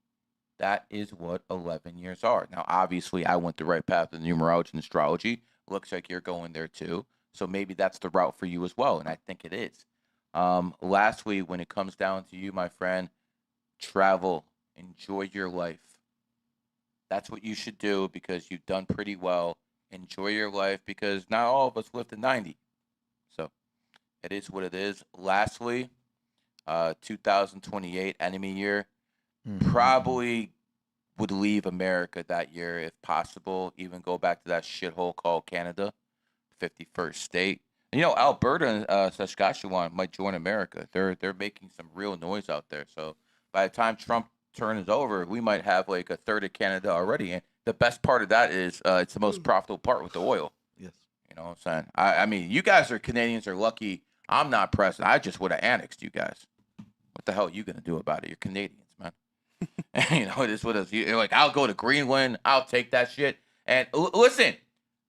That is what 11 years are. Now, obviously, I went the right path in numerology and astrology. Looks like you're going there too. So maybe that's the route for you as well, and I think it is. Lastly, when it comes down to you, my friend, travel, enjoy your life. That's what you should do because you've done pretty well. Enjoy your life because not all of us live to 90. So it is what it is. Lastly, 2028, enemy year. Probably would leave America that year if possible. Even go back to that shithole called Canada, 51st state. And, you know, Alberta and Saskatchewan might join America. They're making some real noise out there. So by the time Trump turn is over, we might have like a third of Canada already. And the best part of that is it's the most profitable part with the oil. Yes. You know what I'm saying? I mean, you guys Canadians are lucky I'm not president. I just would have annexed you guys. What the hell are you going to do about it? You're Canadians, man. You know, it is what it is. You're like, I'll go to Greenland. I'll take that shit. And listen,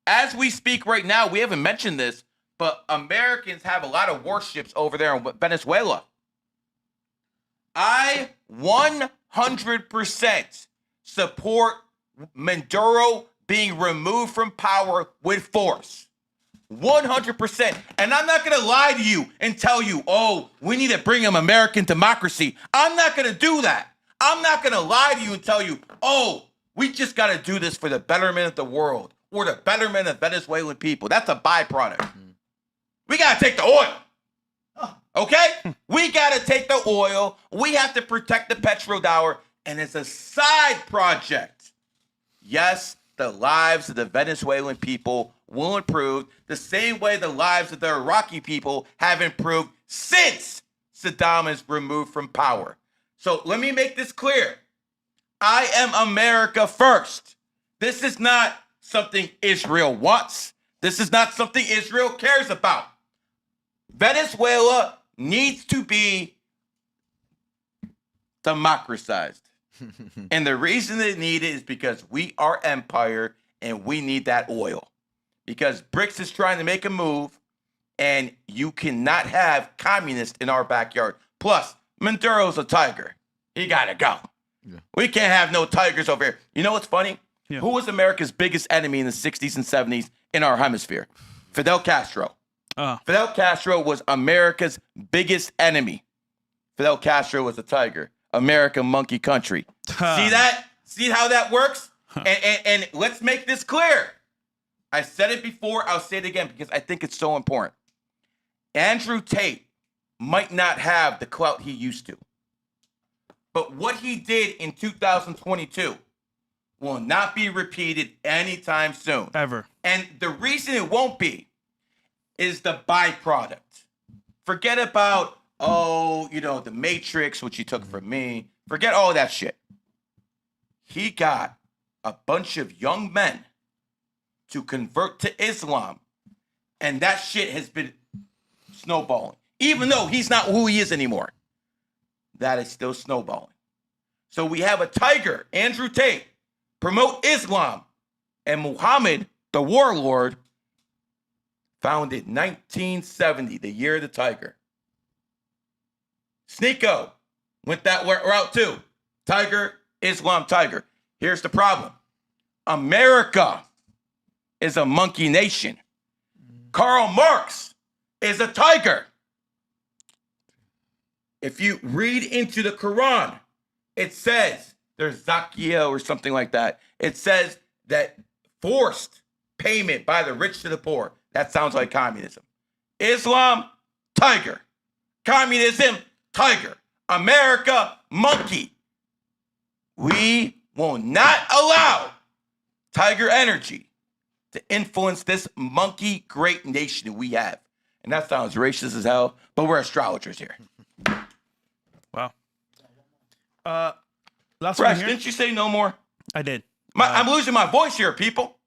as we speak right now, we haven't mentioned this, but Americans have a lot of warships over there in Venezuela. I 100% support Maduro being removed from power with force. 100%. And I'm not going to lie to you and tell you, oh, we need to bring him American democracy. I'm not going to do that. I'm not going to lie to you and tell you, oh, we just got to do this for the betterment of the world or the betterment of Venezuelan people. That's a byproduct. We got to take the oil. Okay? We got to take the oil. We have to protect the petrodollar. And it's a side project. Yes, the lives of the Venezuelan people will improve the same way the lives of the Iraqi people have improved since Saddam is removed from power. So let me make this clear. I am America first. This is not something Israel wants. This is not something Israel cares about. Venezuela needs to be democratized. And the reason they need it is because we are empire and we need that oil. Because BRICS is trying to make a move and you cannot have communists in our backyard. Plus, Maduro's a tiger. He got to go. Yeah. We can't have no tigers over here. You know what's funny? Yeah. Who was America's biggest enemy in the 60s and 70s in our hemisphere? Fidel Castro. Fidel Castro was America's biggest enemy. Fidel Castro was a tiger. America monkey country. See that? See how that works? And let's make this clear. I said it before. I'll say it again because I think it's so important. Andrew Tate might not have the clout he used to. But what he did in 2022 will not be repeated anytime soon. Ever. And the reason it won't be is the byproduct. Forget about, the Matrix, which he took from me. Forget all that shit. He got a bunch of young men to convert to Islam, and that shit has been snowballing. Even though he's not who he is anymore, that is still snowballing. So we have a tiger, Andrew Tate, promote Islam, and Muhammad, the warlord, founded 1970, the year of the tiger. Sneeko went that route too. Tiger, Islam, tiger. Here's the problem. America is a monkey nation. Karl Marx is a tiger. If you read into the Quran, it says, there's Zakia or something like that. It says that forced payment by the rich to the poor. That sounds like communism. Islam, tiger. Communism, tiger. America, monkey. We will not allow tiger energy to influence this monkey great nation that we have. And that sounds racist as hell, but we're astrologers here. Last Fresh, one here. didn't you say no more? I did. I'm losing my voice here, people.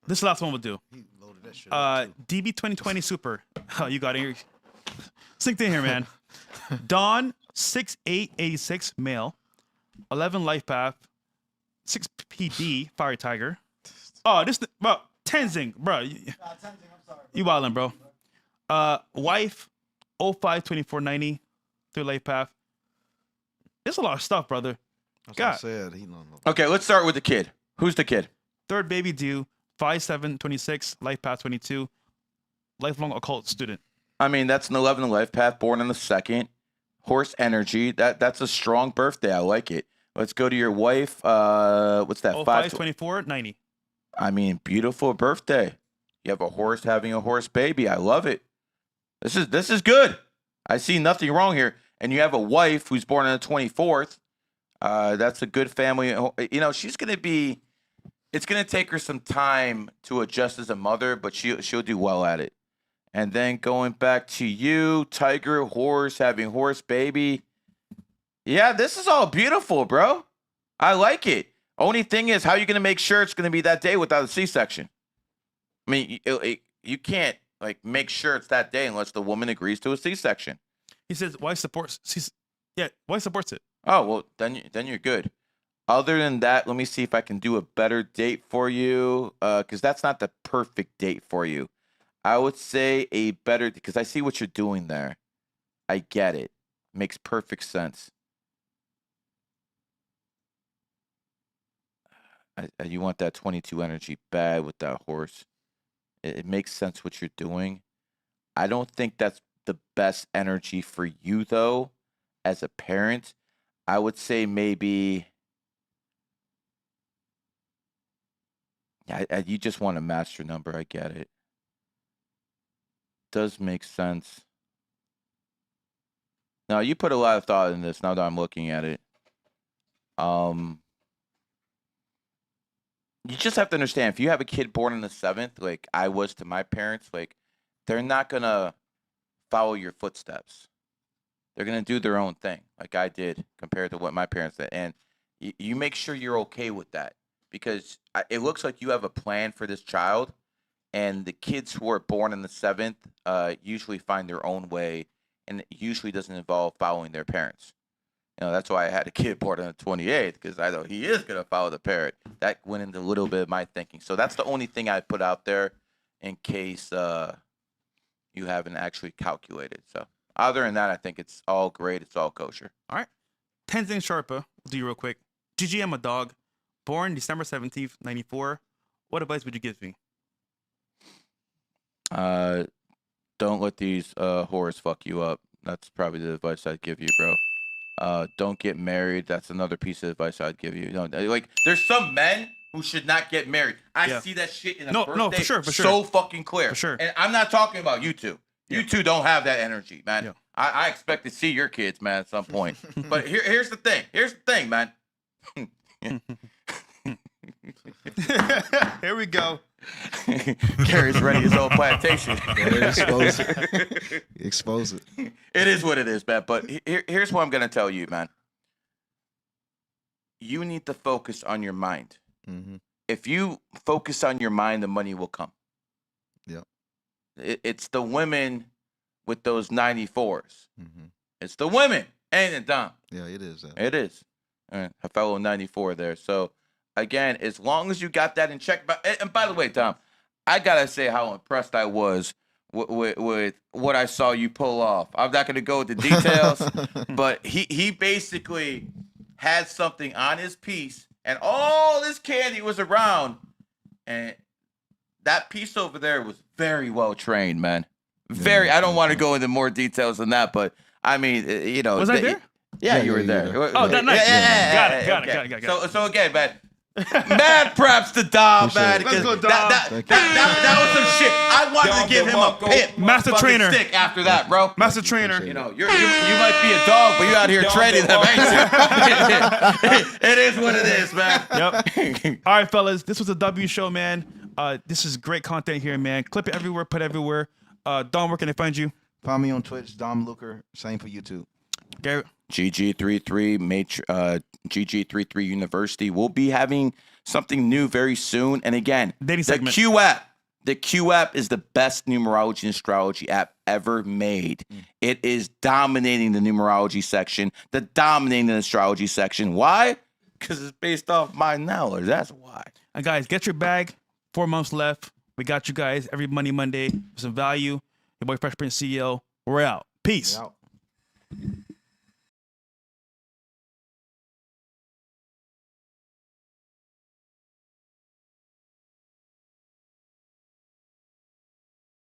This is the last one we'll do. DB 2020 Super. Oh, you got it. Synced in here, man. Dawn 6886 male. 11 Lifepath. 6 PD Fire Tiger. Oh, this bro Tenzing, bro. You wildin', bro. Wife 052490 through Lifepath. There's a lot of stuff, brother. God. Okay, let's start with the kid. Who's the kid? Third baby due 5726 Lifepath 22. Lifelong occult student. I mean, that's an 11 life path, born on the 2nd. Horse energy. That's a strong birthday. I like it. Let's go to your wife. What's that? 052490. I mean, beautiful birthday. You have a horse having a horse baby. I love it. This is good. I see nothing wrong here. And you have a wife who's born on the 24th. That's a good family. You know, she's gonna be. It's gonna take her some time to adjust as a mother, but she'll do well at it. And then going back to you, tiger, horse, having horse baby. Yeah, this is all beautiful, bro. I like it. Only thing is, how are you going to make sure it's going to be that day without a C-section? I mean, you can't like make sure it's that day unless the woman agrees to a C-section. He says, "Why supports?" Why supports it? Oh well, then you're good. Other than that, let me see if I can do a better date for you, because that's not the perfect date for you. I would say a better, because I see what you're doing there. I get it. Makes perfect sense. You want that 22 energy bad with that horse. It makes sense what you're doing. I don't think that's the best energy for you, though, as a parent. I would say maybe... Yeah, you just want a master number. I get it. Does make sense. Now, you put a lot of thought in this now that I'm looking at it. You just have to understand, if you have a kid born on the 7th, like I was to my parents, like they're not going to follow your footsteps. They're going to do their own thing, like I did compared to what my parents did. And you make sure you're okay with that, because it looks like you have a plan for this child. And the kids who are born on the 7th usually find their own way, and it usually doesn't involve following their parents. You know, that's why I had a kid born on the 28th, because I know he is going to follow the parent. That went into a little bit of my thinking. So that's the only thing I put out there in case you haven't actually calculated. So other than that, I think it's all great. It's all kosher. All right. Tenzin Sharpa, we'll do you real quick. Gigi, I'm a dog. Born December 17th, 94. What advice would you give me? Don't let these whores fuck you up. That's probably the advice I'd give you, bro. Don't get married. That's another piece of advice I'd give you. You know, like, there's some men who should not get married. I see that shit in a birthday. No, for sure. So fucking clear. For sure. And I'm not talking about you two. You two don't have that energy, man. Yeah. I expect to see your kids, man, at some point. But here's the thing. Here's the thing, man. Here we go. Gary's ready his own plantation. Expose it. Expose it. It is what it is, man. But here's what I'm going to tell you, man. You need to focus on your mind. Mm-hmm. If you focus on your mind, the money will come. Yep. It's the women with those 94s. Mm-hmm. It's the women. Ain't it, Dom? Yeah, it is. It is. All right, a fellow 94 there. So, again, as long as you got that in check. And by the way, Tom, I got to say how impressed I was with what I saw you pull off. I'm not going to go into details, but he basically had something on his piece, and all this candy was around, and that piece over there was very well trained, man. Very. I don't want to go into more details than that, but I mean, you know. Was I there? Yeah, you were there. Oh, that night. Yeah. Got it. So again, man. Mad props to Dom, man. Let's go, Dom. That was some shit. I wanted to give him a pimp. Master trainer. Stick after that, bro. Master trainer. You know, you might be a dog, but you out here training them, ain't you? It is what it is, man. Yep. All right, fellas. This was a W show, man. This is great content here, man. Clip it everywhere, put everywhere. Dom, where can they find you? Find me on Twitch, Dom Luker. Same for YouTube. Gary, GG33 GG33 University. We'll be having something new very soon. And again, Dating the segment. Q app. The Q app is the best numerology and astrology app ever made. It is dominating the numerology section, dominating the astrology section. Why? Because it's based off my knowledge. That's why. And guys, get your bag. 4 months left. We got you guys every Monday for some value. Your boy Fresh Prince CEO. We're out. Peace. Out.